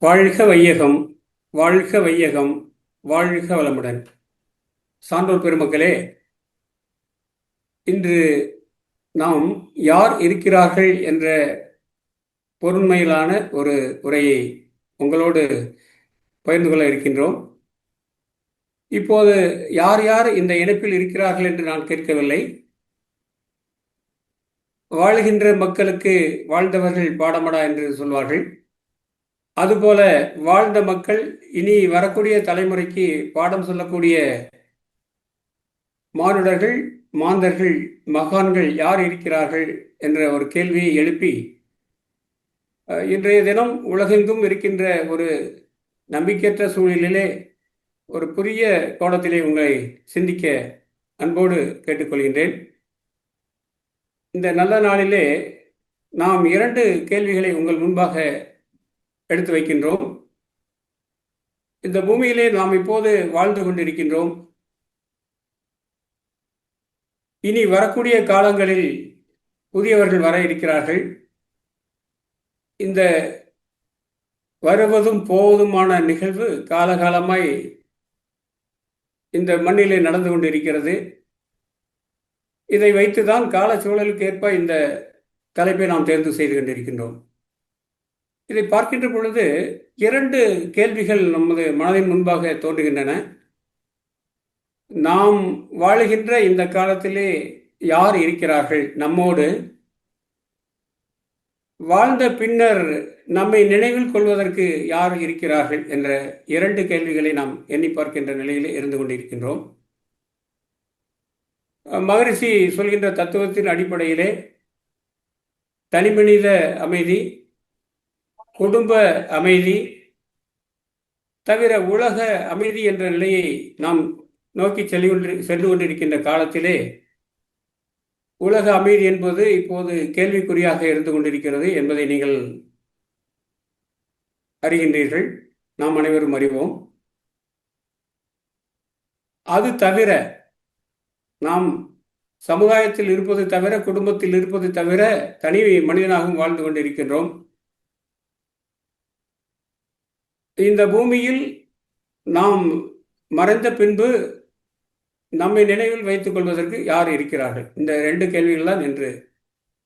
வாழ்க வையகம், வாழ்க வையகம், வாழ்க வளமுடன். சான்றோர் பெருமக்களே, இன்று நாம் யார் இருக்கிறார்கள் என்ற பொருண்மையிலான ஒரு உரையை உங்களோடு பகிர்ந்து கொள்ள இருக்கின்றோம். இப்போது யார் யார் இந்த இணைப்பில் இருக்கிறார்கள் என்று நான் கேட்கவில்லை. வாழ்கின்ற மக்களுக்கு வாழ்ந்தவர்கள் பாடமடா என்று சொல்வார்கள். அதுபோல வாழ்ந்த மக்கள் இனி வரக்கூடிய தலைமுறைக்கு பாடம் சொல்லக்கூடிய மானுடர்கள், மாந்தர்கள், மகான்கள் யார் இருக்கிறார்கள் என்ற ஒரு கேள்வியை எழுப்பி இன்றைய தினம் உலகெங்கும் இருக்கின்ற ஒரு நம்பிக்கையற்ற சூழ்நிலையிலே ஒரு புதிய கோணத்திலே உங்களை சிந்திக்க அன்போடு கேட்டுக்கொள்கின்றேன். இந்த நல்ல நாளிலே நாம் 2 கேள்விகளை உங்கள் முன்பாக எடுத்து வைக்கின்றோம். இந்த பூமியிலே நாம் இப்போது வாழ்ந்து கொண்டிருக்கின்றோம். இனி வரக்கூடிய காலங்களில் புதியவர்கள் வர இருக்கிறார்கள். இந்த வருவதும் போவதுமான நிகழ்வு காலகாலமாய் இந்த மண்ணிலே நடந்து கொண்டிருக்கிறது. இதை வைத்துதான் கால சூழலுக்கு ஏற்ப இந்த தலைப்பை நாம் தேர்வு செய்து கொண்டிருக்கின்றோம். இதை பார்க்கின்ற பொழுது 2 கேள்விகள் நமது மனதின் முன்பாக தோன்றுகின்றன. நாம் வாழுகின்ற இந்த காலத்திலே யார் இருக்கிறார்கள் நம்மோடு? வாழ்ந்த பின்னர் நம்மை நினைவில் கொள்வதற்கு யார் இருக்கிறார்கள் என்ற 2 கேள்விகளை நாம் எண்ணி பார்க்கின்ற நிலையிலே இருந்து கொண்டிருக்கின்றோம். மகரிஷி சொல்கின்ற தத்துவத்தின் அடிப்படையிலே தனிமனித அமைதி, குடும்ப அமைதி தவிர உலக அமைதி என்ற நிலையை நாம் நோக்கி சென்று கொண்டிருக்கின்ற காலத்திலே உலக அமைதி என்பது இப்போது கேள்விக்குறியாக இருந்து கொண்டிருக்கிறது என்பதை நீங்கள் அறிகின்றீர்கள். நாம் அனைவரும் அறிவோம். அது தவிர நாம் சமுதாயத்தில் இருப்பது தவிர, குடும்பத்தில் இருப்பது தவிர தனி மனிதனாகவும் வாழ்ந்து கொண்டிருக்கின்றோம். இந்த பூமியில் நாம் மறைந்த பின்பு நம்மை நினைவில் வைத்துக் கொள்வதற்கு யார் இருக்கிறார்கள்? இந்த 2 கேள்விகள் தான்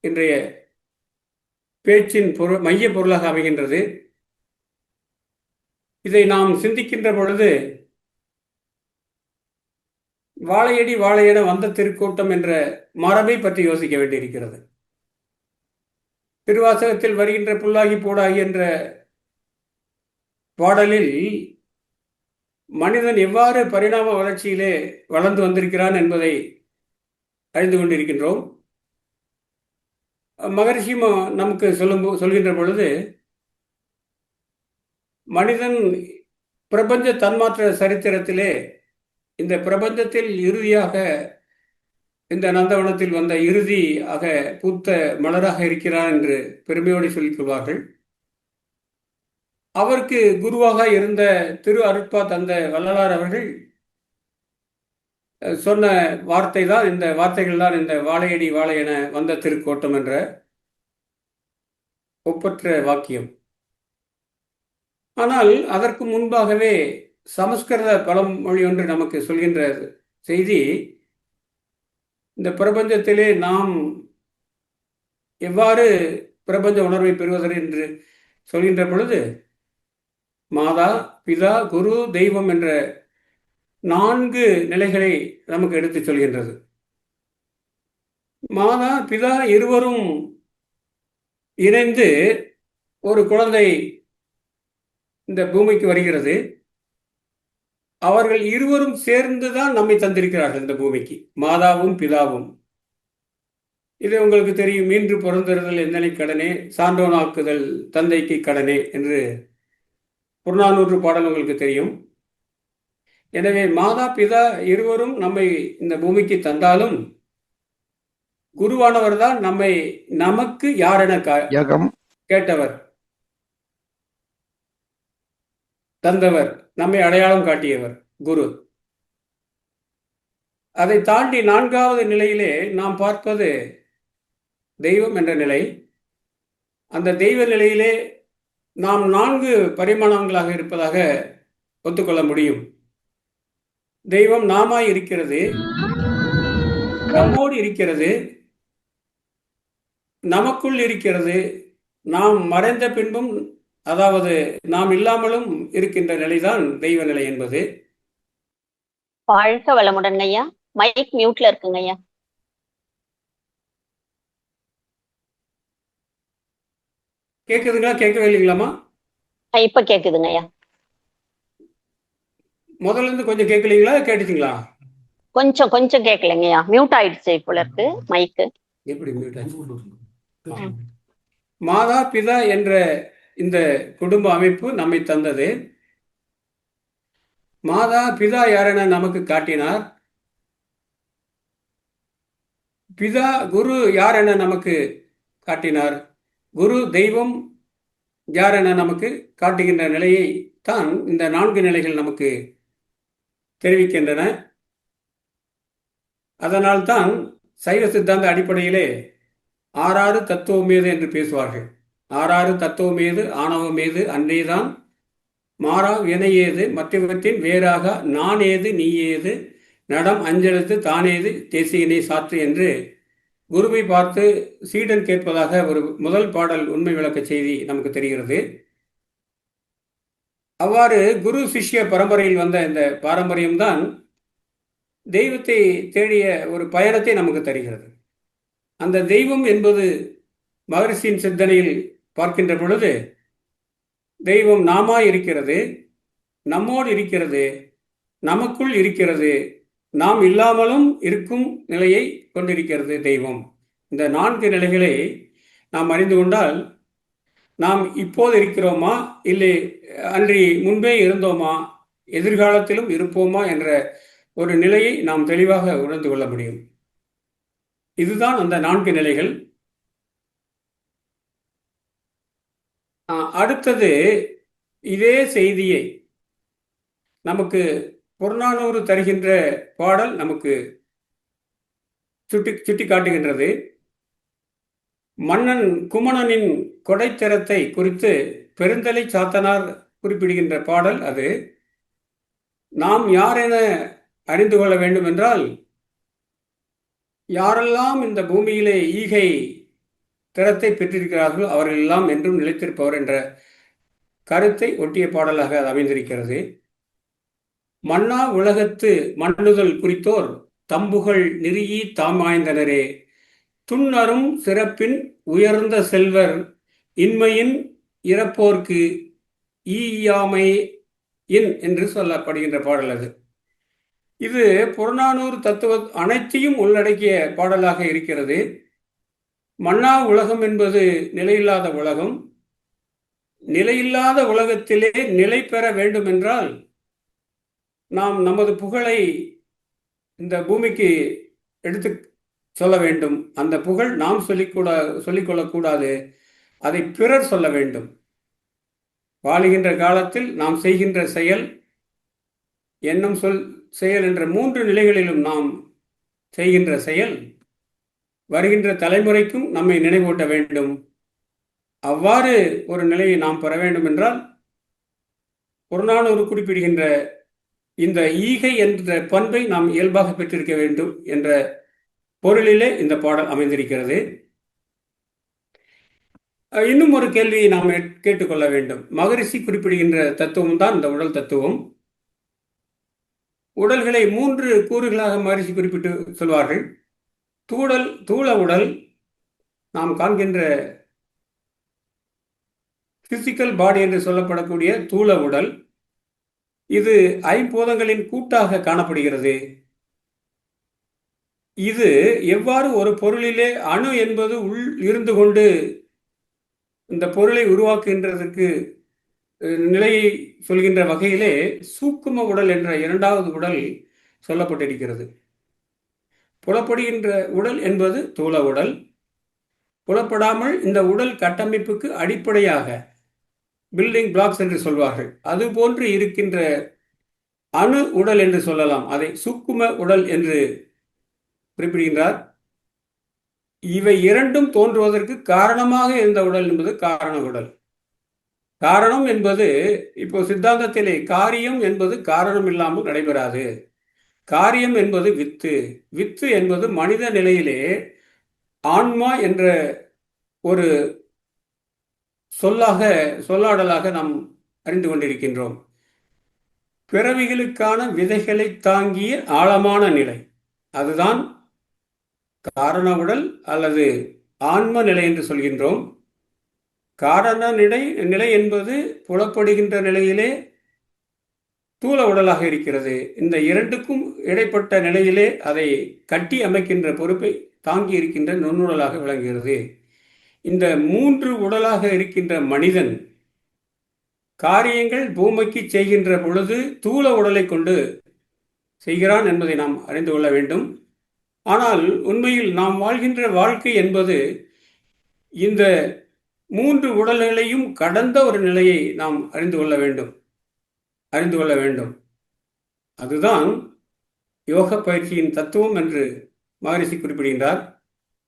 இன்றைய பேச்சின் மைய பொருளாக அமைகின்றது. இதை நாம் சிந்திக்கின்ற பொழுது வாழையடி வாழையென வந்த திருக்கூட்டம் என்ற மரபை பற்றி யோசிக்க வேண்டியிருக்கிறது. திருவாசகத்தில் வருகின்ற புல்லாகி போடாகி என்ற பாடலில் மனிதன் எவ்வாறு பரிணாம வளர்ச்சியிலே வளர்ந்து வந்திருக்கிறான் என்பதை அறிந்து கொண்டிருக்கின்றோம். மகரிஷி நமக்கு சொல்கின்ற பொழுது மனிதன் பிரபஞ்ச தன்மாற்ற சரித்திரத்திலே இந்த பிரபஞ்சத்தில் இறுதியாக இந்த நந்தவனத்தில் வந்த இறுதியாக பூத்த மலராக இருக்கிறான் என்று பெருமையோடு சொல்லிக் கொள்வார்கள். அவருக்கு குருவாக இருந்த திரு அருட்பா தந்த வள்ளலார் அவர்கள் சொன்ன வார்த்தைகள் தான் இந்த வாழையடி வாழை என வந்த திருக்கோட்டம் என்ற ஒப்பற்ற வாக்கியம். ஆனால் அதற்கு முன்பாகவே சமஸ்கிருத பழமொழி ஒன்று நமக்கு சொல்கின்ற செய்தி, இந்த பிரபஞ்சத்திலே நாம் எவ்வாறு பிரபஞ்ச உணர்வை பெறுவதற்கு என்று சொல்கின்ற பொழுது மாதா, பிதா, குரு, தெய்வம் என்ற 4 நிலைகளை நமக்கு எடுத்து சொல்கின்றது. மாதா பிதா இருவரும் இணைந்து ஒரு குழந்தை இந்த பூமிக்கு வருகிறது. அவர்கள் இருவரும் சேர்ந்துதான் நம்மை தந்திருக்கிறார்கள் இந்த பூமிக்கு, மாதாவும் பிதாவும். இது உங்களுக்கு தெரியும். மீன்று பிறந்திருதல் எந்தனை கடனே, சான்றோனாக்குதல் தந்தைக்கு கடனே என்று புறநானூற்று பாடல் உங்களுக்கு தெரியும். எனவே மாதா பிதா இருவரும் நம்மை இந்த பூமிக்கு தந்தாலும் குருவானவர் தான் நமக்கு யாரென கேட்டவர், தந்தவர், நம்மை அடையாளம் காட்டியவர் குரு. அதை தாண்டி 4வது நிலையிலே நாம் பார்ப்பது தெய்வம் என்ற நிலை. அந்த தெய்வ நிலையிலே நாம் 4 பரிமாணங்களாக இருப்பதாக ஒத்துக்கொள்ள முடியும். தெய்வம் நாமாய் இருக்கிறது, நம்மோடு இருக்கிறது, நமக்குள் இருக்கிறது, நாம் மறைந்த பின்பும், அதாவது நாம் இல்லாமலும் இருக்கின்ற நிலைதான் தெய்வ நிலை என்பது. வாழ்க வளமுடன் ஐயா. மைக் மியூட்ல இருக்குங்க ஐயா. கேக்குதுங்களா? கேட்கவே இல்லைங்களாமா? இப்ப கேக்குதுங்க ஐயா. முதல்ல இருந்து கொஞ்சம் கேட்கலீங்களா? கேட்டுச்சுங்களா? கொஞ்சம் கொஞ்சம் கேட்கலைங்க ஐயா. மியூட் ஆயிடுச்சு போல இருக்கு மைக்கு. எப்படி மியூட் ஆச்சு? மாதா பிதா என்ற இந்த குடும்ப அமைப்பு நம்மை தந்தது. மாதா பிதா யாரென நமக்கு காட்டினார். பிதா குரு யார் என நமக்கு காட்டினார். குரு தெய்வம் யார் என நமக்கு காட்டுகின்ற நிலையை தான் இந்த 4 நிலைகள் நமக்கு தெரிவிக்கின்றன. அதனால்தான் சைவ சித்தாந்த அடிப்படையிலே ஆறாறு தத்துவமேது என்று பேசுவார்கள். ஆறாறு தத்துவமேது ஆணவமேது அன்றேதான் மாறா வினையேது மற்றவற்றின் வேறாக நான் ஏது நீ ஏது நடம் அஞ்செழுத்து தானேது தேசியனை சாற்று என்று குருவை பார்த்து சீடன் கேட்பதாக ஒரு முதல் பாடல் உண்மை விளக்க செய்தி நமக்கு தெரிகிறது. அவ்வாறு குரு சிஷ்ய பரம்பரையில் வந்த இந்த பாரம்பரியம்தான் தெய்வத்தை தேடிய ஒரு பயணத்தை நமக்கு தருகிறது. அந்த தெய்வம் என்பது மகரிஷியின் சிந்தனையில் பார்க்கின்ற பொழுது தெய்வம் நாமாய் இருக்கிறது, நம்மோடு இருக்கிறது, நமக்குள் இருக்கிறது, நாம் இல்லாமலும் இருக்கும் நிலையை கொண்டிருக்கிறது தெய்வம். இந்த 4 நிலைகளை நாம் அறிந்து கொண்டால் நாம் இப்போது இருக்கிறோமா, இல்லை அன்றி முன்பே இருந்தோமா, எதிர்காலத்திலும் இருப்போமா என்ற ஒரு நிலையை நாம் தெளிவாக உணர்ந்து கொள்ள முடியும். இதுதான் அந்த 4 நிலைகள். அடுத்தது இதே செய்தியை நமக்கு புறநானூறு தருகின்ற பாடல் நமக்கு சுட்டி காட்டுகின்றது. மன்னன் குமணனின் கொடைத்திறத்தை குறித்து பெருந்தலை சாத்தனார் குறிப்பிடுகின்ற பாடல் அது. நாம் யார் என அறிந்து கொள்ள வேண்டும் என்றால், யாரெல்லாம் இந்த பூமியிலே ஈகை திறத்தை பெற்றிருக்கிறார்களோ அவர்கள் எல்லாம் என்றும் நிலைத்திருப்பவர் என்ற கருத்தை ஒட்டிய பாடலாக அது அமைந்திருக்கிறது. மன்னா உலகத்து மண்ணுதல் குறித்தோர் தம்புகள் நெறியி தாமாய்ந்தனரே துன்னரும் சிறப்பின் உயர்ந்த செல்வர் இன்மையின் இறப்போர்க்கு ஈயாமை இன் என்று சொல்லப்படுகின்ற பாடல் அது. இது புறநானூறு தத்துவ அனைத்தையும் உள்ளடக்கிய பாடலாக இருக்கிறது. மன்னா உலகம் என்பது நிலையில்லாத உலகம். நிலையில்லாத உலகத்திலே நிலை பெற வேண்டும் என்றால் நாம் நமது புகழை இந்த பூமிக்கு எடுத்து சொல்ல வேண்டும். அந்த புகழ் நாம் சொல்லிக்கொள்ளக்கூடாது, அதை பிறர் சொல்ல வேண்டும். வாழுகின்ற காலத்தில் நாம் செய்கின்ற செயல், எண்ணம், சொல், செயல் என்ற 3 நிலைகளிலும் நாம் செய்கின்ற செயல் வருகின்ற தலைமுறைக்கும் நம்மை நினைவூட்ட வேண்டும். அவ்வாறு ஒரு நிலையை நாம் பெற வேண்டும் என்றால் புறநானூறு குறிப்பிடுகின்ற இந்த ஈகை என்ற பண்பை நாம் இயல்பாக பெற்றிருக்க வேண்டும் என்ற பொருளிலே இந்த பாடல் அமைந்திருக்கிறது. இன்னும் ஒரு கேள்வியை நாம் கேட்டுக்கொள்ள வேண்டும். மகரிஷி குறிப்பிடுகின்ற தத்துவம் தான் இந்த உடல் தத்துவம். உடல்களை 3 கூறுகளாக மகரிஷி குறிப்பிட்டு சொல்வார்கள். தூள உடல், நாம் காண்கின்ற பிசிக்கல் பாடி என்று சொல்லப்படக்கூடிய தூள உடல், இது ஐம்பூதங்களின் கூட்டாக காணப்படுகிறது. இது எவ்வாறு ஒரு பொருளிலே அணு என்பது உள் இருந்து கொண்டு இந்த பொருளை உருவாக்குகின்றதற்கு நிலையை சொல்கின்ற வகையிலே சூக்கும உடல் என்ற 2வது உடல் சொல்லப்பட்டிருக்கிறது. புலப்படுகின்ற உடல் என்பது தூள உடல். புலப்படாமல் இந்த உடல் கட்டமைப்புக்கு அடிப்படையாக பில்டிங் பிளாக்ஸ் என்று சொல்வார்கள், அது போன்று இருக்கின்ற அணு உடல் என்று சொல்லலாம். அதை சூக்கும உடல் என்று குறிப்பிடுகின்றார். இவை 2ம் தோன்றுவதற்கு காரணமாக இருந்த உடல் என்பது காரண உடல். காரணம் என்பது இப்போ சித்தாந்தத்திலே காரியம் என்பது காரணம் இல்லாமல் நடைபெறாது. காரியம் என்பது வித்து. வித்து என்பது மனித நிலையிலே ஆன்மா என்ற ஒரு சொல்லாடலாக நாம் அறிந்து கொண்டிருக்கின்றோம். பிறவிகளுக்கான விதைகளை தாங்கிய ஆழமான நிலை, அதுதான் காரண உடல் அல்லது ஆன்ம நிலை என்று சொல்கின்றோம். காரண நிலை என்பது புலப்படுகின்ற நிலையிலே தூல உடலாக இருக்கிறது. இந்த இரண்டுக்கும் இடைப்பட்ட நிலையிலே அதை கட்டி அமைக்கின்ற பொறுப்பை தாங்கி இருக்கின்ற நுண்ணுடலாக விளங்குகிறது. இந்த மூன்று உடலாக இருக்கின்ற மனிதன் காரியங்கள் பூமிக்கு செய்கின்ற பொழுது தூல உடலை கொண்டு செய்கிறான் என்பதை நாம் அறிந்து கொள்ள வேண்டும். ஆனால் உண்மையில் நாம் வாழ்கின்ற வாழ்க்கை என்பது இந்த மூன்று உடல்களையும் கடந்த ஒரு நிலையை நாம் அறிந்து கொள்ள வேண்டும். அதுதான் யோக பயிற்சியின் தத்துவம் என்று மகரிஷி குறிப்பிடுகின்றார்.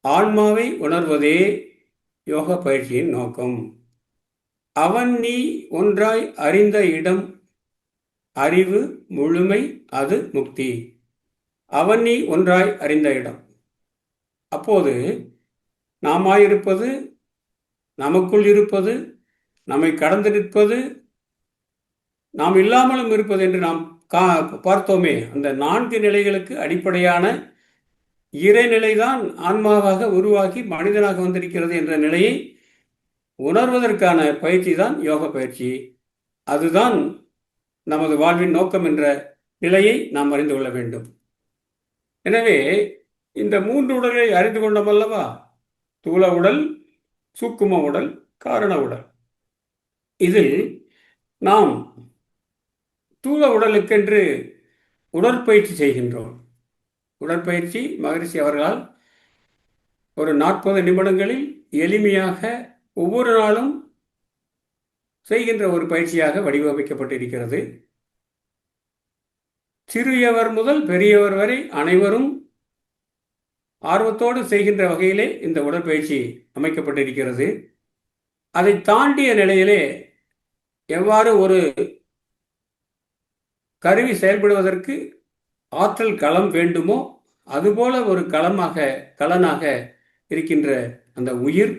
ஆன்மாவை உணர்வதே யோக பயிற்சியின் நோக்கம். அவன் நீ ஒன்றாய் அறிந்த இடம் அறிவு முழுமை, அது முக்தி. அவன் நீ ஒன்றாய் அறிந்த இடம். அப்போது நாமாயிருப்பது, நமக்குள் இருப்பது, நம்மை கடந்து நிற்பது, நாம் இல்லாமலும் இருப்பது என்று நாம் பார்த்தோமே. அந்த 4 நிலைகளுக்கு அடிப்படையான இறைநிலைதான் ஆன்மாவாக உருவாகி மனிதனாக வந்திருக்கிறது என்ற நிலையை உணர்வதற்கான பயிற்சி தான் யோக பயிற்சி. அதுதான் நமது வாழ்வின் நோக்கம் என்ற நிலையை நாம் அறிந்து கொள்ள வேண்டும். எனவே இந்த 3 உடலை அறிந்து கொண்டோம் அல்லவா? தூல உடல், சூக்கும உடல், காரண உடல். இதில் நாம் தூல உடலுக்கென்று உடற்பயிற்சி செய்கின்றோம். உடற்பயிற்சி மகரிஷி அவர்களால் ஒரு 40 நிமிடங்களில் எளிமையாக ஒவ்வொரு நாளும் செய்கின்ற ஒரு பயிற்சியாக வடிவமைக்கப்பட்டிருக்கிறது. சிறியவர் முதல் பெரியவர் வரை அனைவரும் ஆர்வத்தோடு செய்கின்ற வகையிலே இந்த உடற்பயிற்சி அமைக்கப்பட்டிருக்கிறது. அதை தாண்டிய நிலையிலே எவ்வாறு ஒரு கருவி செயல்படுவதற்கு ஆற்றல் களம் வேண்டுமோ அதுபோல ஒரு கலனாக இருக்கின்ற அந்த உயிர்,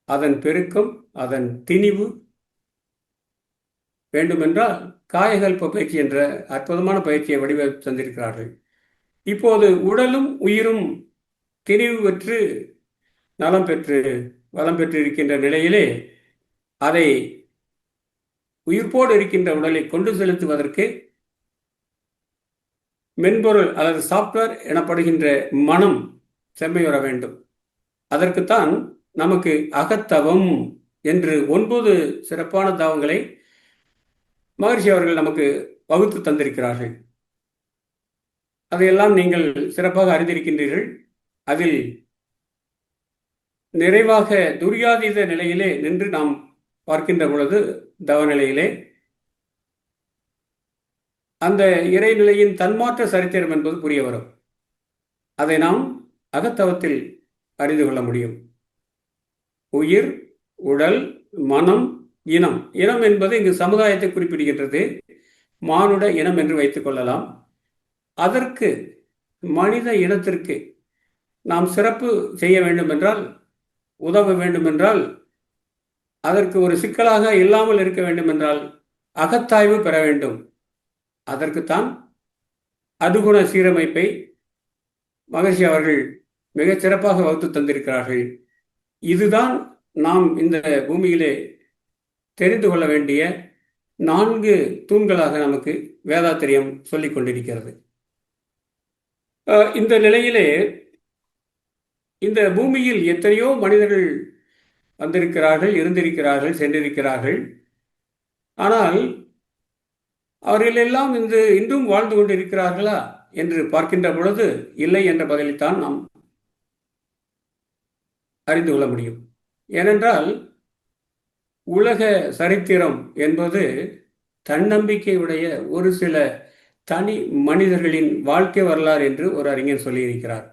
அதன் பெருக்கம், அதன் திணிவு வேண்டுமென்றால் காயகல்ப பயிற்சி என்ற அற்புதமான பயிற்சியை வடிவமைத்து தந்திருக்கிறார்கள். இப்போது உடலும் உயிரும் திணிவு பெற்று நலம் பெற்று வளம் பெற்று இருக்கின்ற நிலையிலே அதை உயிர்ப்போடு இருக்கின்ற உடலை கொண்டு செலுத்துவதற்கு மென்பொருள் அல்லது சாப்ட்வேர் எனப்படுகின்ற மனம் செம்மையுற வேண்டும். அதற்குத்தான் நமக்கு அகத்தவம் என்று 9 சிறப்பான தவங்களை மகரிஷி அவர்கள் நமக்கு வகுத்து தந்திருக்கிறார்கள். அதையெல்லாம் நீங்கள் சிறப்பாக அறிந்திருக்கின்றீர்கள். அதில் நிறைவாக துரியாதீத நிலையிலே நின்று நாம் பார்க்கின்ற பொழுது தவநிலையிலே அந்த இறைநிலையின் தன்மாற்ற சரித்திரம் என்பது புரிய வரும். அதை நாம் அகத்தவத்தில் அறிந்து கொள்ள முடியும். உயிர், உடல், மனம், இனம். இனம் என்பது இங்கு சமுதாயத்தை குறிப்பிடுகின்றது. மானுட இனம் என்று வைத்துக் கொள்ளலாம். அதற்கு மனித இனத்திற்கு நாம் சிறப்பு செய்ய வேண்டுமென்றால், உதவ வேண்டுமென்றால், அதற்கு ஒரு சிக்கலாக இல்லாமல் இருக்க வேண்டுமென்றால் அகத்தாய்வு பெற வேண்டும். அதற்குத்தான் அதுகுண சீரமைப்பை மகரிஷி அவர்கள் மிகச் சிறப்பாக வகுத்து தந்திருக்கிறார்கள். இதுதான் நாம் இந்த பூமியிலே தெரிந்து கொள்ள வேண்டிய 4 தூண்களாக நமக்கு வேதாத்திரியம் சொல்லிக் கொண்டிருக்கிறது. இந்த நிலையிலே இந்த பூமியில் எத்தனையோ மனிதர்கள் வந்திருக்கிறார்கள், இருந்திருக்கிறார்கள், சென்றிருக்கிறார்கள். ஆனால் அவர்களெல்லாம் இன்றும் வாழ்ந்து கொண்டிருக்கிறார்களா என்று பார்க்கின்ற பொழுது இல்லை என்ற பதிலைத்தான் நாம் அறிந்து கொள்ள முடியும். ஏனென்றால் உலக சரித்திரம் என்பது தன்னம்பிக்கையுடைய ஒரு சில தனி மனிதர்களின் வாழ்க்கை வரலாறு என்று ஒரு அறிஞர் சொல்லியிருக்கிறார்.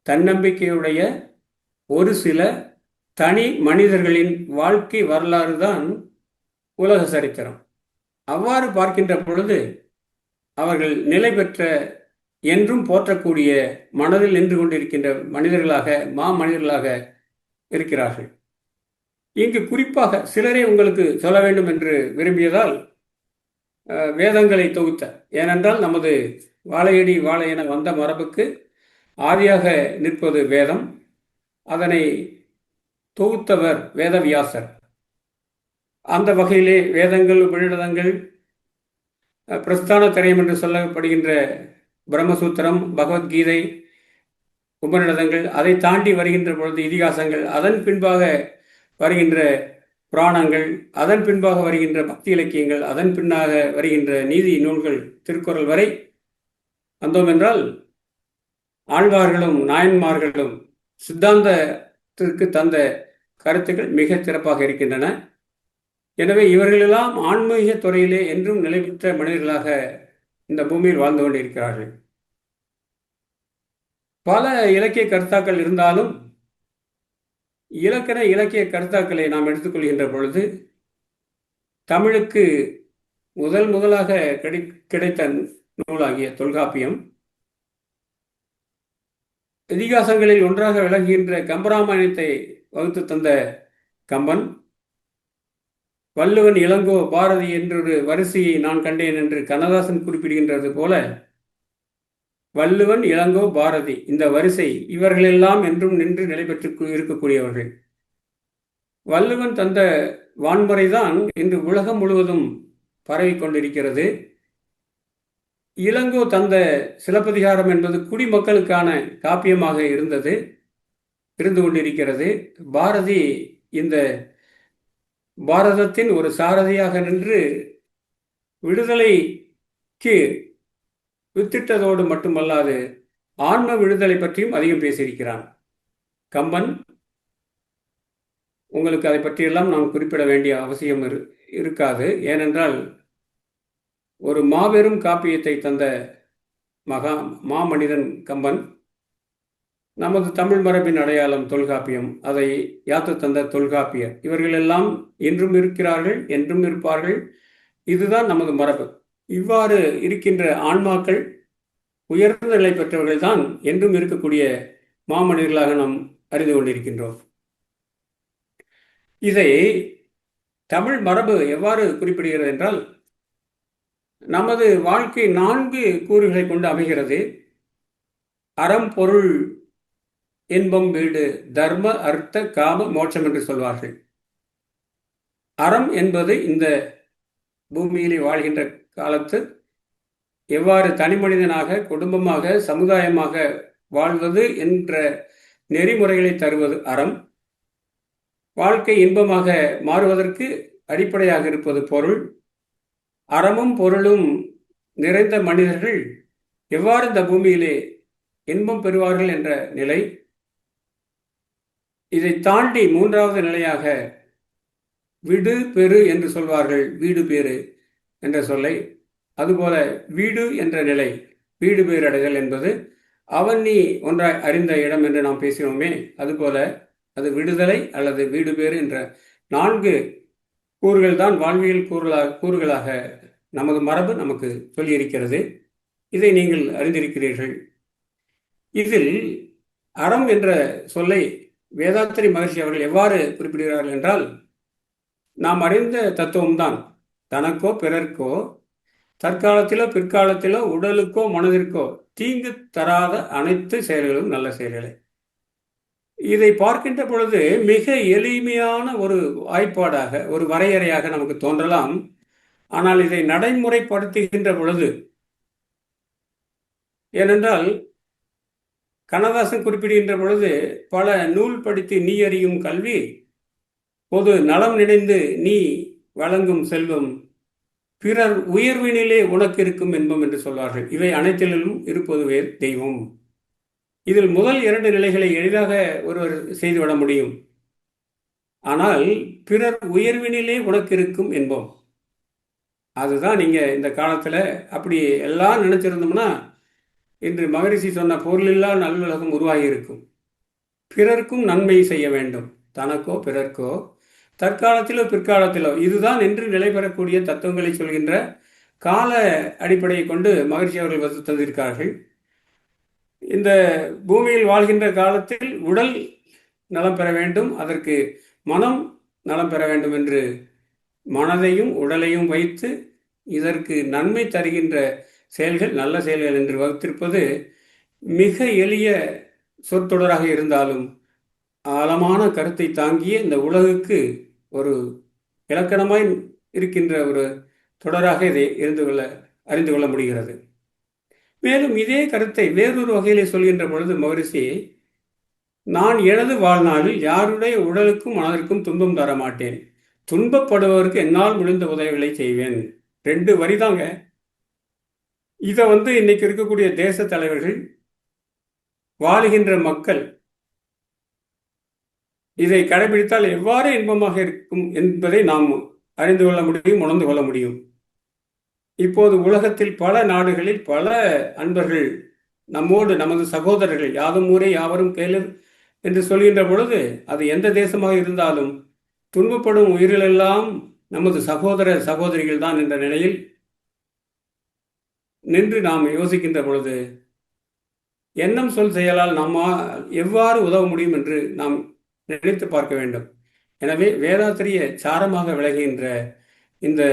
தன்னம்பிக்கையுடைய ஒரு சில தனி மனிதர்களின் வாழ்க்கை வரலாறு தான் உலக சரித்திரம். அவ்வாறு பார்க்கின்ற பொழுது அவர்கள் நிலை பெற்ற, என்றும் போற்றக்கூடிய, மனதில் நின்று கொண்டிருக்கின்ற மனிதர்களாக, மனிதர்களாக இருக்கிறார்கள். இங்கு குறிப்பாக சிலரே உங்களுக்கு சொல்ல வேண்டும் என்று விரும்பியதால் வேதங்களை தொகுத்த, ஏனென்றால் நமது வாழையடி வாழை என வந்த மரபுக்கு ஆதியாக நிற்பது வேதம். அதனை தொகுத்தவர் வேதவியாசர். அந்த வகையிலே வேதங்கள், உபநிடதங்கள், பிரஸ்தான திரயம் என்று சொல்லப்படுகின்ற பிரம்மசூத்திரம், பகவத்கீதை, உபநிடதங்கள், அதை தாண்டி வருகின்ற பொழுது இதிகாசங்கள், அதன் பின்பாக வருகின்ற புராணங்கள், அதன் பின்பாக வருகின்ற பக்தி இலக்கியங்கள், அதன் பின்னாக வருகின்ற நீதி நூல்கள், திருக்குறள் வரை வந்தோம் என்றால் ஆழ்வார்களும் நாயன்மார்களும் சித்தாந்தத்திற்கு தந்த கருத்துக்கள் மிக சிறப்பாக இருக்கின்றன. எனவே இவர்களெல்லாம் ஆன்மீக துறையிலே என்றும் நிலை பெற்ற மனிதர்களாக இந்த பூமியில் வாழ்ந்து கொண்டிருக்கிறார்கள். பல இலக்கிய கருத்தாக்கள் இருந்தாலும் இலக்கண இலக்கிய கருத்தாக்களை நாம் எடுத்துக்கொள்கின்ற பொழுது தமிழுக்கு முதலாக கிடைத்த நூலாகிய தொல்காப்பியம், இதிகாசங்களில் ஒன்றாக விளங்குகின்ற கம்பராமாயணத்தை வகுத்து தந்த கம்பன், வள்ளுவன், இளங்கோ, பாரதி என்றொரு வரிசையை நான் கண்டேன் என்று கண்ணதாசன் குறிப்பிடுகின்றது போல, வள்ளுவன், இளங்கோ, பாரதி இந்த வரிசை இவர்களெல்லாம் என்றும் நின்று நிலை பெற்று இருக்கக்கூடியவர்கள். வள்ளுவன் தந்த வான்முறைதான் இன்று உலகம் முழுவதும் பரவி கொண்டிருக்கிறது. இளங்கோ தந்த சிலப்பதிகாரம் என்பது குடிமக்களுக்கான காப்பியமாக இருந்து கொண்டிருக்கிறது. பாரதி இந்த பாரதத்தின் ஒரு சாரதியாக நின்று விடுதலைக்கு வித்திட்டதோடு மட்டுமல்லாது ஆன்ம விடுதலை பற்றியும் அதிகம் பேசியிருக்கிறான். கம்பன், உங்களுக்கு அதை பற்றியெல்லாம் நான் குறிப்பிட வேண்டிய அவசியம் இருக்காது. ஏனென்றால் ஒரு மாபெரும் காப்பியத்தை தந்த மாமனிதன் கம்பன். நமது தமிழ் மரபின் அடையாளம் தொல்காப்பியம், அதை யாத்து தந்த தொல்காப்பியர். இவர்கள் எல்லாம் இன்றும் இருக்கிறார்கள், என்றும் இருப்பார்கள். இதுதான் நமது மரபு. இவ்வாறு இருக்கின்ற ஆன்மாக்கள், உயர்ந்த நிலை பெற்றவர்கள் தான் என்றும் இருக்கக்கூடிய மாமனிதர்களாக நாம் அறிந்து கொண்டிருக்கின்றோம். இதை தமிழ் மரபு எவ்வாறு குறிப்பிடுகிறது என்றால், நமது வாழ்க்கை 4 கூறுகளை கொண்டு அமைகிறது. அறம், பொருள், இன்பம், வீடு, தர்ம, அர்த்த, காம, மோட்சம் என்று சொல்வார்கள். அறம் என்பது இந்த பூமியிலே வாழ்கின்ற காலத்து எவ்வாறு தனி மனிதனாக, குடும்பமாக, சமுதாயமாக வாழ்வது என்ற நெறிமுறைகளை தருவது அறம். வாழ்க்கை இன்பமாக மாறுவதற்கு அடிப்படையாக இருப்பது பொருள். அறமும் பொருளும் நிறைந்த மனிதர்கள் எவ்வாறு இந்த பூமியிலே இன்பம் பெறுவார்கள் என்ற நிலை. இதை தாண்டி 3வது நிலையாக விடு பெறு என்று சொல்வார்கள், வீடு பேறு என்ற சொல்லை. அதுபோல வீடு என்ற நிலை, வீடு பேறு அடைதல் என்பது அவன் நீ ஒன்றாய் அறிந்த இடம் என்று நாம் பேசினோமே, அதுபோல அது விடுதலை அல்லது வீடு பேறு என்ற 4 கூறுகள் தான் வாழ்வியல் கூறுகளாக நமது மரபு நமக்கு சொல்லியிருக்கிறது. இதை நீங்கள் அறிந்திருக்கிறீர்கள். இதில் அறம் என்ற சொல்லை வேதாத்திரி மகர்ஷி அவர்கள் எவ்வாறு குறிப்பிடுகிறார்கள் என்றால், நாம் அறிந்த தத்துவம்தான். தனக்கோ பிறர்க்கோ தற்காலத்திலோ பிற்காலத்திலோ உடலுக்கோ மனதிற்கோ தீங்கு தராத அனைத்து செயல்களும் நல்ல செயல்களே. இதை பார்க்கின்ற பொழுது மிக எளிமையான ஒரு வாய்ப்பாடாக, ஒரு வரையறையாக நமக்கு தோன்றலாம். ஆனால் இதை நடைமுறைப்படுத்துகின்ற பொழுது, ஏனென்றால் கண்ணதாசன் குறிப்பிடுகின்ற பொழுது, பல நூல் படித்து நீ அறியும் கல்வி, பொது நலம் நினைந்து நீ வழங்கும் செல்வம், பிறர் உயர்வினிலே உனக்கு இருக்கும் இன்பம் என்று சொல்வார்கள். இவை அனைத்திலும் இருப்பதுவே தெய்வம். இதில் முதல் 2 நிலைகளை எளிதாக ஒருவர் செய்துவிட முடியும். ஆனால் பிறர் உயர்வினிலே உனக்கு இருக்கும் இன்பம், அதுதான் நீங்க இந்த காலத்துல அப்படி எல்லாம் நினைச்சிருந்தோம்னா இன்று மகரிஷி சொன்ன பொருளில்லா நல்லுலகம் உருவாகி இருக்கும். பிறர்க்கும் நன்மை செய்ய வேண்டும், தனக்கோ பிறர்க்கோ, தற்காலத்திலோ பிற்காலத்திலோ இதுதான் என்று நிலை பெறக்கூடிய தத்துவங்களை சொல்கின்ற கால அடிப்படையை கொண்டு மகரிஷி அவர்கள் வந்து தந்திருக்கிறார்கள். இந்த பூமியில் வாழ்கின்ற காலத்தில் உடல் நலம் பெற வேண்டும், அதற்கு மனம் நலம் பெற வேண்டும் என்று மனதையும் உடலையும் வைத்து இதற்கு நன்மை தருகின்ற செயல்கள் நல்ல செயல்கள் என்று வகுத்திருப்பது மிக எளிய சொற்றொடராக இருந்தாலும் ஆழமான கருத்தை தாங்கிய இந்த உலகுக்கு ஒரு இலக்கணமாய் இருக்கின்ற ஒரு தொடராக இதை அறிந்து கொள்ள முடிகிறது. மேலும் இதே கருத்தை வேறொரு வகையிலே சொல்கின்ற பொழுது மகரிஷி, நான் எனது வாழ்நாளில் யாருடைய உடலுக்கும் மனதிற்கும் துன்பம் தர மாட்டேன், துன்பப்படுபவருக்கு என்னால் முடிந்த உதவிகளை செய்வேன். 2 வரிதாங்க. இதை இன்னைக்கு இருக்கக்கூடிய தேச தலைவர்கள், வாழுகின்ற மக்கள் இதை கடைபிடித்தால் எவ்வாறு இன்பமாக இருக்கும் என்பதை நாம் அறிந்து கொள்ள முடியும், உணர்ந்து கொள்ள முடியும். இப்போது உலகத்தில் பல நாடுகளில் பல அன்பர்கள் நம்மோடு, நமது சகோதரர்கள், யாதும் ஊரே யாவரும் கேளர் என்று சொல்கின்ற பொழுது அது எந்த தேசமாக இருந்தாலும் துன்பப்படும் உயிர்களெல்லாம் நமது சகோதர சகோதரிகள் தான் என்ற நிலையில் நின்று நாம் யோசிக்கின்ற பொழுது எண்ணம் சொல் செயலால் நம்மால் எவ்வாறு உதவ முடியும் என்று நாம் நினைத்து பார்க்க வேண்டும். எனவே வேதாத்திரிய சாரமாக விளங்குகின்ற இந்த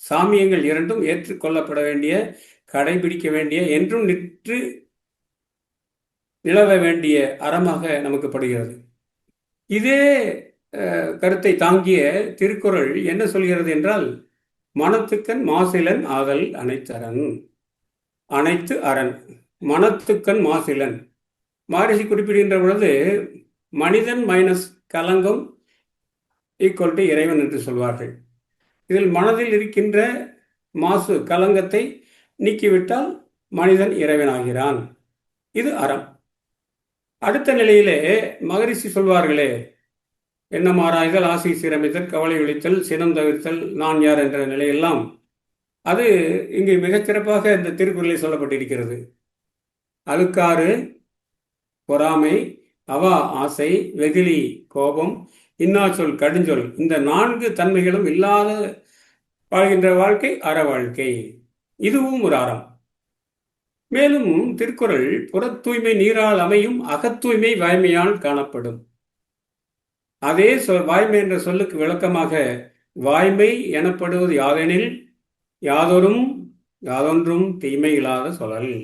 சாமியங்கள் இரண்டும் ஏற்றுக்கொள்ளப்பட வேண்டிய, கடைபிடிக்க வேண்டிய, என்றும் நிற்று நிலவ வேண்டிய அறமாக நமக்கு படுகிறது. இதே கருத்தை தாங்கிய திருக்குறள் என்ன சொல்கிறது என்றால், மனத்துக்கண் மாசிலன் ஆதல் அனைத்தரன். அனைத்து அரண், மனத்துக்கண் மாசிலன். மகரிஷி குறிப்பிடுகின்ற பொழுது மனிதன் மைனஸ் கலங்கம் ஈக்குவல் டு இறைவன் என்று சொல்வார்கள். இதில் மனதில் இருக்கின்ற மாசு கலங்கத்தை நீக்கிவிட்டால் மனிதன் இறைவனாகிறான். இது அறம். அடுத்த நிலையிலே மகரிஷி சொல்வார்களே, எண்ணம் ஆராய்தல், ஆசை சீரமைத்தல், கவலை ஒழித்தல், சினம் தவிர்த்தல், நான் யார் என்ற நிலையெல்லாம் அது இங்கு மிகச்சிறப்பாக இந்த திருக்குறளில் சொல்லப்பட்டிருக்கிறது. அழுக்காறு பொறாமை, அவா ஆசை, வெகுளி கோபம், இன்னாச்சொல் கடுஞ்சொல், இந்த 4 தன்மைகளும் இல்லாத வாழ்கின்ற வாழ்க்கை அற வாழ்க்கை. இதுவும் ஒரு அறம். மேலும் திருக்குறள் புற தூய்மை நீரால் அமையும், அகத்தூய்மை வாய்மையால் காணப்படும். அதே வாய்மை என்ற சொல்லுக்கு விளக்கமாக, வாய்மை எனப்படுவது யாதெனில் யாதொன்றும் தீமை இல்லாத சொல்லல்.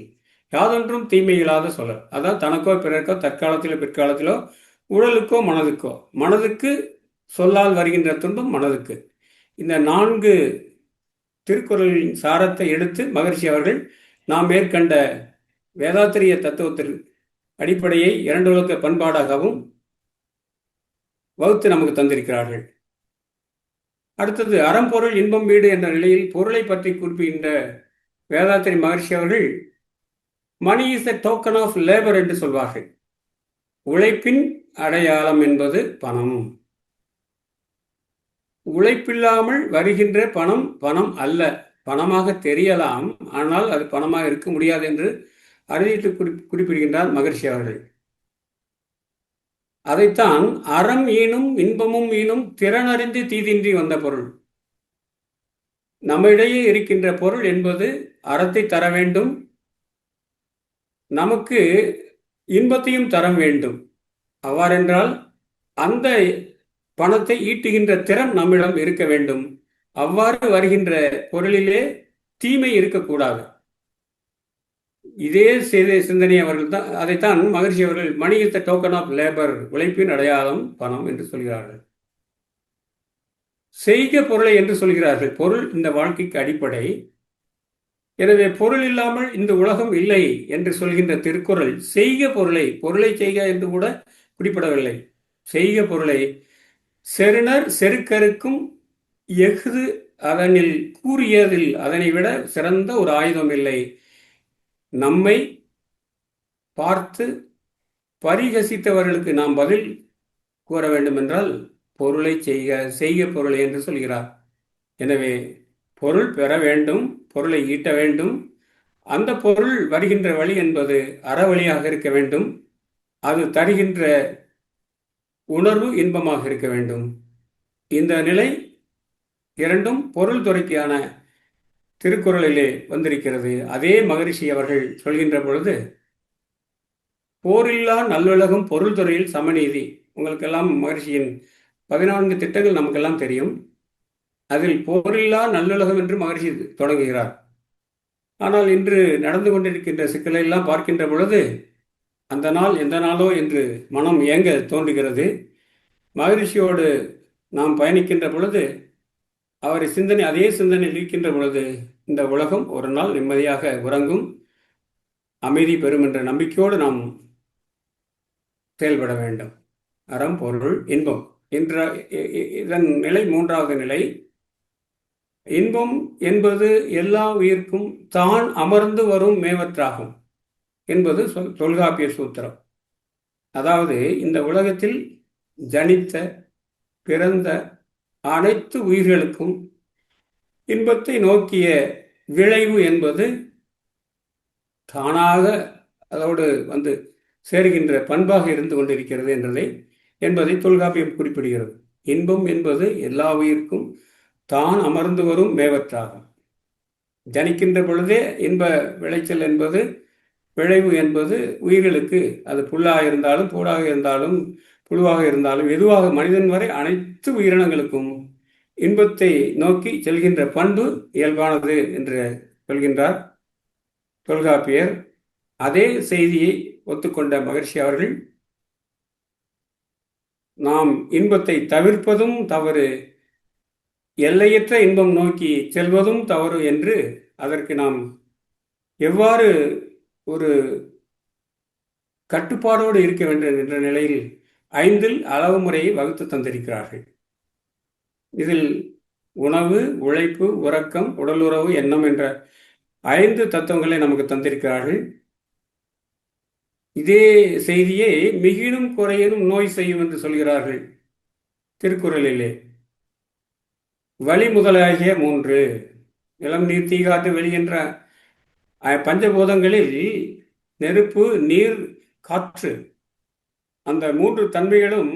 யாதொன்றும் தீமை இல்லாத சொல்லல், அதாவது தனக்கோ பிறர்க்கோ, தற்காலத்திலோ பிற்காலத்திலோ, உடலுக்கோ மனதுக்கோ. மனதுக்கு சொல்லால் வருகின்ற துன்பம் மனதுக்கு. இந்த 4 திருக்குறளின் சாரத்தை எடுத்து மகரிஷி அவர்கள் நாம் மேற்கண்ட வேதாத்திரிய தத்துவத்தின் அடிப்படையை 2 உலக பண்பாடாகவும் வகுத்து நமக்கு தந்திருக்கிறார்கள். அடுத்தது அறம்பொருள் இன்பம் வீடு என்ற நிலையில் பொருளை பற்றி குறிப்பிடுகின்ற வேதாத்திரி மகரிஷி அவர்கள் money is a token of labour என்று சொல்வார்கள். உழைப்பின் அடையாளம் என்பது பணம். உழைப்பில்லாமல் வருகின்ற பணம் பணம் அல்ல. பணமாக தெரியலாம், ஆனால் அது பணமாக இருக்க முடியாது என்று அறிவித்து குறிப்பிடுகின்றார் மகரிஷி அவர்கள். அதைத்தான் அறம் ஈனும் இன்பமும் ஈனும் திறனறிந்து தீதின்றி வந்த பொருள். நம்மிடையே இருக்கின்ற பொருள் என்பது அறத்தை தர வேண்டும், நமக்கு இன்பத்தையும் தர வேண்டும். அவ்வாறென்றால் அந்த பணத்தை ஈட்டுகின்ற திறன் நம்மிடம் இருக்க வேண்டும். அவ்வாறு வருகின்ற பொருளிலே தீமை இருக்கக்கூடாது. இதே சிந்தனை அவர்கள் தான், அதைத்தான் மகரிஷி அவர்கள் money is the token of labour, உழைப்பின் அடையாளம் பணம் என்று சொல்கிறார்கள். செய்க பொருளை என்று சொல்கிறார்கள். பொருள் இந்த வாழ்க்கைக்கு அடிப்படை. எனவே பொருள் இல்லாமல் இந்த உலகம் இல்லை என்று சொல்கின்ற திருக்குறள் செய்க பொருளை செய்க என்று கூட குறிப்பிடவில்லை. செய்க பொருளை செருணர் செருக்கருக்கும் எஃது அதனில் கூறியதில் அதனை விட சிறந்த ஒரு ஆயுதம் இல்லை. நம்மை பார்த்து பரிகசித்தவர்களுக்கு நாம் பதில் கூற வேண்டும் என்றால் பொருளை செய்க பொருளை என்று சொல்கிறார். எனவே பொருள் பெற வேண்டும், பொருளை ஈட்ட வேண்டும். அந்த பொருள் வருகின்ற வழி என்பது அறவழியாக இருக்க வேண்டும். அது தருகின்ற உணர்வு இன்பமாக இருக்க வேண்டும். இந்த நிலை இரண்டும் பொருள் துறைக்கான திருக்குறளிலே வந்திருக்கிறது. அதே மகரிஷி அவர்கள் சொல்கின்ற பொழுது, போரில்லா நல்லுலகம் பொருள் துறையில் சமநீதி. உங்களுக்கெல்லாம் மகரிஷியின் 14 திட்டங்கள் நமக்கெல்லாம் தெரியும். அதில் போரில்லா நல்லுலகம் என்று மகரிஷி தொடங்குகிறார். ஆனால் இன்று நடந்து கொண்டிருக்கின்ற சிக்கலை எல்லாம் பார்க்கின்ற பொழுது, அந்த நாள் எந்த நாளோ என்று மனம் ஏங்க தோன்றுகிறது. மகரிஷியோடு நாம் பயணிக்கின்ற பொழுது, அவரை சிந்தனை அதே சிந்தனையில் இருக்கின்ற பொழுது, இந்த உலகம் ஒரு நாள் நிம்மதியாக உறங்கும், அமைதி பெறும் என்ற நம்பிக்கையோடு நாம் செயல்பட வேண்டும். அறம், பொருள், இன்பம் என்ற இதன் நிலை மூன்றாவது நிலை. இன்பம் என்பது எல்லா உயிர்க்கும் தான் அமர்ந்து வரும் மேவற்றாகும் என்பது தொல்காப்பிய சூத்திரம். அதாவது இந்த உலகத்தில் ஜனித்த பிறந்த அனைத்து உயிர்களுக்கும் இன்பத்தை நோக்கிய விளைவு என்பது தானாக அதோடு வந்து சேருகின்ற பண்பாக இருந்து கொண்டிருக்கிறது என்பதை தொல்காப்பியம் குறிப்பிடுகிறது. இன்பம் என்பது எல்லா உயிர்க்கும் தான் அமர்ந்து வரும் மேவற்றாகும். ஜனிக்கின்ற பொழுதே இன்ப விளைச்சல் என்பது, விளைவு என்பது உயிர்களுக்கு, அது புல்லாக இருந்தாலும் பூடாக இருந்தாலும் புழுவாக இருந்தாலும் எதுவாக மனிதன் வரை அனைத்து உயிரினங்களுக்கும் இன்பத்தை நோக்கி செல்கின்ற பண்பு இயல்பானது என்று சொல்கின்றார் தொல்காப்பியர். அதே செய்தியை ஒத்துக்கொண்ட மகரிஷி அவர்கள், நாம் இன்பத்தை தவிர்ப்பதும் தவறு, எல்லையற்ற இன்பம் நோக்கி செல்வதும் தவறு என்று அதற்கு நாம் எவ்வாறு ஒரு கட்டுப்பாடோடு இருக்க வேண்டும் என்ற நிலையில் 5 அளவு முறையை வகுத்து தந்திருக்கிறார்கள். இதில் உணவு, உழைப்பு, உறக்கம், உடலுறவு, எண்ணம் என்ற 5 தத்துவங்களை நமக்கு தந்திருக்கிறார்கள். இதே செய்தியை மிகினும் குறையினும் நோய் செய்யும் என்று சொல்கிறார்கள் திருக்குறளிலே. வழி முதலாகிய 3 நிலம், நீர், தீ, காற்று, வெளி என்ற பஞ்சபூதங்களில் நெருப்பு, நீர், காற்று, அந்த 3 தன்மைகளும்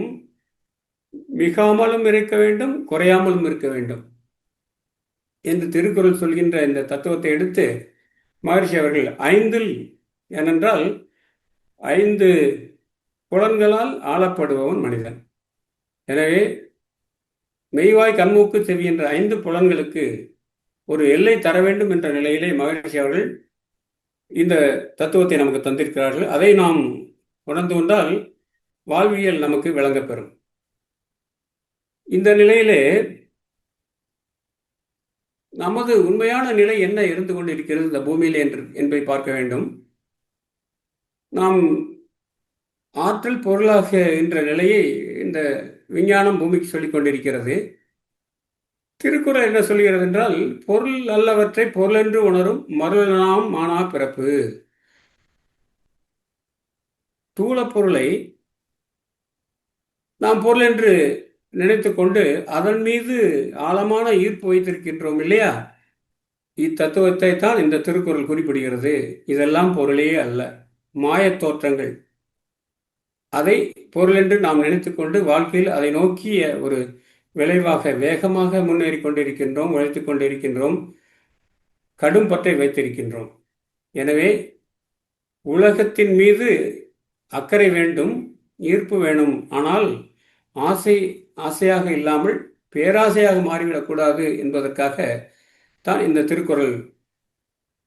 மிகாமலும் இருக்க வேண்டும், குறையாமலும் இருக்க வேண்டும் என்று திருக்குறள் சொல்கின்ற இந்த தத்துவத்தை எடுத்து மகரிஷி அவர்கள் 5 ஏனென்றால் 5 புலன்களால் ஆளப்படுபவன் மனிதன். எனவே மெய்வாய், கண்மூக்கு, செவி என்ற 5 புலன்களுக்கு ஒரு எல்லை தர வேண்டும் என்ற நிலையிலே மகரிஷி அவர்கள் இந்த தத்துவத்தை நமக்கு தந்திருக்கிறார்கள். அதை நாம் உணர்ந்து கொண்டால் வாழ்வியல் நமக்கு விளங்கப்பெறும். இந்த நிலையிலே நமது உண்மையான நிலை என்ன இருந்து கொண்டிருக்கிறது இந்த பூமியிலே என்பதை பார்க்க வேண்டும். நாம் ஆற்றல் பொருளாக என்ற நிலையை இந்த விஞ்ஞானம் பூமிக்கு சொல்லிக் கொண்டிருக்கிறது. திருக்குறள் என்ன சொல்கிறது என்றால், பொருள் அல்லவற்றை பொருளென்று உணரும் மருளாம் மானா பிறப்பு. தூள பொருளை நாம் பொருள் என்று நினைத்து கொண்டு அதன் மீது ஆழமான ஈர்ப்பு வைத்திருக்கின்றோம் இல்லையா? இத்தத்துவத்தை தான் இந்த திருக்குறள் குறிப்பிடுகிறது. இதெல்லாம் பொருளே அல்ல, மாயத் தோற்றங்கள். அதை பொருள் என்று நாம் நினைத்துக்கொண்டு வாழ்க்கையில் அதை நோக்கிய ஒரு விளைவாக வேகமாக முன்னேறி கொண்டிருக்கின்றோம், உழைத்து கொண்டிருக்கின்றோம், கடும் பற்றை வைத்திருக்கின்றோம். எனவே உலகத்தின் மீது அக்கறை வேண்டும், ஈர்ப்பு வேணும். ஆனால் ஆசையாக இல்லாமல் பேராசையாக மாறிவிடக்கூடாது என்பதற்காக தான் இந்த திருக்குறள்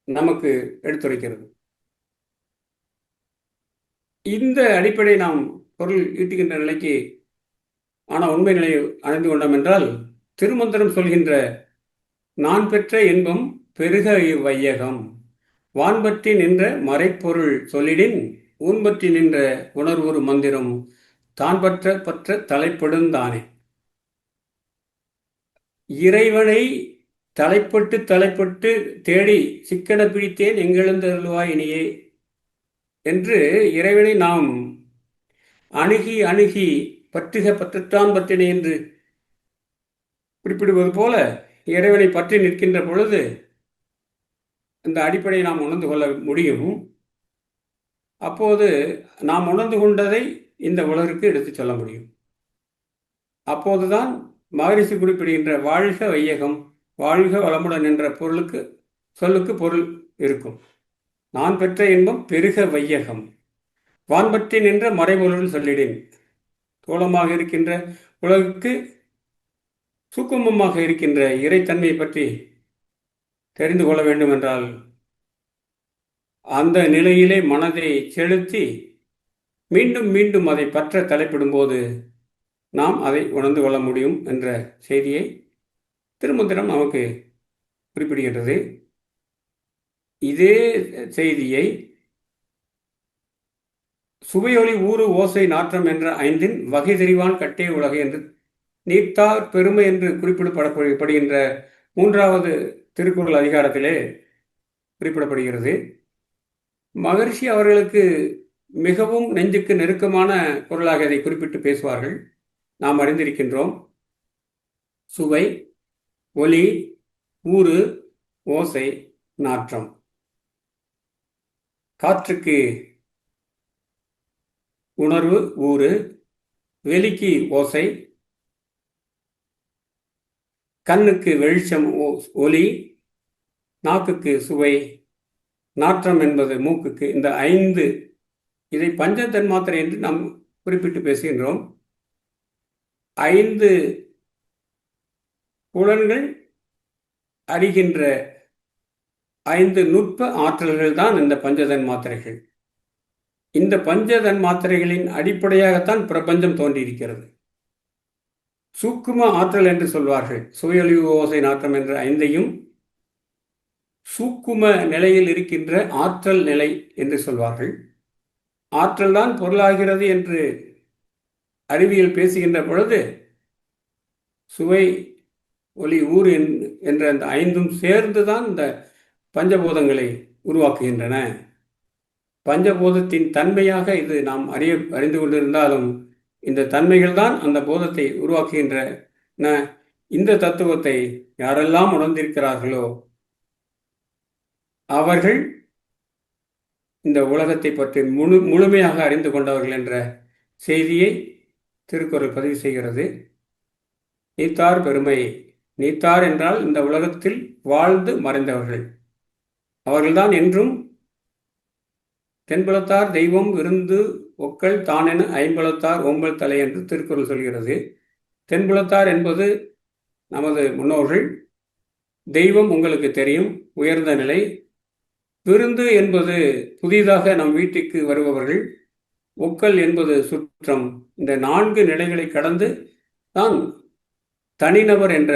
நமக்கு எடுத்துரைக்கிறது. இந்த அடிப்படை நாம் பொருள் ஈட்டுகின்ற நிலைக்கு உண்மை நிலையை அடைந்து கொண்டோம் என்றால், திருமந்திரம் சொல்கின்ற நான் பெற்ற இன்பம் பெருக இவ்வையகம், வான்பற்றி நின்ற மறைப்பொருள் சொல்லிடின் ஊன்பற்றி நின்ற உணர்வுறு மந்திரம் தான் பற்ற தலைப்படுந்தானே. இறைவனை தலைப்பட்டு தேடி சிக்கன பிடித்தேன் எங்கெழுந்தருள்வாய் இனியே என்று இறைவனை நாம் அணுகி பற்றத்தான் பற்றினேன் என்று குறிப்பிடுவது போல இறைவனை பற்றி நிற்கின்ற பொழுது இந்த அடிப்படையை நாம் உணர்ந்து கொள்ள முடியும். அப்போது நாம் உணர்ந்து கொண்டதை இந்த உலகிற்கு எடுத்துச் சொல்ல முடியும். அப்போதுதான் மகரிஷி குறிப்பிடுகின்ற வாழ்க வையகம், வாழ்க வளமுடன் என்ற சொல்லுக்கு பொருள் இருக்கும். நான் பெற்ற இன்பம் பெருக வையகம், வான்பற்றி நின்ற மறைபொருள் சொல்லிடேன். தோளமாக இருக்கின்ற உலகுக்கு சுக்குமமாக இருக்கின்ற இறைத்தன்மையை பற்றி தெரிந்து கொள்ள வேண்டும் என்றால் அந்த நிலையிலே மனதை செலுத்தி மீண்டும் மீண்டும் அதை பற்ற தலைப்பிடும்போது நாம் அதை உணர்ந்து கொள்ள முடியும் என்ற செய்தியை திருமந்திரம் நமக்கு குறிப்பிடுகின்றது. இதே செய்தியை சுவையொளி ஊறு ஓசை நாற்றம் என்ற ஐந்தின் வகை தெரிவான் கட்டே உலகு என்று நீத்தார் பெருமை என்று குறிப்பிடப்படுகின்ற 3வது திருக்குறள் அதிகாரத்திலே குறிப்பிடப்படுகிறது. மகரிஷி அவர்களுக்கு மிகவும் நெஞ்சுக்கு நெருக்கமான குரலாக இதை குறிப்பிட்டு பேசுவார்கள். நாம் அறிந்திருக்கின்றோம். சுவை, ஒலி, ஊறு, ஓசை, நாற்றம். காற்றுக்கு உணர்வு ஊறு, வெளிக்கு ஓசை, கண்ணுக்கு வெளிச்சம் ஒலி, நாக்குக்கு சுவை, நாற்றம் என்பது மூக்குக்கு. இந்த 5 இதை பஞ்ச தன்மாத்திரை என்று நாம் குறிப்பிட்டு பேசுகின்றோம். 5 புலன்கள் அறிகின்ற 5 நுட்ப ஆற்றல்கள் தான் இந்த பஞ்சதன் மாத்திரைகள். இந்த பஞ்சதன் மாத்திரைகளின் அடிப்படையாகத்தான் பிரபஞ்சம் தோன்றியிருக்கிறது. சூக்கும ஆற்றல் என்று சொல்வார்கள். சுவையொலி ஓசை நாற்றம் என்ற 5ஐயும் சூக்கும நிலையில் இருக்கின்ற ஆற்றல் நிலை என்று சொல்வார்கள். ஆற்றல் தான் பொருளாகிறது என்று அறிவியல் பேசுகின்ற பொழுது சுவை, ஒலி, ஊறு என்ற அந்த 5ம் சேர்ந்துதான் இந்த பஞ்சபூதங்களை உருவாக்குகின்றன. பஞ்சபூதத்தின் தன்மையாக இது நாம் அறிந்து கொண்டிருந்தாலும் இந்த தன்மைகள் தான் அந்த பூதத்தை உருவாக்குகின்றன. இந்த தத்துவத்தை யாரெல்லாம் உணர்ந்திருக்கிறார்களோ அவர்கள் இந்த உலகத்தை பற்றி முழுமையாக அறிந்து கொண்டவர்கள் என்ற செய்தியை திருக்குறள் பதிவு செய்கிறது. நீத்தார் பெருமை. நீத்தார் என்றால் இந்த உலகத்தில் வாழ்ந்து மறைந்தவர்கள். அவர்கள்தான் என்றும் தென்புலத்தார் தெய்வம் விருந்து ஒக்கள் தானென ஐம்புலத்தார் ஓம்பல் தலை என்று திருக்குறள் சொல்கிறது. தென்புலத்தார் என்பது நமது முன்னோர்கள். தெய்வம் உங்களுக்கு தெரியும், உயர்ந்த நிலை. விருந்து என்பது புதிதாக நம் வீட்டுக்கு வருபவர்கள். ஒக்கல் என்பது சுற்றம். இந்த 4 நிலைகளை கடந்து தான் தனிநபர் என்ற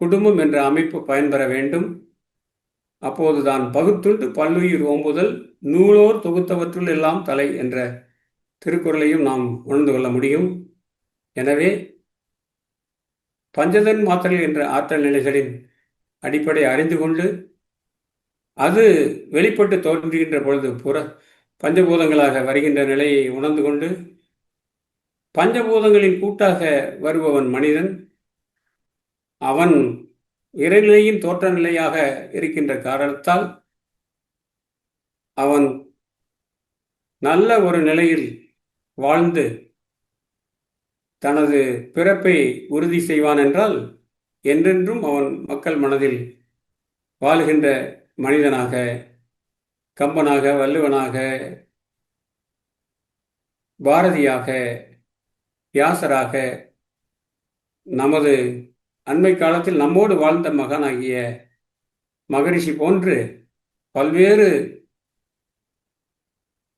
குடும்பம் என்ற அமைப்பு பயன்பெற வேண்டும். அப்போதுதான் பகுத்துண்டு பல்லுயிர் ஓம்புதல் நூலோர் தொகுத்தவற்றுள் எல்லாம் தலை என்ற திருக்குறளையும் நாம் உணர்ந்து கொள்ள முடியும். எனவே பஞ்சதன் மாத்திரை என்ற ஆற்றல் நிலைகளின் அடிப்படை அறிந்து கொண்டு அது வெளிப்பட்டு தோன்றுகின்ற பொழுது பஞ்சபூதங்களாக வருகின்ற நிலையை உணர்ந்து கொண்டு பஞ்சபூதங்களின் கூட்டாக வருபவன் மனிதன். அவன் இறைநிலையின் தோற்ற நிலையாக இருக்கின்ற காரணத்தால் அவன் நல்ல ஒரு நிலையில் வாழ்ந்து தனது பிறப்பை உறுதி செய்வான் என்றால் என்றென்றும் அவன் மக்கள் மனதில் வாழுகின்ற மனிதனாக, கம்பனாக, வள்ளுவனாக, பாரதியாக, வியாசராக, நமது அண்மை காலத்தில் நம்மோடு வாழ்ந்த மகானாகிய மகரிஷி போன்று பல்வேறு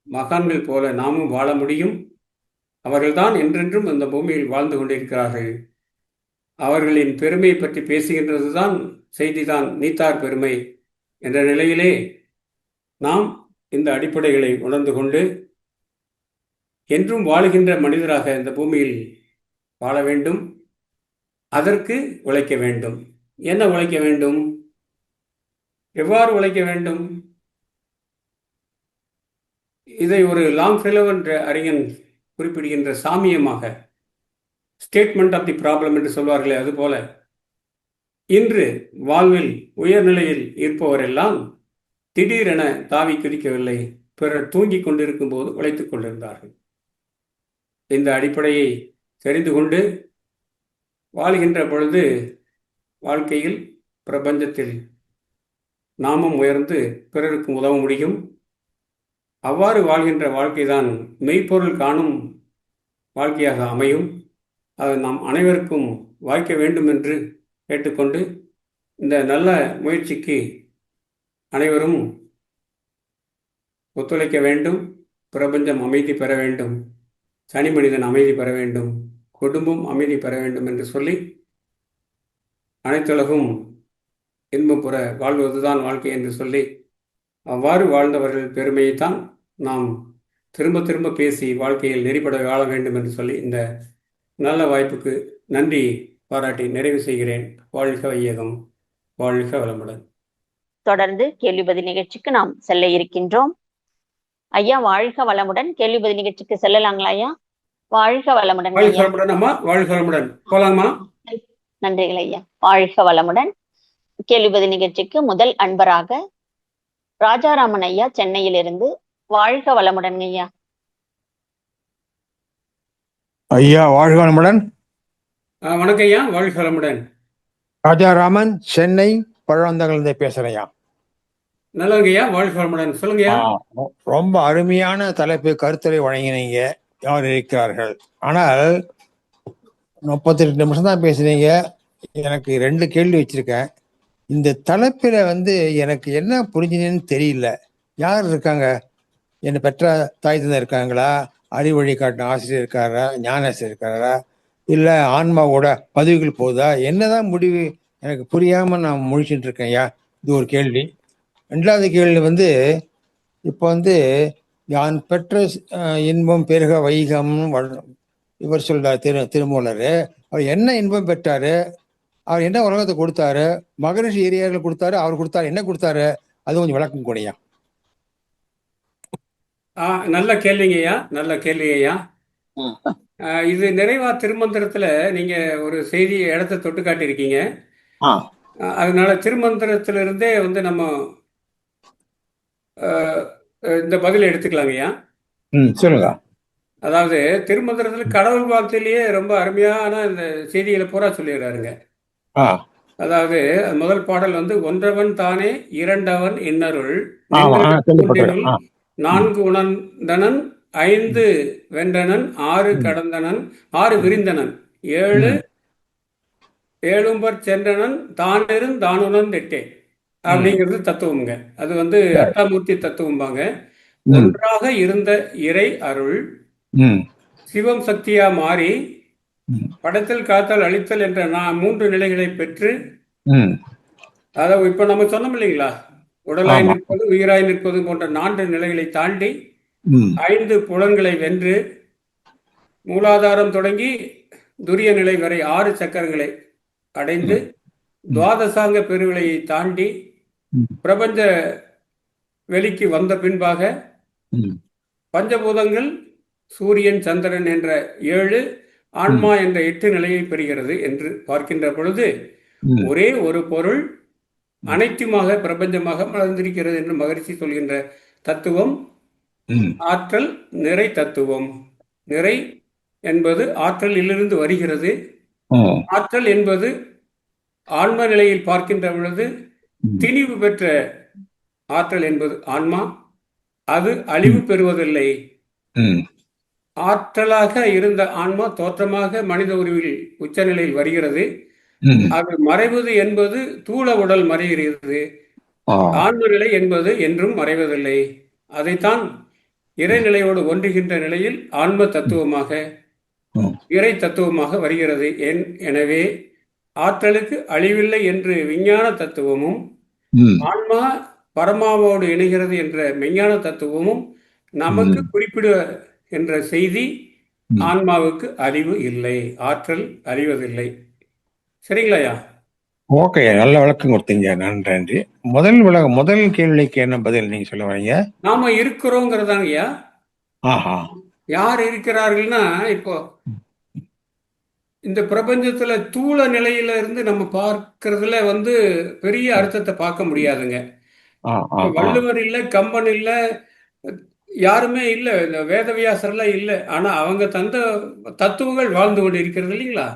மகான்கள் போல நாமும் வாழ முடியும். அவர்கள்தான் என்றென்றும் இந்த பூமியில் வாழ்ந்து கொண்டிருக்கிறார்கள். அவர்களின் பெருமையை பற்றி பேசுகின்றதுதான் செய்திதான் நீத்தார் பெருமை என்ற நிலையிலே நாம் இந்த அடிப்படைகளை உணர்ந்து கொண்டு என்றும் வாழுகின்ற மனிதராக இந்த பூமியில் வாழ வேண்டும். அதற்கு உழைக்க வேண்டும். என்ன உழைக்க வேண்டும்? எவ்வாறு உழைக்க வேண்டும்? இதை ஒரு லாங்ஃபெலோ என்ற அறிஞன் குறிப்பிடுகின்ற சாமியமாக, ஸ்டேட்மெண்ட் ஆஃப் தி ப்ராப்ளம் என்று சொல்வார்களே, அதுபோல இன்று வாழ்வில் உயர்நிலையில் இருப்பவரெல்லாம் திடீரென தாவி குதிக்கவில்லை, பிறர் தூங்கிக் கொண்டிருக்கும் போது உழைத்துக் கொண்டிருந்தார்கள். இந்த அடிப்படையை தெரிந்து கொண்டு வாழ்கின்ற பொழுது வாழ்க்கையில் பிரபஞ்சத்தில் நாமும் உயர்ந்து பிறருக்கு உதவ முடியும். அவ்வாறு வாழ்கின்ற வாழ்க்கைதான் மெய்ப்பொருள் காணும் வாழ்க்கையாக அமையும். அது நாம் அனைவருக்கும் வாய்க்க வேண்டும் என்று கேட்டுக்கொண்டு, இந்த நல்ல முயற்சிக்கு அனைவரும் ஒத்துழைக்க வேண்டும். பிரபஞ்சம் அமைதி பெற வேண்டும், தனி மனிதன் அமைதி பெற வேண்டும், குடும்பம் அமைதி பெற வேண்டும் என்று சொல்லி, அனைத்துலகும் இன்பம் பெற வாழ்வதுதான் வாழ்க்கை என்று சொல்லி, அவ்வாறு வாழ்ந்தவர்கள் பெருமையைத்தான் நாம் திரும்ப திரும்ப பேசி வாழ்க்கையில் நெறிப்பட வாழ வேண்டும் என்று சொல்லி, இந்த நல்ல வாய்ப்புக்கு நன்றி பாராட்டி நிறைவு செய்கிறேன். வாழ்க வையகம், வாழ்க வளமுடன். தொடர்ந்து கேள்வி பதில் நிகழ்ச்சிக்கு நாம் செல்ல இருக்கின்றோம். ஐயா வாழ்க வளமுடன். கேள்வி பதில் நிகழ்ச்சிக்கு செல்லலாங்களா ஐயா? வாழ்க வளமுடன் வாழ்க ஐயா. வளமுடன் அம்மா, வாழ்க வளமுடன். போலாமா? நன்றிகள் ஐயா. வாழ்க வளமுடன். கேள்வி பதில் நிகழ்ச்சிக்கு முதல் அன்பராக ராஜாராமன் ஐயா சென்னையிலிருந்து. வாழ்க வளமுடன் ஐயா. ஐயா வாழ்க வளமுடன். வணக்கம் ஐயா, வாழ்க வளமுடன். ராஜாராமன், சென்னை பழவந்தங்கள்ந்து பேசுறேன்யா. நல்லவங்க ஐயா, வாழ்க வளமுடன். சொல்லுங்க ஐயா. ரொம்ப அருமையான தலைப்பு, கருத்துரை வழங்கினீங்க. யார் இருக்கிறார்கள்? ஆனால் 32 நிமிஷம் தான் பேசுனீங்க. எனக்கு 2 கேள்வி வச்சிருக்கேன். இந்த தலைப்பில் எனக்கு என்ன புரிஞ்சுதுன்னு தெரியல. யார் இருக்காங்க? என்னை பெற்ற தாய் தந்தை இருக்காங்களா? அறிவழி காட்டின ஆசிரியர் இருக்காரா? ஞானாசிரியர் இருக்காரா? இல்லை ஆன்மாவோட பதிவுகள் போகுதா? என்னதான் முடிவு எனக்கு புரியாமல் நான் முழிச்சுட்டு இருக்கேன் ஐயா. இது ஒரு கேள்வி. 2வது கேள்வி இப்போ யான் பெற்ற இன்பம் பெருக வைகம் இவர் சொல்றார் திருமூலர். அவர் என்ன இன்பம் பெற்றாரு? அவர் என்ன உலகத்தை கொடுத்தாரு? மகரிஷி ஏரியாவில் கொடுத்தாரு, அவர் கொடுத்தாரு, என்ன கொடுத்தாரு? அது கொஞ்சம் விளக்கம் கூடயா. நல்ல கேள்விங்க ஐயா, நல்ல கேள்வி ஐயா. இது நிறைவா திருமந்திரத்துல நீங்க ஒரு செய்தி இடத்த தொட்டு காட்டியிருக்கீங்க. அதனால திருமந்திரத்திலிருந்தே நம்ம இந்த பதிலை எடுத்துக்கலாங்க ஐயா. சொல்லுங்க. அதாவது திருமந்திரத்துல கடவுள் வார்த்தையிலேயே ரொம்ப அருமையான இந்த செய்திகளை பூரா சொல்லிடுறாருங்க. அதாவது முதல் பாடல் ஒன்றவன் தானே இரண்டவன் இன்னருள், நான்கு உணர்ந்தனன், ஐந்து வென்றனன், ஆறு கடந்தனன், ஆறு விரிந்தனன், ஏழும்பர் சென்றனன், தானிருந் தானுணர்ந்தெட்டே அப்படிங்கிறது தத்துவம்ங்க. அது அட்டாமூர்த்தி தத்துவம்பாங்க. ஒன்றாக இருந்த இறை அருள் சிவம் சக்தியா மாறி படைத்தல் காத்தல் அழித்தல் என்ற 3 நிலைகளை பெற்று, அதாவது இப்ப நம்ம சொன்னோம் இல்லைங்களா, உடலாய் நிற்பது உயிராய் நிற்பது போன்ற 4 நிலைகளை தாண்டி 5 புலன்களை வென்று மூலாதாரம் தொடங்கி துரிய நிலை வரை 6 சக்கரங்களை அடைந்து துவாதசாங்க பெருவிலையை தாண்டி பிரபஞ்ச வெளிக்கு வந்த பின்பாக பஞ்சபூதங்கள் சூரியன் சந்திரன் என்ற 7, ஆன்மா என்ற 8 நிலையை பெறுகிறது என்று பார்க்கின்ற பொழுது, ஒரே ஒரு பொருள் அனைத்துமாக பிரபஞ்சமாக மலர்ந்திருக்கிறது என்று மகரிஷி சொல்கின்ற தத்துவம் ஆற்றல் நிறை தத்துவம். நிறை என்பது ஆற்றலிலிருந்து வருகிறது. ஆற்றல் என்பது ஆன்ம நிலையில் பார்க்கின்ற பொழுது திணிவு பெற்ற ஆற்றல் என்பது ஆன்மா. அது அழிவு பெறுவதில்லை. ஆற்றலாக இருந்த ஆன்மா தோற்றமாக மனித உருவில் உச்சநிலையில் வருகிறது. அது மறைவது என்பது தூள உடல் மறைகிறது. ஆன்ம நிலை என்பது என்றும் மறைவதில்லை. அதைத்தான் இறைநிலையோடு ஒன்றுகின்ற நிலையில் ஆன்ம தத்துவமாக இறை தத்துவமாக வருகிறது. எனவே ஆற்றலுக்கு அழிவில்லை என்று விஞ்ஞான தத்துவமும், ஆன்மா பரமாவோடு இணைகிறது என்ற மெஞ்ஞான தத்துவமும் நமக்கு குறிப்பிட என்ற செய்தி, ஆன்மாவுக்கு அழிவு இல்லை, ஆற்றல் அழிவதில்லை. சரிங்களாயா? ஓகே, நல்ல விளக்கம் கொடுத்தீங்க, நன்றி. முதல் கேள்விக்கு என்ன பதில் நீங்க சொல்ல வரீங்க? நாம இருக்கிறோங்கிறதாங்கய்யா. யார் இருக்கிறார்கள்னா, இப்போ இந்த பிரபஞ்சத்துல தூள நிலையில இருந்து நம்ம பார்க்கறதுல பெரிய அர்த்தத்தை பார்க்க முடியாதுங்க. வள்ளுவர் இல்ல, கம்பன் இல்ல, யாருமே இல்ல, இந்த வேதவியாசர்லாம் இல்ல. ஆனா அவங்க தந்த தத்துவங்கள் வாழ்ந்து கொண்டு இருக்கிறது இல்லைங்களா?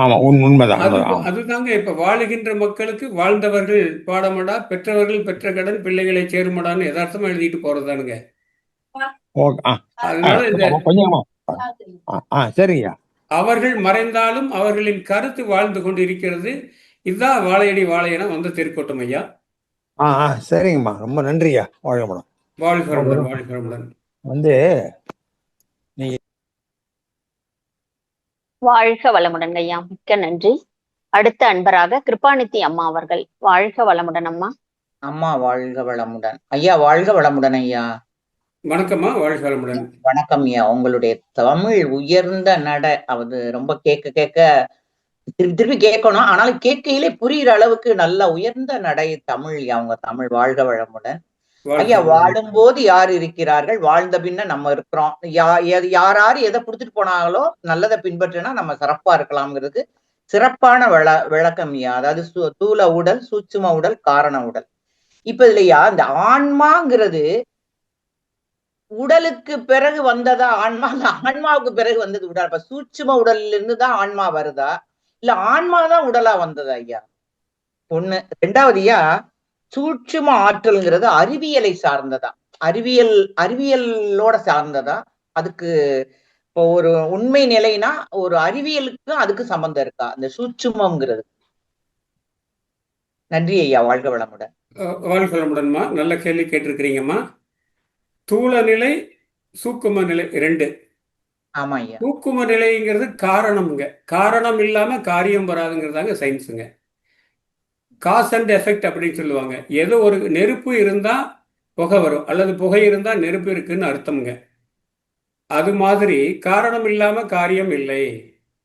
ஆமா, உண்மைதான் அது உண்மைதான். ஆமா. அதுதாங்க இப்ப வாழுகின்ற மக்களுக்கு வாழ்ந்தவர்கள் பாடமடா, பெற்றவர்கள் பெற்ற கடன் பிள்ளைகளை சேருமடான்னு யதார்த்தமா எழுதிட்டு போறதுதானுங்க. ஓகே. அதனால இந்த கொஞ்சமா. சரிங்கய்யா. அவர்கள் மறைந்தாலும் அவர்களின் கருத்து வாழ்ந்து கொண்டிருக்கிறது. இதுதான் வாழையடி வாழையென வந்த தெருக்கோட்டம் ஐயா. சரிங்கம்மா, ரொம்ப நன்றியா. வாழ்க வளம். வாழ்க வளமுடன், வாழ்க வளமுடன். வந்து நீங்க வாழ்க வளமுடன் ஐயா, மிக்க நன்றி. அடுத்த அன்பராக கிருபாநிதி அம்மா அவர்கள். வாழ்க வளமுடன் அம்மா. அம்மா வாழ்க வளமுடன். ஐயா வாழ்க வளமுடன் ஐயா. வணக்கம்மா, வாழ்க வளமுடன். வணக்கம் ஐயா. உங்களுடைய தமிழ் உயர்ந்த நடை அது ரொம்ப கேட்க கேட்க திருப்பி திருப்பி கேட்கணும். ஆனாலும் கேட்கையிலே புரியுற அளவுக்கு நல்ல உயர்ந்த நடை தமிழ் ஐயா. உங்க தமிழ் வாழ்க வளமுடன். வாழ்க ஐயா வளமுடன். வாழும்போது யார் இருக்கிறார்கள், வாழ்ந்த பின்ன நம்ம இருக்கிறோம். யாராரு எதை கொடுத்துட்டு போனாங்களோ நல்லதை பின்பற்றினா நம்ம சிறப்பா இருக்கலாம்ங்கிறது சிறப்பான விளக்கம் ஐயா. அதாவது தூல உடல், சூட்சும உடல், காரண உடல். இப்ப இதுலயா இந்த ஆன்மாங்கிறது உடலுக்கு பிறகு வந்ததா ஆன்மா, அந்த ஆன்மாவுக்கு பிறகு வந்தது உடல்? அப்ப சூட்சும உடல்ல இருந்து தான் ஆன்மா வருதா, இல்ல ஆன்மாதான் உடலா வந்ததா ஐயா? ஒண்ணு. ரெண்டாவது ஐயா, சூட்சும ஆற்றல்ங்கிறது அறிவியலை சார்ந்ததா, அறிவியலோட சார்ந்ததா? அதுக்கு இப்போ ஒரு உண்மை நிலைனா ஒரு அறிவியலுக்கும் அதுக்கு சம்பந்தம் இருக்கா அந்த சூட்சுமம்ங்கிறது? நன்றி ஐயா. வாழ்க வளமுடன். வாழ்க வளமுடன்மா. நல்ல கேள்வி கேட்டிருக்கிறீங்கம்மா. தூல நிலை, சூக்கும நிலை 2. ஆமா ஐயா. சூக்கும நிலைங்கிறது காரணம்ங்க. காரணம் இல்லாம காரியம் வராதுங்கிறதாங்க சயின்ஸுங்க. காஸ் அண்ட் எஃபெக்ட் அப்படின்னு சொல்லுவாங்க. ஏதோ ஒரு நெருப்பு இருந்தா புகை வரும், அல்லது புகை இருந்தா நெருப்பு இருக்குன்னு அர்த்தம்ங்க. அது மாதிரி காரணம் இல்லாம காரியம் இல்லை.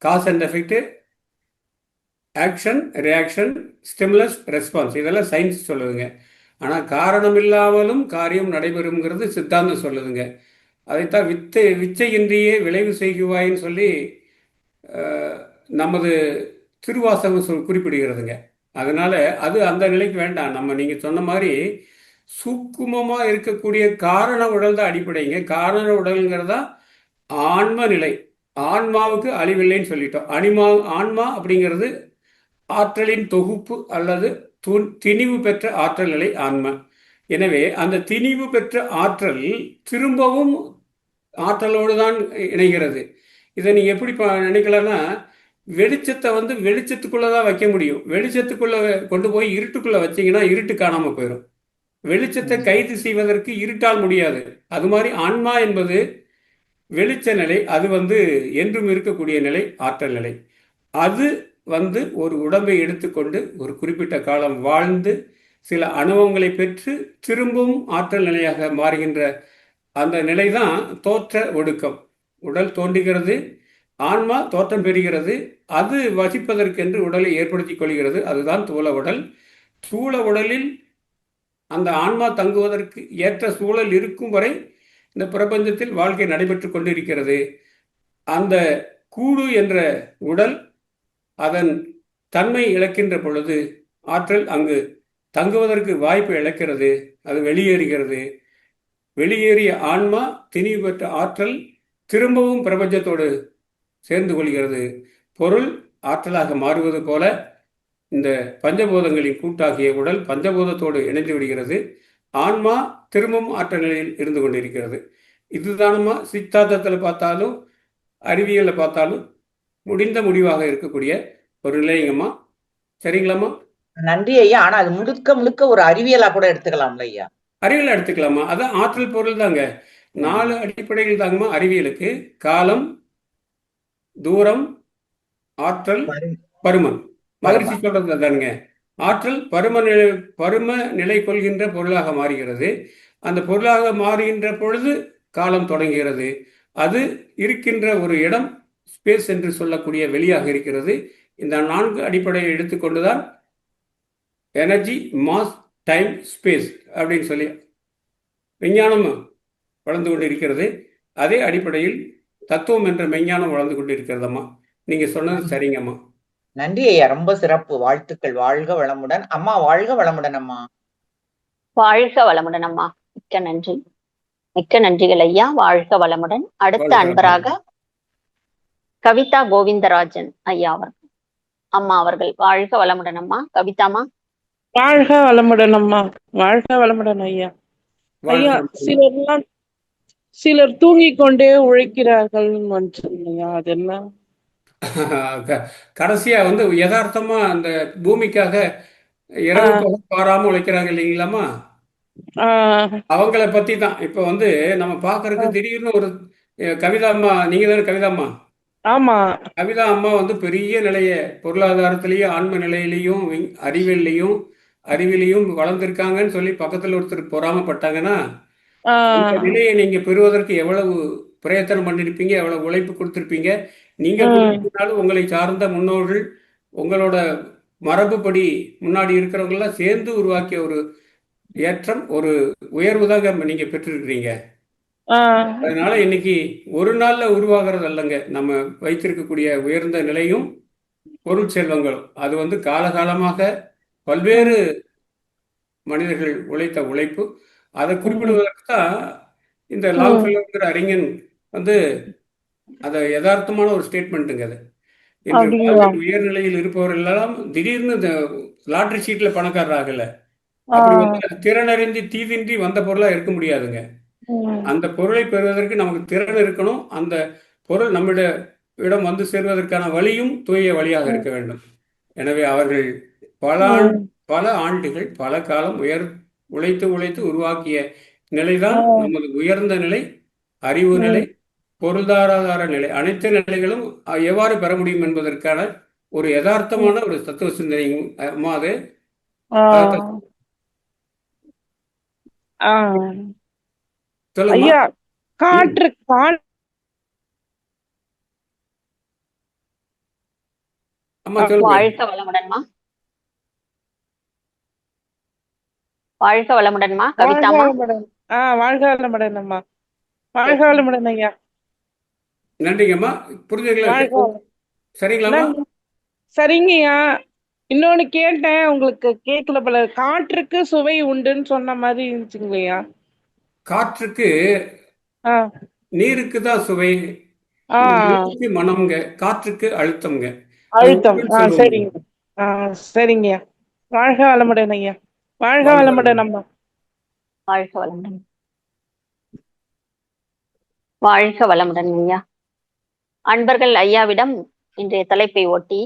Cause and effect, action, reaction, stimulus, response, இதெல்லாம் சயின்ஸ் சொல்லுதுங்க. ஆனால் காரணம் இல்லாமலும் காரியம் நடைபெறுங்கிறது சித்தாந்தம் சொல்லுதுங்க. அதைத்தான் விச்சையின்றியே விளைவு செய்குவாயின்னு சொல்லி நமது திருவாசகம் குறிப்பிடுகிறதுங்க. அதனால அது அந்த நிலைக்கு வேண்டாம். நீங்கள் சொன்ன மாதிரி சூக்குமமாக இருக்கக்கூடிய காரண உடல் தான் அடிப்படைங்க. காரண உடல்ங்கிறதா ஆன்ம நிலை. ஆன்மாவுக்கு அழிவில்லைன்னு சொல்லிட்டோம். ஆன்மா அப்படிங்கிறது ஆற்றலின் தொகுப்பு அல்லது திணிவு பெற்ற ஆற்றல் நிலை ஆன்மா. எனவே அந்த திணிவு பெற்ற ஆற்றல் திரும்பவும் ஆற்றலோடு தான் இணைகிறது. இதை நீங்கள் எப்படி நினைக்கலாம்னா, வெளிச்சத்தை வெளிச்சத்துக்குள்ளே தான் வைக்க முடியும். வெளிச்சத்துக்குள்ளே கொண்டு போய் இருட்டுக்குள்ளே வச்சிங்கன்னா இருட்டு காணாமல் போயிடும். வெளிச்சத்தை கைது செய்வதற்கு இருட்டால் முடியாது. அது மாதிரி ஆன்மா என்பது வெளிச்ச நிலை. அது என்றும் இருக்கக்கூடிய நிலை, ஆற்றல் நிலை. அது ஒரு உடம்பை எடுத்துக்கொண்டு ஒரு குறிப்பிட்ட காலம் வாழ்ந்து சில அனுபவங்களை பெற்று திரும்பவும் ஆற்றல் நிலையாக மாறுகின்ற அந்த நிலை தான் தோற்ற ஒடுக்கம். உடல் தோன்றுகிறது, ஆன்மா தோற்றம் பெறுகிறது, அது வசிப்பதற்கென்று உடலை ஏற்படுத்திக் கொள்கிறது. அதுதான் தூல உடல். தூல உடலில் அந்த ஆன்மா தங்குவதற்கு ஏற்ற சூழல் இருக்கும் வரை இந்த பிரபஞ்சத்தில் வாழ்க்கை நடைபெற்று கொண்டிருக்கிறது. அந்த கூடு என்ற உடல் அதன் தன்மை இழக்கின்ற பொழுது ஆற்றல் அங்கு தங்குவதற்கு வாய்ப்பு இழக்கிறது. அது வெளியேறுகிறது. வெளியேறிய ஆன்மா திணிவு பெற்ற ஆற்றல் திரும்பவும் பிரபஞ்சத்தோடு சேர்ந்து கொள்கிறது. பொருள் ஆற்றலாக மாறுவது போல இந்த பஞ்சபூதங்களின் கூட்டாகிய உடல் பஞ்சபூதத்தோடு இணைந்து விடுகிறது. ஆன்மா திரும்பவும் ஆற்றல் நிலையில் இருந்து கொண்டிருக்கிறது. இதுதானமா சித்தாந்தத்தில் பார்த்தாலும் அறிவியலில் பார்த்தாலும் முடிந்த முடிவாக இருக்கக்கூடிய ஒரு நிலைங்கம்மா. சரிங்களாம்மா? நன்றி ஐயா. ஆனா அது முழுக்க முழுக்க ஒரு அறிவியலா கூட எடுத்துக்கலாம்ல ஐயா? அறிவியல் எடுத்துக்கலாமா? அதான் ஆற்றல் பொருள் தாங்க. 4 அடிப்படைகள் தாங்கம்மா அறிவியலுக்கு. காலம், தூரம், ஆற்றல், பருமன். மகிழ்ச்சி சொல்றது தானுங்க. ஆற்றல் பரும நிலை கொள்கின்ற பொருளாக மாறுகிறது. அந்த பொருளாக மாறுகின்ற பொழுது காலம் தொடங்குகிறது. அது இருக்கின்ற ஒரு இடம் ஸ்பேஸ் என்று சொல்லக்கூடிய வெளியாக இருக்கிறது. இந்த 4 அடிப்படையை எடுத்துக்கொண்டுதான் எனர்ஜி, மாஸ், டைம், ஸ்பேஸ் அப்படின்னு சொல்லி விஞ்ஞானம் வளர்ந்து கொண்டு இருக்கிறது. அதே அடிப்படையில் தத்துவம் என்ற மெஞ்ஞானம் வளர்ந்து கொண்டு இருக்கிறதம்மா. நீங்க சொன்னது சரிங்கம்மா. நன்றி ஐயா. ரொம்ப சிறப்பு. வாழ்த்துக்கள். வாழ்க வளமுடன் அம்மா. வாழ்க வளமுடன் அம்மா. வாழ்க வளமுடன் அம்மா. மிக்க நன்றி. மிக்க நன்றிகள் ஐயா. வாழ்க வளமுடன். அடுத்த அன்பராக கவிதா கோவிந்தராஜன் ஐயா அவர்கள். அம்மா அவர்கள். வாழ்க வளமுடன் அம்மா. கவிதாம்மா. வாழ்க வளமுடன் அம்மா. வாழ்க வளமுடன் ஐயா. ஐயா, வாழ்க்கை சிலர் தூங்கிக் கொண்டே உழைக்கிறார்கள் இல்லையா, அது என்ன? கடைசியா வந்து யதார்த்தமா அந்த பூமிக்காக இரவு பகல் பாராம உழைக்கிறாங்க இல்லைங்களாமா, ஆஹ் அவங்கள பத்தி தான் இப்ப வந்து நம்ம பாக்குறதுக்கு திடீர்னு ஒரு கவிதா அம்மா, நீங்க தானே கவிதா அம்மா? ஆமா. கவிதா அம்மா வந்து பெரிய நிலைய பொருளாதாரத்திலையும் ஆன்ம நிலையிலையும் அறிவிலையும் வளர்ந்துருக்காங்கன்னு சொல்லி பக்கத்துல ஒருத்தர் பொறாமப்பட்டாங்கன்னா, அந்த ஆஹ் நிலையை நீங்க பெறுவதற்கு எவ்வளவு பிரயத்தனம் பண்ணிருப்பீங்க, எவ்வளவு உழைப்பு கொடுத்திருப்பீங்க. நீங்க உம் கொடுத்திருந்தாலும் உங்களை சார்ந்த முன்னோர்கள், உங்களோட மரபுப்படி முன்னாடி இருக்கிறவங்க எல்லாம் சேர்ந்து உருவாக்கிய ஒரு ஏற்றம், ஒரு உயர்வு தாங்க நீங்க பெற்றிருக்கிறீங்க. ஆஹ் அதனால இன்னைக்கு ஒரு நாள்ல உருவாகிறது அல்லங்க நம்ம வைத்திருக்கக்கூடிய உயர்ந்த நிலையும் பொருள் செல்வங்களும். அது வந்து காலகாலமாக பல்வேறு மனிதர்கள் உழைத்த உழைப்பு. அதை குறிப்பிடுவதற்கு தான் இந்த லாங்ஃபெல்லோங்கிற அறிஞன் வந்து அதை யதார்த்தமான ஒரு ஸ்டேட்மெண்ட்டுங்க அது. இன்று அப்படிங்களா? வாழ்வில் உயர்நிலையில் இருப்பவர்கள் எல்லாம் திடீர்னு இந்த லாட்டரி சீட்ல பணக்காரர் ஆகல. அப்படி ஆஹ் வந்து அது திறனறிந்து தீதின்றி வந்த பொருளா இருக்க முடியாதுங்க. உம் அந்த பொருளை பெறுவதற்கு நமக்கு திறன் இருக்கணும். அந்த பொருள் நம்மிட இடம் வந்து சேர்வதற்கான வழியும் தூய வழியாக இருக்க வேண்டும். எனவே அவர்கள் பல உம் பல ஆண்டுகள் பல காலம் உழைத்து உழைத்து உருவாக்கிய நிலைதான் நமது உயர்ந்த நிலை, அறிவு நிலை, உம் பொருளாதார நிலை. அனைத்து நிலைகளும் எவ்வாறு பெற முடியும் என்பதற்கான ஒரு யதார்த்தமான ஒரு தத்துவ சிந்தனையும் அம்மா அது. ஆஹ் ஆஹ் சொல்லுங்கம்மா. ஐயா, காற்று அம்மா சொல்லுங்க. வாழ்க வளமுடன்மா. வாழ்க வளமுடன்மா. வாழ்க கவிதாம்மா. வளமுடன். வாழ்க வளமுடன் அம்மா. வாழ்க வளமுடன் ஐயா. நன்றிங்கம்மா. புரிஞ்சுங்களா? வாழ்க வளமுடன். சரிங்களாம்மா? நன்றி. சரிங்கய்யா. இன்னொன்னு கேட்டேன், உங்களுக்கு கேட்கல போல. காற்றுக்கு சுவை உண்டுன்னு சொன்ன மாதிரி இருந்துச்சுங்கய்யா. காற்றுக்கு ஆஹ் நீருக்கு தான் சுவை, ஆஹ் நீருக்கு மனம்ங்க, காற்றுக்கு அழுத்தம்ங்க. அது அழுத்தம். உடல் செல்வம். சரிங்க. சரிங்கய்யா. வாழ்க வளமுடன் ஐயா. வாழ்க வாழ்க வளமுடன் வளமுடன். அம்மா. வாழ்க வளமுடன். வாழ்க வளமுடன் ஐயா. அன்பர்கள் ஐயாவிடம் இன்றைய தலைப்பை ஒட்டி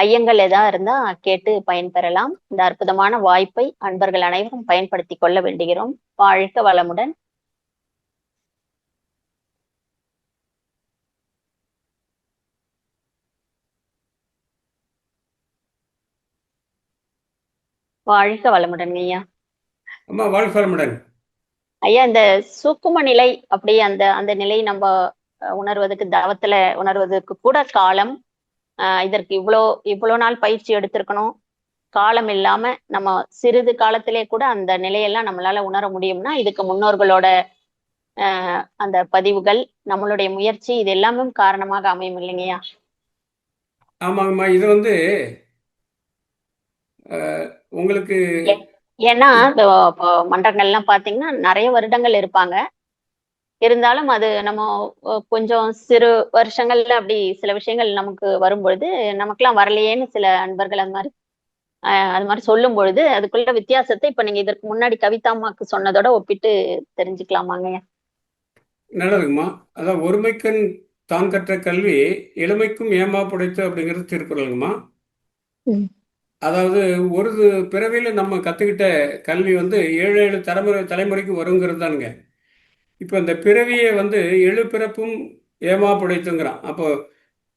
ஐயங்கள் எதா இருந்தா கேட்டு பயன்பெறலாம். இந்த அற்புதமான வாய்ப்பை அன்பர்கள் அனைவரும் பயன்படுத்திக் கொள்ள வேண்டுகிறோம். வாழ்க வளமுடன். வாழ்க வளமுடன் ஐயா. அம்மா வாழ்க வளமுடன். ஐயா, இந்த சூக்கும நிலை அப்படி அந்த அந்த நிலை நம்ம உணர்வதற்கு, தவத்துல உணர்வதற்கு கூட காலம், இதற்கு இவ்வளோ நாள் பயிற்சி எடுத்திருக்கணும். காலம் இல்லாம நம்ம சிறிது காலத்திலே கூட அந்த நிலையெல்லாம் நம்மளால உணர முடியும்னா, இதுக்கு முன்னோர்களோட அந்த பதிவுகள், நம்மளுடைய முயற்சி, இது எல்லாமே காரணமாக அமையும் இல்லைங்கய்யா? ஆமாங்கம்மா. இது வந்து உங்களுக்கு ஏன்னா மன்றங்கள்லாம் பாத்தீங்கன்னா நிறைய வருடங்கள் இருப்பாங்க. இருந்தாலும் அது நம்ம கொஞ்சம் சிறு வருஷங்கள்ல அப்படி சில விஷயங்கள் நமக்கு வரும்பொழுது, நமக்கெல்லாம் வரலையேன்னு சில அன்பர்கள் அது மாதிரி சொல்லும் பொழுது அதுக்குள்ள வித்தியாசத்தை இப்ப நீங்க இதற்கு முன்னாடி கவிதாம்மாக்கு சொன்னதோட ஒப்பிட்டு தெரிஞ்சுக்கலாமாங்க? நல்லதுங்கம்மா. அதான் ஒருமைக்கண் தான் கற்ற கல்வி எளிமைக்கும் ஏமா புடைத்து அப்படிங்கிறது திருக்குறளுங்கம்மா. அதாவது ஒரு பிறவியில நம்ம கத்துக்கிட்ட கல்வி வந்து 7 தலைமுறைக்கு வருங்கிறது தானுங்க. இப்போ இந்த பிறவியை வந்து 7 பிறப்பும் ஏமா புடைத்துங்கிறான்.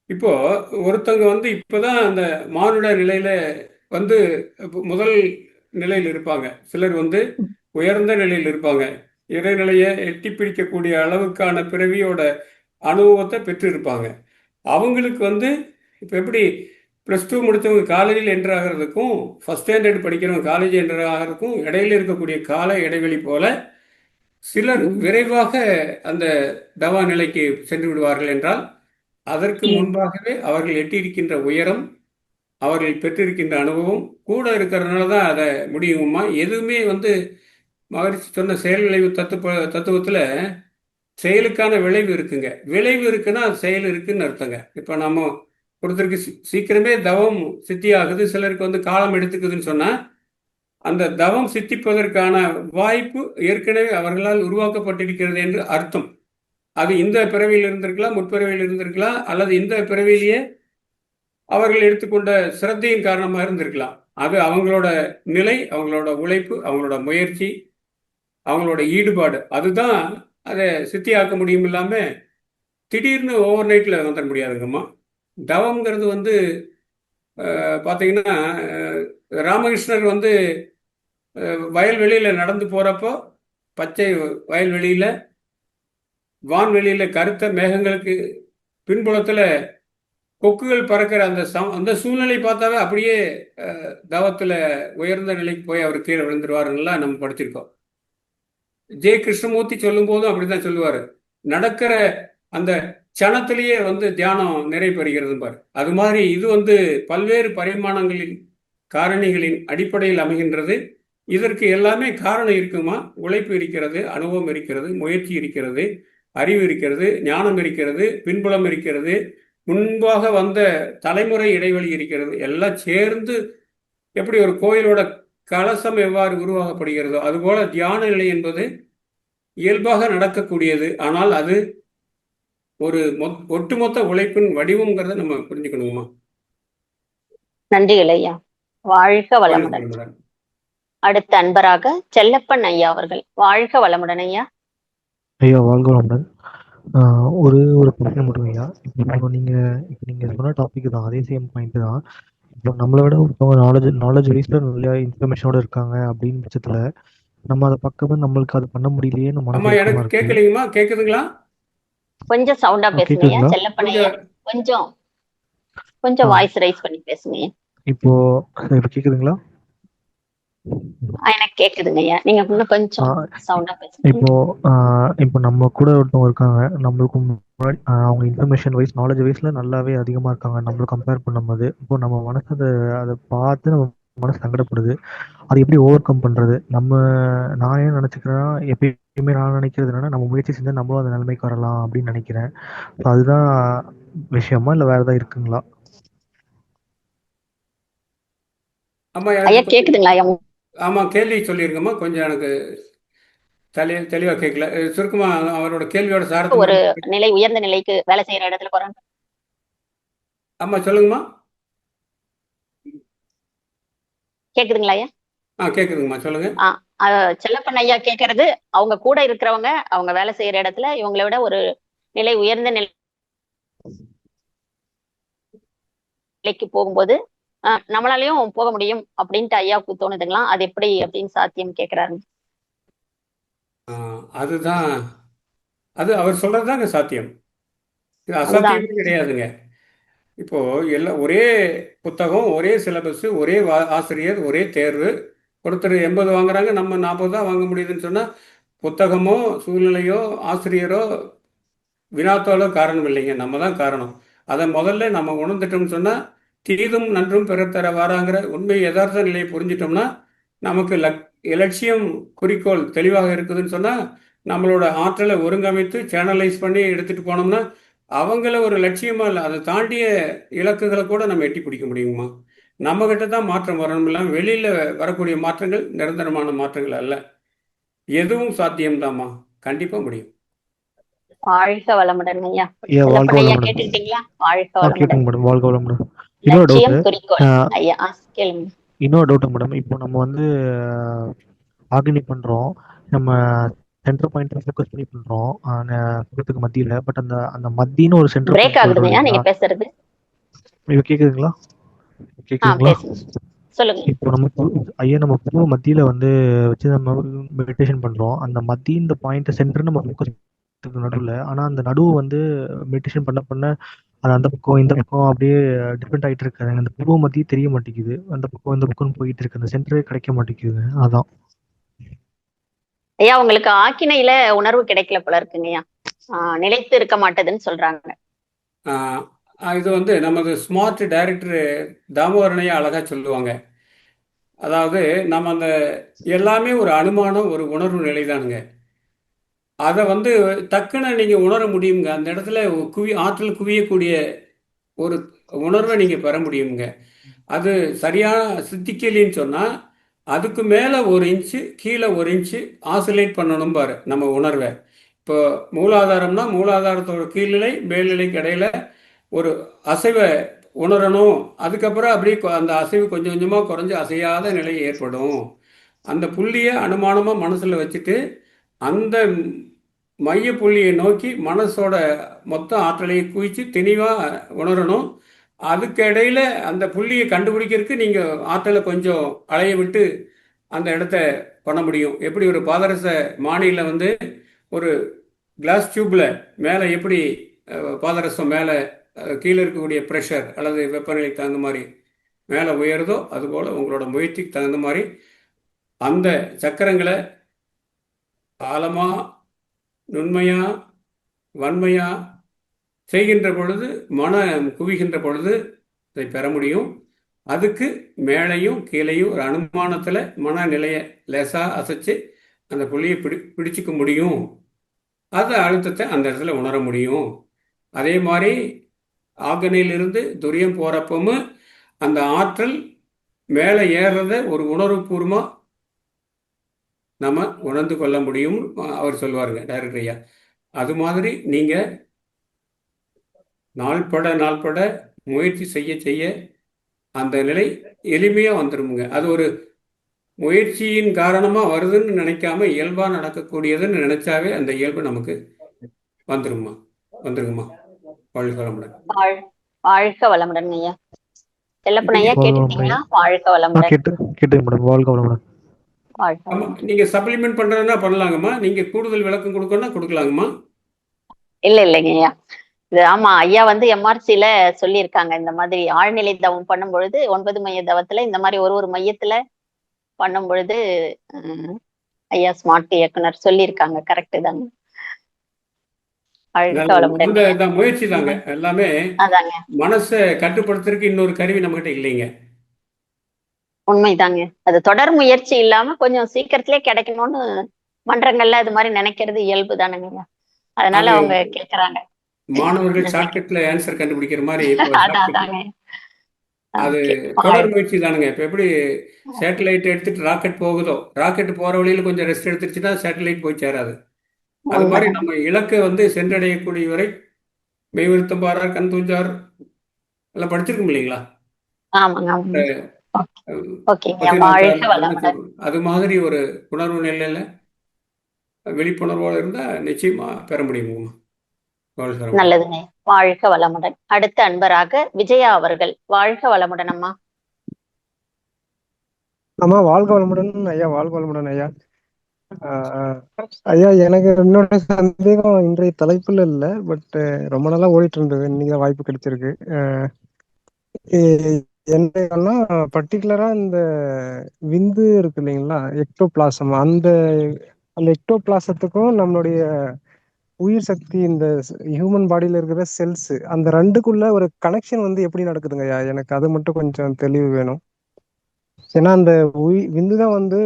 இப்போ ஒருத்தவங்க வந்து இப்போதான் அந்த மானுட நிலையில வந்து முதல் நிலையில் இருப்பாங்க. சிலர் வந்து உயர்ந்த நிலையில் இருப்பாங்க. இறைநிலையை எட்டி பிடிக்கக்கூடிய அளவுக்கான பிறவியோட அனுபவத்தை பெற்று இருப்பாங்க. அவங்களுக்கு வந்து இப்போ எப்படி +2 முடித்தவங்க காலேஜில் என்ட்ரு ஆகிறதுக்கும் ஃபஸ்ட் ஸ்டாண்டர்ட் படிக்கிறவங்க காலேஜ் என்ட்ரு ஆகிறதுக்கும் இடையில இருக்கக்கூடிய கால இடைவெளி போல சிலர் விரைவாக அந்த தவா நிலைக்கு சென்று விடுவார்கள் என்றால், அதற்கு முன்பாகவே அவர்கள் எட்டியிருக்கின்ற உயரம், அவர்கள் பெற்றிருக்கின்ற அனுபவம் கூட இருக்கிறதுனால தான் அதை முடியுமா. எதுவுமே வந்து மகரிஷி சொன்ன செயல் விளைவு தத்துவத்தில் செயலுக்கான விளைவு இருக்குங்க. விளைவு இருக்குன்னா செயல் இருக்குன்னு அர்த்தங்க. இப்போ நம்ம ஒருத்தருக்கு சீக்கிரமே தவம் சித்தி ஆகுது, சிலருக்கு வந்து காலம் எடுத்துக்குதுன்னு சொன்னா அந்த தவம் சித்திப்பதற்கான வாய்ப்பு ஏற்கனவே அவர்களால் உருவாக்கப்பட்டிருக்கிறது என்று அர்த்தம். அது இந்த பிறவியில் இருந்திருக்கலாம், முற்பிறவியில் இருந்திருக்கலாம், அல்லது இந்த பிறவியிலேயே அவர்கள் எடுத்துக்கொண்ட சிரத்தையின் காரணமாக இருந்திருக்கலாம். அது அவங்களோட நிலை, அவங்களோட உழைப்பு, அவங்களோட முயற்சி, அவங்களோட ஈடுபாடு, அதுதான் அதை சித்தியாக்க முடியும். இல்லாம திடீர்னு ஓவர் நைட்ல வந்துட முடியாதுங்கம்மா. தவம்ங்கிறது வந்து பார்த்தீங்கன்னா, ராமகிருஷ்ணர் வந்து வயல்வெளியில நடந்து போறப்போ, பச்சை வயல்வெளியில, வான்வெளியில கருத்த மேகங்களுக்கு பின்புலத்துல கொக்குகள் பறக்கிற அந்த சூழ்நிலை பார்த்தாவே அப்படியே தவத்துல உயர்ந்த நிலைக்கு போய் அவர் கீழே விழுந்துருவாருலாம் நம்ம படிச்சிருக்கோம். ஜே கிருஷ்ணமூர்த்தி சொல்லும் போதும் அப்படிதான் சொல்லுவாரு. நடக்கிற அந்த க்ஷணத்திலேயே வந்து தியானம் நிறைவு பெறுகிறது பாரு. அது மாதிரி இது வந்து பல்வேறு பரிமாணங்களின் காரணிகளின் அடிப்படையில் அமைகின்றது. இதற்கு எல்லாமே காரணம் இருக்குமா? உழைப்பு இருக்கிறது, அனுபவம் இருக்கிறது, முயற்சி இருக்கிறது, அறிவு இருக்கிறது, ஞானம் இருக்கிறது, பின்புலம் இருக்கிறது, முன்பாக வந்த தலைமுறை இடைவெளி இருக்கிறது. எல்லாம் சேர்ந்து எப்படி ஒரு கோயிலோட கலசம் எவ்வாறு உருவாக்கப்படுகிறதோ அதுபோல தியான நிலை என்பது இயல்பாக நடக்கக்கூடியது. ஆனால் அது ஒரு ஒட்டுமொத்த உழைப்பின் வடிவம்ங்கிறத நம்ம புரிஞ்சுக்கணுமா? நன்றிகள் ஐயா. வாழ்க வளமுடன். அடுத்த அன்பராக செல்லப்பன் ஐயா அவர்கள். வாழ்க வளமுடன் ஐயா. ஐயா வாழ்க வளமுடன். ஒரு பிரச்சனை மட்டும் ஐயா. இப்போ நீங்க சொன்ன டாபிக் தான், அதே சேம் பாயிண்ட் தான். இப்போ நம்மளை விட ஒருத்தவங்க நாலேஜ் வைஸ்ல நிறைய இன்ஃபர்மேஷனோட இருக்காங்க அப்படின்னு பட்சத்துல நம்ம அதை பார்க்கும்போது நம்மளுக்கு அது பண்ண முடியலையே ஆமா, எனக்கு கேட்கலீங்கம்மா. கேக்குதுங்களா? கொஞ்சம் சவுண்டா பேசுங்க ஐயா. செல்லப்பன் ஐயா, கொஞ்சம் வாய்ஸ் ரைஸ் பண்ணி பேசுங்க. இப்போ கேக்குதுங்களா? எனக்கு கேக்குதுங்க ஐயா. நீங்க இன்னும் கொஞ்சம் சவுண்டா பேசுங்க. இப்போ நம்ம கூட ஒருத்தவங்க இருக்காங்க, நம்மளுக்கு முன்னாடி அவங்க இன்ஃபர்மேஷன் வைஸ் நாலேஜ் வைஸ்ல நல்லாவே அதிகமா இருக்காங்க நம்மளும் கம்பேர் பண்ணும்போது. இப்போ நம்ம மனசு அதை பார்த்து நம்ம மனசு சங்கடப்படுது. அது எப்படி ஓவர் கம் பண்றது? நான் ஏன் நினைச்சுக்கிறேன்னா, எப்பயுமே நான் நினைக்கிறது என்னன்னா, நம்ம முயற்சி செஞ்சா நம்மளும் அந்த நிலைமைக்கு வரலாம் அப்படின்னு நினைக்கிறேன். அதுதான் விஷயமா இல்ல வேற ஏதாவது இருக்குங்களா? ஐயா கேக்குதுங்களா ஐயா? ஆமா, கேள்வி சொல்லிருங்கம்மா. கொஞ்சம் எனக்கு தெளிவா கேட்கல. சுருக்கமா அவரோட கேள்வியோட சாரத்தை ஒரு நிலை உயர்ந்த நிலைக்கு வேலை செய்யற இடத்துல போறாங்க. ஆமா, சொல்லுங்கம்மா. கேக்குதுங்களா ஐயா? கேக்குதுங்கம்மா, சொல்லுங்க. செல்லப்பன் ஐயா கேக்குறது, அவங்க கூட இருக்கிறவங்க அவங்க வேலை செய்யற இடத்துல இவங்களை விட ஒரு நிலை உயர்ந்த நிலைக்கு போகும்போது நம்மளாலையும் போக முடியும் அப்படின்ட்டு ஐயாவுக்கு தோணுதுங்களா? அது எப்படி அப்படின்னு சாத்தியம் கேக்குறாரு. அதுதான், அது அவர் சொல்றதுதாங்க சாத்தியம். இது அசாத்தியமே கிடையாதுங்க. இப்போ எல்லாம் ஒரே புத்தகம், ஒரே சிலபஸ், ஒரே ஆசிரியர், ஒரே தேர்வு. ஒருத்தர் 80 வாங்குறாங்க, நம்ம 40 தான் வாங்க முடியுதுன்னு சொன்னா புத்தகமோ சூழ்நிலையோ ஆசிரியரோ வினாத்தாலோ காரணம் இல்லைங்க, நம்ம தான் காரணம். அதை முதல்ல நம்ம உணர்ந்துட்டோம்னு சொன்னா தீதும் நன்றும் பிறத்தர வாராங்கிற உண்மை யதார்த்த நிலையை புரிஞ்சிட்டோம்னா நமக்கு இலட்சியம் குறிக்கோள் தெளிவாக இருக்குதுன்னு சொன்னா நம்மளோட ஆற்றலை ஒருங்கமைத்து சேனலைஸ் பண்ணி எடுத்துட்டு போனோம்னா அவங்கள ஒரு லட்சியமா இல்லை, அதை தாண்டிய இலக்குகளை கூட நம்ம எட்டி பிடிக்க முடியுமா? நம்ம கிட்ட தான் மாற்றம் வரணும். இல்லாமல் வெளியில வரக்கூடிய மாற்றங்கள் நிரந்தரமான மாற்றங்கள் அல்ல. எதுவும் சாத்தியம்தாம்மா, கண்டிப்பா முடியும். வாழ்க வளமுடன் ஐயா. கேட்டுக்கிட்டீங்களா? வாழ்க வளமுடன். இன்னொரு டவுட் மேடம், இப்போ நம்ம வந்து ஆர்கனைஸ் பண்றோம், நம்ம சென்டர் பாயிண்ட் ஃபோக்கஸ் பண்ணி பண்றோம் சுகத்துக்கு மத்தியில. பட் அந்த மத்தின்னு ஒரு சென்டர் பிரேக் ஆகுதுங்க நீங்க பேசுறது. இப்போ கேக்குதுங்களா? சொல்லுங்க. இப்போ நம்ம புருவ மத்தியில வந்து வச்சு நம்ம மெடிடேஷன் பண்றோம். அந்த மத்தி இந்த பாயிண்ட் சென்டர் நம்ம ஃபோக்கஸ் நடுவுல. ஆனா அந்த நடுவு வந்து மெடிடேஷன் பண்ண அது அந்த பக்கம் இந்த பக்கம் அப்படியே டிஃப்ரெண்ட் ஆயிட்டு இருக்காது. அந்த புருவ மத்தியே தெரிய மாட்டேங்குது, அந்த பக்கம் இந்த பக்கம் போயிட்டு இருக்கு, அந்த சென்டரே கிடைக்க மாட்டேங்குது. அதான் ஐயா, உங்களுக்கு ஆக்கினையில உணர்வு கிடைக்கல போல இருக்குங்கய்யா. நிலைத்து இருக்க மாட்டதுன்னு சொல்றாங்க. இது வந்து நமது ஸ்மார்ட் டைரக்டர் தாமோதரனையா அழகா சொல்லுவாங்க. அதாவது நம்ம அந்த எல்லாமே ஒரு அனுமானம், ஒரு உணர்வு நிலைதானுங்க. அதை வந்து டக்குன்னு நீங்க உணர முடியுங்க. அந்த இடத்துல ஆற்றல் குவியக்கூடிய ஒரு உணர்வை நீங்கள் பெற முடியுங்க. அது சரியாக சித்திக்கலின்னு சொன்னால் அதுக்கு மேலே 1 இன்ச்சு கீழே 1 இன்ச்சு ஆசிலேட் பண்ணணும் பாரு நம்ம உணர்வை. இப்போ மூலாதாரம்னா மூலாதாரத்தோட கீழ்நிலை மேல்நிலைக்கு இடையில ஒரு அசைவை உணரணும். அதுக்கப்புறம் அப்படியே அந்த அசைவு கொஞ்சம் கொஞ்சமாக குறைஞ்சி அசையாத நிலை ஏற்படும். அந்த புள்ளியை அனுமானமாக மனசில் வச்சுட்டு அந்த மைய புள்ளியை நோக்கி மனசோட மொத்த ஆற்றலையை குவிச்சு தெளிவாக உணரணும். அதுக்கு இடையில அந்த புள்ளியை கண்டுபிடிக்கிறதுக்கு நீங்கள் ஆற்றலை கொஞ்சம் அலைய விட்டு அந்த இடத்த பண்ண முடியும். எப்படி ஒரு பாதரச மானியில் வந்து ஒரு கிளாஸ் டியூப்பில் மேலே எப்படி பாதரசம் மேலே கீழே இருக்கக்கூடிய ப்ரெஷர் அல்லது வெப்பநிலைக்கு தகுந்த மாதிரி மேலே உயருதோ அதுபோல் உங்களோட முயற்சிக்கு தகுந்த மாதிரி அந்த சக்கரங்களை ஆழமாக நுண்மையாக வன்மையாக செய்கின்ற பொழுது மனம் குவிகின்ற பொழுது இதை பெற முடியும். அதுக்கு மேலையும் கீழையும் ஒரு அனுமானத்தில் மனநிலையை லேசாக அசைச்சு அந்த புள்ளியை பிடிச்சிக்க முடியும். அது அழுத்தத்தை அந்த இடத்துல உணர முடியும். அதே மாதிரி ஆக்னியிலிருந்து துரியம் போகிறப்பவும் அந்த ஆற்றல் மேலே ஏறுறத ஒரு உணர்வுபூர்வமாக நம்ம உணர்ந்து கொள்ள முடியும் அவர் சொல்லுவாருங்க டைரக்டர் ஐயா. அது மாதிரி நீங்கள் நாள்பட முயற்சி செய்ய செய்ய அந்த நிலை எளிமையாக வந்துடுமுங்க. அது ஒரு முயற்சியின் காரணமாக வருதுன்னு நினைக்காம இயல்பாக நடக்கக்கூடியதுன்னு நினைச்சாவே அந்த இயல்பு நமக்கு வந்துருங்கம்மா. வாழ்க வளமுடன். வாழ்க வளமுடன் ஐயா. செல்லப்பன் ஐயா கேட்டுட்டீங்களா? வாழ்க வளமுடன். கேட்டுங்க மேடம். வாழ்க வளமுடன். நீங்கள் சப்ளிமெண்ட் பண்ணுறதுன்னா பண்ணலாங்கம்மா. நீங்கள் கூடுதல் விளக்கம் கொடுக்கணும்னா கொடுக்கலாங்கம்மா. இல்லைங்க ஐயா. இது ஆமா ஐயா வந்து எம்ஆர்சில சொல்லியிருக்காங்க இந்த மாதிரி ஆழ்நிலை தவம் பண்ணும் பொழுது 9 மைய தவத்துல இந்த மாதிரி ஒரு மையத்துல பண்ணும் பொழுது ஐயா ஸ்மார்ட் இயக்குனர் சொல்லியிருக்காங்க. கரெக்ட் தாங்க. முயற்சி தாங்க எல்லாமே. மனசை கட்டுப்படுத்துறதுக்கு இன்னொரு கருவி நம்ம கிட்ட இல்லைங்க. உண்மைதாங்க. அது தொடர் முயற்சி இல்லாம கொஞ்சம் சீக்கிரத்திலே கிடைக்கணும்னு மன்றங்கள்ல இது மாதிரி நினைக்கிறது இயல்பு தானுங்க. அதனால அவங்க கேக்குறாங்க. மாணவர்கள் ஷார்ட்கட்ல ஆன்சர் கண்டுபிடிக்கிற மாதிரி அது தொடர் முயற்சி தானுங்க. இப்ப எப்படி சேட்டலைட் எடுத்துட்டு ராக்கெட் போகுதோ, ராக்கெட் போற வழியில கொஞ்சம் ரெஸ்ட் எடுத்துருச்சுன்னா சேட்டலைட் போய் சேராது. அது மாதிரி நம்ம இலக்கை வந்து சென்றடையக்கூடிய வரை மெய்வருத்தம் பாரார் கண் தூஞ்சார் எல்லாம் படிச்சிருக்கோம் இல்லைங்களா? அது மாதிரி ஒரு உணர்வு நிலையில விழிப்புணர்வோடு இருந்தா நிச்சயமா பெற முடியும். நல்லதுங்க. வாழ்க வளமுடன். அடுத்த அன்பராக விஜயா அவர்கள். வாழ்க வளமுடன் அம்மா. அம்மா வாழ்க வளமுடன் ஐயா. வாழ்க வளமுடன் ஐயா. ஐயா எனக்கு என்னோட சந்தேகம் இன்றைய தலைப்புல இல்ல, பட் ரொம்ப நாளா ஓடிட்டு இருந்தது. இன்னைக்கு வாய்ப்பு கிடைச்சிருக்கு. என்னன்னா பர்டிகுலரா இந்த விந்து இருக்கு இல்லைங்களா, எக்டோபிளாசம், அந்த எக்டோபிளாசத்துக்கும் நம்மளுடைய உயிர் சக்தி இந்த ஹியூமன் பாடியில இருக்கிற செல்ஸ் அந்த ரெண்டுக்குள்ள ஒரு கனெக்ஷன் வந்து எப்படி நடக்குதுங்க ஐயா? எனக்கு அது மட்டும் கொஞ்சம் தெளிவு வேணும். ஏன்னா அந்த விந்துதான் வந்து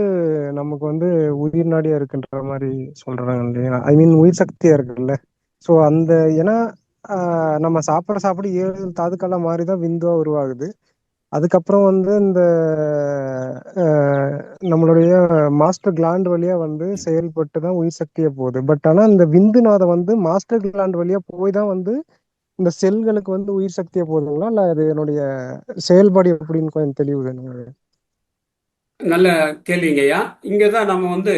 நமக்கு வந்து உயிர் நாடியா இருக்குன்ற மாதிரி சொல்றாங்க இல்லையா, ஐ மீன் உயிர் சக்தியா இருக்குல்ல. ஸோ அந்த ஏன்னா நம்ம சாப்பிட 7 தாதுக்கெல்லாம் மாதிரிதான் விந்துவா உருவாகுது. அதுக்கப்புறம் வந்து இந்த நம்மளுடைய மாஸ்டர் கிளாண்ட் வழியா வந்து செயல்பட்டு தான் உயிர் சக்தியா போகுது. பட் ஆனா இந்த விந்துநாதம் வந்து மாஸ்டர் கிளாண்ட் வழியா போய் தான் வந்து இந்த செல்களுக்கு வந்து உயிர் சக்தியா போகுதுங்களா, இல்ல அது என்னுடைய செயல்பாடு எப்படின்னு கொஞ்சம் தெளிவு வேணுங்க. நல்ல கேள்விங்கய்யா. இங்கதான் நம்ம வந்து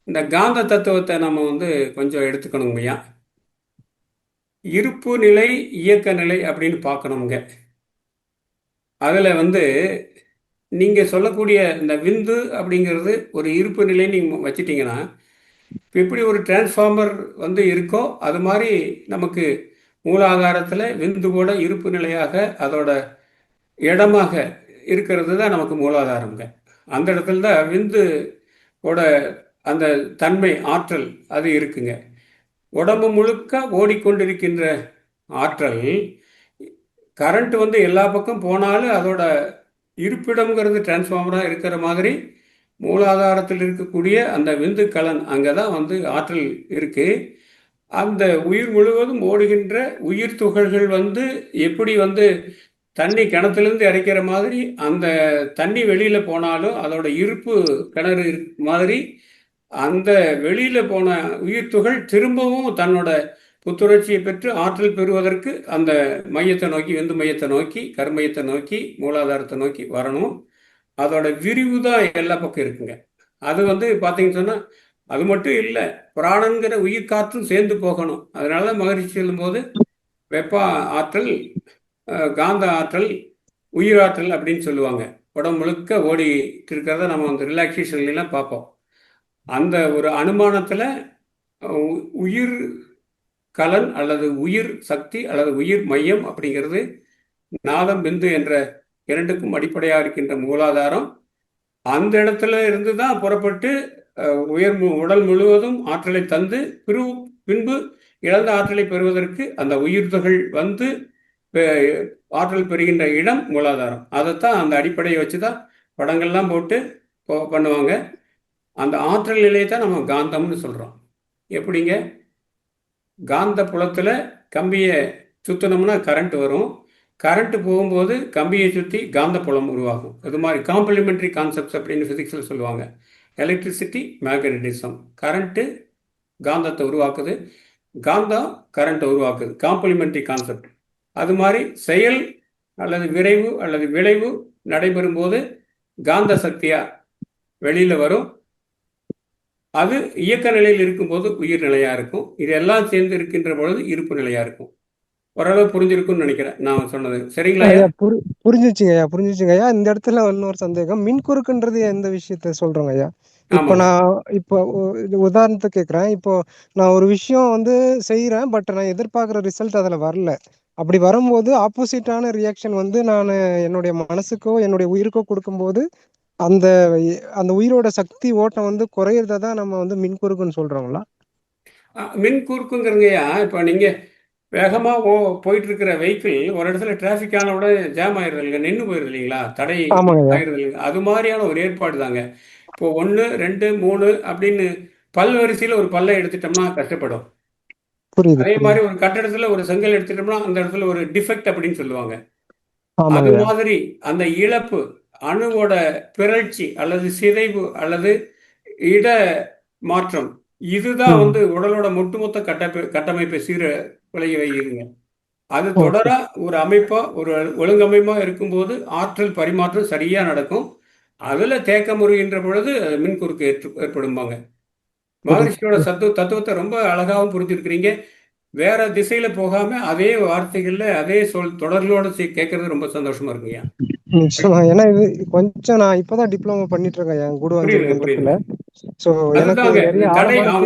இந்த காந்த தத்துவத்தை நம்ம வந்து கொஞ்சம் எடுத்துக்கணுங்கய்யா. இருப்பு நிலை இயக்க நிலை அப்படின்னு பார்க்கணுங்க. அதுல வந்து நீங்க சொல்லக்கூடிய இந்த விந்து அப்படிங்கிறது ஒரு இருப்பு நிலை நீங்க வச்சிட்டீங்கன்னா, எப்படி ஒரு டிரான்ஸ்ஃபார்மர் வந்து இருக்கோ அது மாதிரி நமக்கு மூலாதாரத்தில் விந்து கூட இருப்பு நிலையாக அதோட இடமாக இருக்கிறது தான் நமக்கு மூலாதாரங்க. அந்த இடத்துல தான் விந்து ஓட அந்த தன்மை ஆற்றல் அது இருக்குங்க. உடம்பு முழுக்க ஓடிக்கொண்டிருக்கின்ற ஆற்றல் கரண்ட் வந்து எல்லா பக்கம் போனாலும் அதோட இருப்பிடம்ங்கிறது டிரான்ஸ்ஃபார்மராக இருக்கிற மாதிரி மூலாதாரத்தில் இருக்கக்கூடிய அந்த விந்து கலன் அங்கே தான் வந்து ஆற்றல் இருக்குது. அந்த உயிர் முழுவதும் ஓடுகின்ற உயிர் துகள்கள் வந்து எப்படி வந்து தண்ணி கிணத்துலேருந்து இறைக்கிற மாதிரி அந்த தண்ணி வெளியில போனாலும் அதோட இருப்பு கிணறு மாதிரி அந்த வெளியில போன உயிர் துகள் திரும்பவும் தன்னோட புத்துணர்ச்சியை பெற்று ஆற்றல் பெறுவதற்கு அந்த மையத்தை நோக்கி, விந்து மையத்தை நோக்கி, கருமையத்தை நோக்கி, மூலாதாரத்தை நோக்கி வரணும். அதோட விரிவு தான் எல்லா பக்கம் இருக்குங்க. அது வந்து பார்த்தீங்கன்னு சொன்னா அது மட்டும் இல்லை, பிராணங்கிற உயிர் காற்றும் சேர்ந்து போகணும். அதனால மகரிஷி சொல்லும்போது வெப்ப ஆற்றல், காந்த ஆற்றல், உயிராற்றல் அப்படின்னு சொல்லுவாங்க. உடம்பு முழுக்க ஓடிட்டு இருக்கிறத நம்ம அந்த ரிலாக்ஸேஷன்லாம் பார்ப்போம். அந்த ஒரு அனுமானத்துல உயிர் கலன் அல்லது உயிர் சக்தி அல்லது உயிர் மையம் அப்படிங்கிறது நாதம், பிந்து என்ற இரண்டுக்கும் அடிப்படையாக இருக்கின்ற மூலாதாரம். அந்த இடத்துல இருந்து தான் புறப்பட்டு உடல் முழுவதும் ஆற்றலை தந்து பின்பு இழந்த ஆற்றலை பெறுவதற்கு அந்த உயிர்துகள் வந்து ஆற்றல் பெறுகின்ற இடம் மூலாதாரம். அதைத்தான் அந்த அடிப்படையை வச்சு தான் படங்கள்லாம் போட்டு பண்ணுவாங்க. அந்த ஆற்றல் நிலையை தான் நம்ம காந்தம்னு சொல்கிறோம். எப்படிங்க? காந்த புலத்தில் கம்பியை சுற்றினோம்னா கரண்ட் வரும். கரண்ட் போகும்போது கம்பியை சுற்றி காந்த புலம் உருவாகும். இது மாதிரி காம்ப்ளிமெண்ட்ரி கான்செப்ட்ஸ் அப்படின்னு ஃபிசிக்ஸில் சொல்லுவாங்க. Electricity, magnetism. கரண்ட்டு காந்தத்தை உருவாக்குது, காந்தம் கரண்ட்டை உருவாக்குது. Complementary concept. அது மாதிரி செயல் அல்லது விரைவு அல்லது விளைவு நடைபெறும் போது காந்த சக்தியா வெளியில வரும். அது இயக்க நிலையில் இருக்கும்போது உயிர் நிலையா இருக்கும். இதெல்லாம் சேர்ந்து இருக்கின்ற பொழுது இருப்பு நிலையா இருக்கும். ஓரளவு புரிஞ்சிருக்கும்னு நினைக்கிறேன் நான் சொன்னது. சரிங்களா? புரிஞ்சிச்சுங்க ஐயா, புரிஞ்சிச்சுங்க ஐயா. இந்த இடத்துல இன்னொரு சந்தேகம், மின்குறுக்குன்றது எந்த விஷயத்த சொல்றோங்க ஐயா? இப்போ நான் உதாரணத்துக்கு கேட்குறேன். இப்போ நான் ஒரு விஷயம் வந்து செய்யறேன், பட் நான் எதிர்பார்க்குற ரிசல்ட் அதில் வரல. அப்படி வரும்போது ஆப்போசிட்டான ரியாக்ஷன் வந்து நான் என்னுடைய மனசுக்கோ என்னுடைய உயிருக்கோ கொடுக்கும்போது அந்த அந்த உயிரோட சக்தி ஓட்டம் வந்து குறையிறத தான் நம்ம வந்து மின்குறுக்குன்னு சொல்றோங்களா? மின்குறுக்குங்கிறங்கய்யா, இப்போ நீங்க வேகமா போயிட்டு இருக்கிற வெஹிக்கிள் ஒரு இடத்துல டிராஃபிக் ஆன உடனே ஜாம் ஆயிடுது இல்லைங்க, நின்று போயிடுது இல்லைங்களா, தடை ஆயிடுது இல்லைங்க. அது மாதிரியான ஒரு ஏற்பாடு தாங்க. இப்போ 1, 2, 3 அப்படின்னு பல்வரிசையில் ஒரு பல்லை எடுத்துட்டோம்னா கஷ்டப்படும். அதே மாதிரி ஒரு கட்டடத்துல ஒரு செங்கல் எடுத்துட்டோம்னா அந்த இடத்துல ஒரு டிஃபெக்ட் அப்படின்னு சொல்லுவாங்க. அது மாதிரி அந்த இழப்பு, அணுவோட பிறழ்ச்சி அல்லது சிதைவு அல்லது இட மாற்றம், இதுதான் வந்து உடலோட ஒட்டுமொத்த கட்டமைப்பை விளைய வைக்குதுங்க. அது தொடர ஒரு அமைப்பா ஒரு ஒழுங்கமைப்பா இருக்கும்போது ஆற்றல் பரிமாற்றம் சரியா நடக்கும். அதுல தேக்க முறுகின்ற பொழுது மின்குறுக்கு ஏற்படும்பாங்க. மகரிஷியோட தத்துவத்தை ரொம்ப அழகாகவும் புரிஞ்சிருக்கிறீங்க. வேற திசையில போகாம அதே வார்த்தைகள்ல அதே தொடர்களோட கேட்கறது ரொம்ப சந்தோஷமா இருக்குங்க. நிச்சயமா. ஏன்னா இது கொஞ்சம் நான் இப்பதான் டிப்ளமோ பண்ணிட்டு இருக்கேன் என் கூட. சோ எனக்கு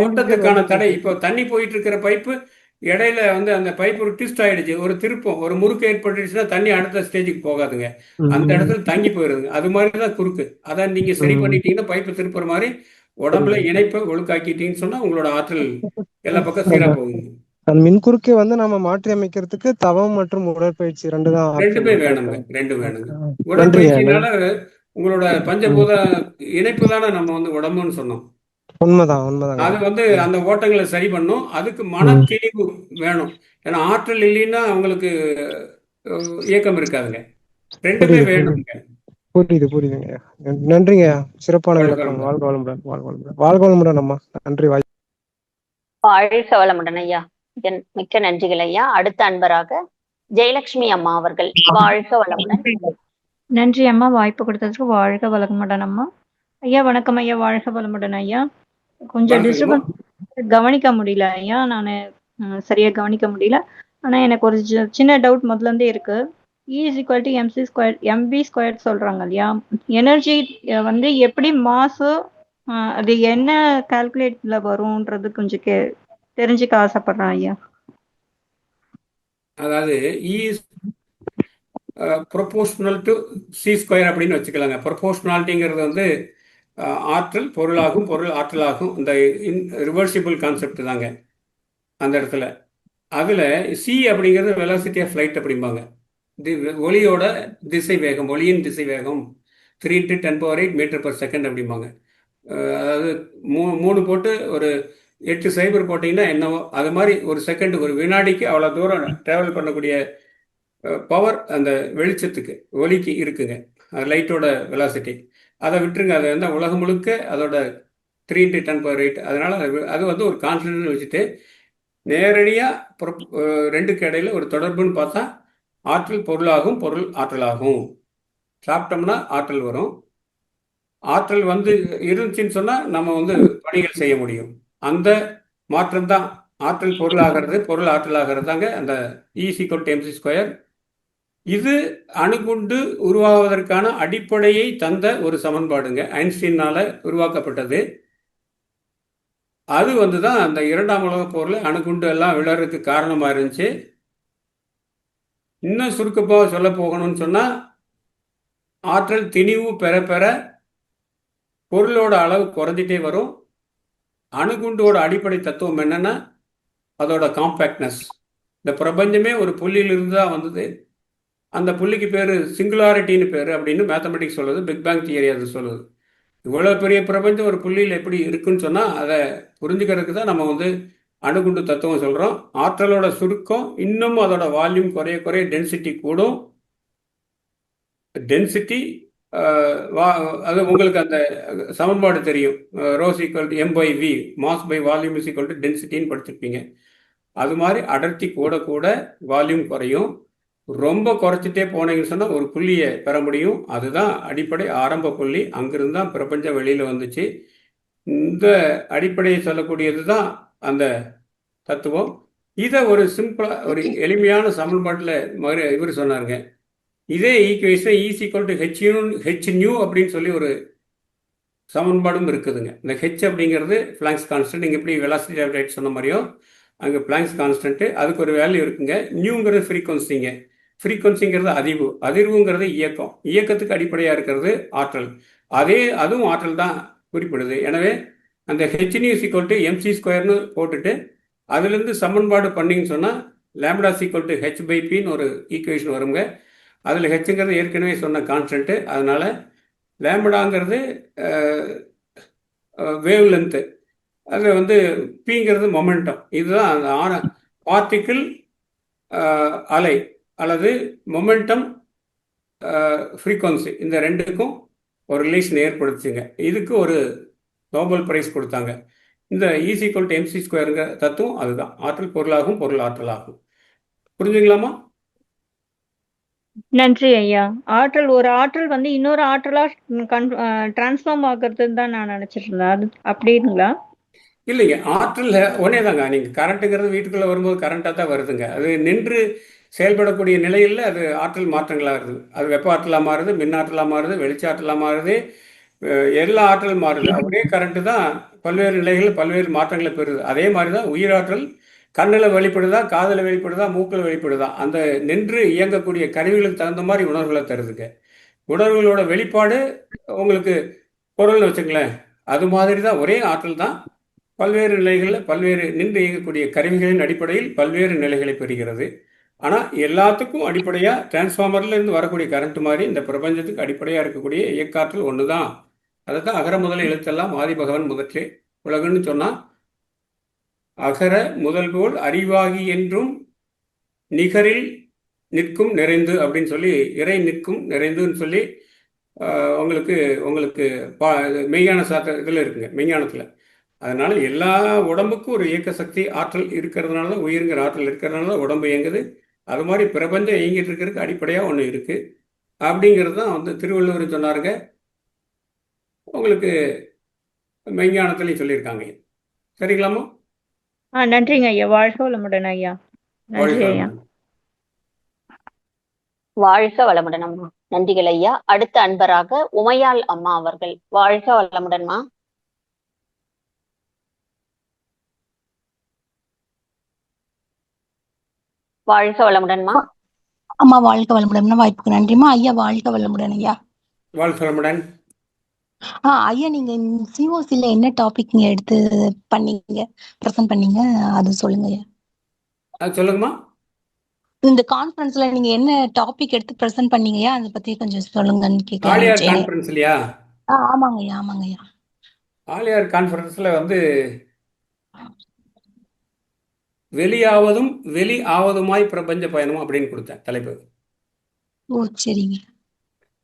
ஓட்டத்துக்கான தடை, இப்போ தண்ணி போயிட்டு இருக்கிற பைப்பு இடையில வந்து அந்த பைப் ஒரு ட்விஸ்ட் ஆயிடுச்சு, ஒரு திருப்பம், ஒரு முறுக்கு ஏற்பட்டுச்சுன்னா தண்ணி அடுத்த ஸ்டேஜுக்கு போகாதுங்க, அந்த இடத்துல தங்கி போயிருதுங்க. அது மாதிரிதான் குறுக்கு. அதை நீங்க சரி பண்ணிட்டீங்கன்னா பைப்பு திருப்புற மாதிரி உடம்புல இணைப்பை ஒழுக்காக்கிட்டீங்கன்னு சொன்னா உங்களோட ஆற்றல் எல்லா பக்கம் சீரா போகுங்க. அந்த மின்குறுக்கை வந்து நம்ம மாற்றி அமைக்கிறதுக்கு தவம் மற்றும் உடற்பயிற்சி ரெண்டுமே வேணுங்க. உடற்பயிற்சினால உங்களோட பஞ்சபூத இணைப்பு தானே நம்ம வந்து உடம்புன்னு சொன்னோம். உண்மைதான். அது வந்து அந்த ஓட்டங்களை சரி பண்ணும். அதுக்கு மன தெளிவு வேணும். ஏன்னா ஆற்றல் இல்லைன்னா அவங்களுக்கு இயக்கம் இருக்காதுங்க. ரெண்டுமே வேணுங்க. புரியுதுங்க. நன்றிங்க, சிறப்பான விளக்கம். வாழ்க வளமுடன் அம்மா. நன்றி. வாழ்க வளமுடன் ஐயா. மிக்க நன்றிகள் ஐயா. அடுத்த அன்பராக ஜெயலட்சுமி அம்மா அவர்கள். வாழ்க வளமுடன். நன்றி அம்மா, வாய்ப்பு கொடுத்ததுக்கு. வாழ்க வளமுடன் அம்மா. ஐயா வணக்கம் ஐயா. வாழ்க வளமுடன் ஐயா. கொஞ்சம் டிஸ்டர்பன்ஸ் கவனிக்க முடியல ஐயா, நான் சரியா கவனிக்க முடியல. ஆனா எனக்கு ஒரு சின்ன டவுட் முதல்ல இருந்தே இருக்கு. E is equal to mv square சொல்றாங்க இல்லையா, எனர்ஜி வந்து எப்படி மாஸ், அது என்ன கால்குலேட்ல வரும்ன்றது கொஞ்சம் தெரிஞ்சுக்க ஆசைப்படுறேன் ஐயா. அதாவது E is proportional to c square அப்படின்னு வச்சுக்கலாங்க. ப்ரொபோர்ஷனாலிட்டிங்கிறது வந்து ஆற்றல் பொருளாகும், பொருள் ஆற்றலாகும். இந்த ரிவர்சிபிள் கான்செப்ட் தாங்க அந்த இடத்துல. அதில் சி அப்படிங்கிறது வெலாசிட்டி ஆஃப் ஃப்ளைட் அப்படிம்பாங்க. ஒளியோட திசை வேகம், ஒளியின் திசை வேகம் 3 × 10⁸ மீட்டர் per செகண்ட் அப்படிம்பாங்க. அதாவது 3 போட்டு ஒரு 8 சைபர் போட்டிங்கன்னா என்னவோ அது மாதிரி ஒரு செகண்ட், ஒரு வினாடிக்கு அவ்வளோ தூரம் ட்ராவல் பண்ணக்கூடிய பவர் அந்த வெளிச்சத்துக்கு, ஒளிக்கு இருக்குங்க. லைட்டோட வெலாசிட்டி. அதை விட்டுருங்க. அது வந்து உலகம் முழுக்க அதோட 3 × 10⁸. அதனால அது வந்து ஒரு கான்ஸ்டன்ட்னு வச்சுட்டு நேரடியாக ரெண்டுக்கு இடையில ஒரு தொடர்புன்னு பார்த்தா ஆற்றல் பொருளாகும், பொருள் ஆற்றலாகும். சாப்பிட்டோம்னா ஆற்றல் வரும். ஆற்றல் வந்து இருந்துச்சுன்னு சொன்னால் நம்ம வந்து பணிகள் செய்ய முடியும். அந்த மாற்றம் தான் ஆற்றல் பொருளாகிறது, பொருள் ஆற்றலாகிறது தாங்க அந்த E=mc². இது அணுகுண்டு உருவாவதற்கான அடிப்படையை தந்த ஒரு சமன்பாடுங்க. ஐன்ஸ்டீனால உருவாக்கப்பட்டது. அது வந்து தான் அந்த 2ஆம் உலகப் போரில் அணுகுண்டு எல்லாம் விழறதுக்கு காரணமாக இருந்துச்சு. இன்னும் சுருக்கமாக சொல்ல போகணும்னு சொன்னால், ஆற்றல் திணிவு பெற பெற பொருளோட அளவு குறைஞ்சிட்டே வரும். அணுகுண்டோட அடிப்படை தத்துவம் என்னன்னா அதோட காம்பேக்ட்னஸ். இந்த பிரபஞ்சமே ஒரு புள்ளியிலிருந்து தான் வந்தது. அந்த புள்ளிக்கு பேர் சிங்குலாரிட்டின்னு பேர் அப்படின்னு மேத்தமெட்டிக்ஸ் சொல்லுது. பிக் பேங் தியரி அது சொல்லுது. இவ்வளோ பெரிய பிரபஞ்சம் ஒரு புள்ளியில் எப்படி இருக்குன்னு சொன்னால் அதை புரிஞ்சுக்கிறதுக்கு தான் நம்ம வந்து அணுகுண்டு தத்துவம் சொல்கிறோம். ஆற்றலோட சுருக்கம் இன்னும் அதோட வால்யூம் குறைய குறைய டென்சிட்டி கூடும். டென்சிட்டி அது உங்களுக்கு அந்த சமன்பாடு தெரியும். Rho = m/v, mass by volume = டென்சிட்டின்னு படிச்சிருப்பீங்க. அது மாதிரி அடர்த்தி கூட கூட வால்யூம் குறையும். ரொம்ப குறைச்சிட்டே போனீங்கன்னு சொன்னால் ஒரு புள்ளியை பெற முடியும். அதுதான் அடிப்படை ஆரம்ப புள்ளி. அங்கிருந்து தான் பிரபஞ்சம் வெளியில் வந்துச்சு. இந்த அடிப்படையை சொல்லக்கூடியது தான் அந்த தத்துவம். இதை ஒரு சிம்பிளாக ஒரு எளிமையான சமன்பாட்டில் இவர் சொன்னாருங்க. இதே ஈக்குவேஷன் E=hν அப்படின்னு சொல்லி ஒரு சமன்பாடும் இருக்குதுங்க. இந்த ஹெச் அப்படிங்கிறது பிளாங்க்ஸ் கான்ஸ்டன்ட். நீங்கள் எப்படி வெலாசிட்டி ஆஃப் லைட் சொன்ன மாதிரியோ அங்கே பிளாங்க்ஸ் கான்ஸ்டன்ட்டு, அதுக்கு ஒரு வேல்யூ இருக்குங்க. நியூங்கிறது ஃப்ரீக்வன்சிங்க. ஃப்ரீக்வன்சிங்கிறது அதிர்வு, அதிர்வுங்கிறது இயக்கம், இயக்கத்துக்கு அடிப்படையாக இருக்கிறது ஆற்றல். அதுவும் ஆற்றல் தான் குறிப்பிடுது. எனவே அந்த hν mc² போட்டுட்டு அதுலேருந்து சமன்பாடு பண்ணிங்கன்னு சொன்னால் λ h/pன்னு ஒரு ஈக்குவேஷன் வருங்க. அதில் ஹெச்ங்கிறது ஏற்கனவே சொன்ன கான்ஸ்டன்ட்டு. அதனால் லேம்டாங்கிறது வேவ் லென்த்து, அதில் வந்து பிங்கிறது மொமெண்டம். இதுதான் அந்த பார்ட்டிக்கிள் அலை அல்லது மொமெண்டம் ஃப்ரீக்வன்சி, இந்த ரெண்டுக்கும் ஒரு ரிலேஷன் ஏற்படுத்துச்சுங்க. இதுக்கு ஒரு நோபல் பிரைஸ் கொடுத்தாங்க. இந்த E=mc²ங்கிற தத்துவம் அதுதான். ஆற்றல் பொருளாகும், பொருள் ஆற்றலாகும். புரிஞ்சுங்களாமா? நன்றி ஐயா. ஒரு ஆற்றல் வந்து இன்னொரு ஆற்றலா டிரான்ஸ்ஃபார்ம் ஆகுறதுன்னு தான் நான் நினைச்சிட்டு இருந்தேன். அது அப்படிங்களா? இல்லைங்க, ஆற்றல் ஒன்னே தாங்க. நீங்கள் கரண்ட்டுங்கிறது வீட்டுக்குள்ளே வரும்போது கரண்ட்டாக தான் வருதுங்க. அது நின்று செயல்படக்கூடிய நிலையில் அது ஆற்றல் மாற்றங்களாக இருக்குது. அது வெப்ப ஆற்றலாக மாறுது, மின் ஆற்றலாக மாறுது, வெளிச்ச ஆற்றலாக மாறுது, எல்லா ஆற்றலும் மாறுது. ஒரே கரண்ட்டு தான் பல்வேறு நிலைகளில் பல்வேறு மாற்றங்களை பெறுது. அதே மாதிரி தான் உயிராற்றல் கண்ணில் வெளிப்படுதா, காதில் வெளிப்படுதா, மூக்கில் வெளிப்படுதா, அந்த நின்று இயங்கக்கூடிய கருவிகளுக்கு தகுந்த மாதிரி உணர்வுகளை தருதுங்க. உணர்வுகளோட வெளிப்பாடு உங்களுக்கு பொருள்னு வச்சுங்களேன். அது மாதிரி தான் ஒரே ஆற்றல் தான் பல்வேறு நிலைகளில் பல்வேறு நின்று இயங்கக்கூடிய கருவிகளின் அடிப்படையில் பல்வேறு நிலைகளை பெறுகிறது. ஆனால் எல்லாத்துக்கும் அடிப்படையாக டிரான்ஸ்ஃபார்மர்லேருந்து வரக்கூடிய கரண்ட் மாதிரி இந்த பிரபஞ்சத்துக்கு அடிப்படையாக இருக்கக்கூடிய இயக்காற்றல் ஒன்று தான். அதை தான் அகர முதல எழுத்தெல்லாம் ஆதிபகவன் முதற்றே உலகுன்னு சொன்னால் அகர முதல் போல் அறிவாகி என்றும் நிகரில் நிற்கும் நிறைந்து அப்படின்னு சொல்லி இறை நிற்கும் நிறைந்துன்னு சொல்லி உங்களுக்கு மெய்ஞான இதில் இருக்குங்க, மெய்ஞானத்தில். அதனால எல்லா உடம்புக்கும் ஒரு இயக்க சக்தி ஆற்றல் இருக்கிறதுனால, உயிருங்கிற ஆற்றல் இருக்கிறதுனால உடம்பு இயங்குது. அது மாதிரி பிரபஞ்சம் இயங்கிட்டு இருக்கிறதுக்கு அடிப்படையாக ஒன்று இருக்கு அப்படிங்கிறது தான் வந்து திருவள்ளுவர் சொன்னாருங்க. உங்களுக்கு மெய்ஞானத்திலையும் சொல்லியிருக்காங்க. சரிங்களாமா? நன்றிங்க ஐயா. வாழ்க வளமுடன் ஐயா. நன்றி ஐயா. வாழ்க வளமுடன் அம்மா. நன்றிகள் ஐயா. அடுத்த அன்பராக உமையாள் அம்மா அவர்கள். வாழ்க வளமுடன்மா. வாழ்க வளமுடன்மா. அம்மா வாழ்க வளமுடன். வாய்ப்புக்கு நன்றிமா ஐயா. வாழ்க வளமுடன் ஐயா. வாழ்க வளமுடன். ஐயா, நீங்க சிஓசில என்ன டாபிக் நீங்க எடுத்து பண்ணீங்க, பிரசன்ட் பண்ணீங்க, அது சொல்லுங்க ஐயா. சொல்லுங்கம்மா. இந்த கான்ஃபரன்ஸ்ல நீங்க என்ன டாபிக் எடுத்து பிரசன்ட் பண்ணீங்கயா, அதை பத்தி கொஞ்சம் சொல்லுங்கன்னு கேட்கலாம். ஆலியார் கான்ஃபரன்ஸ்லையா? ஆமாங்க ஐயா, ஆமாங்க ஐயா. ஆலியார் கான்ஃபரன்ஸ்ல வந்து வெளியாவதும் வெளி ஆவதுமாய் பிரபஞ்ச பயணம் அப்படின்னு கொடுத்தேன் தலைப்பு. ஓ சரிங்க.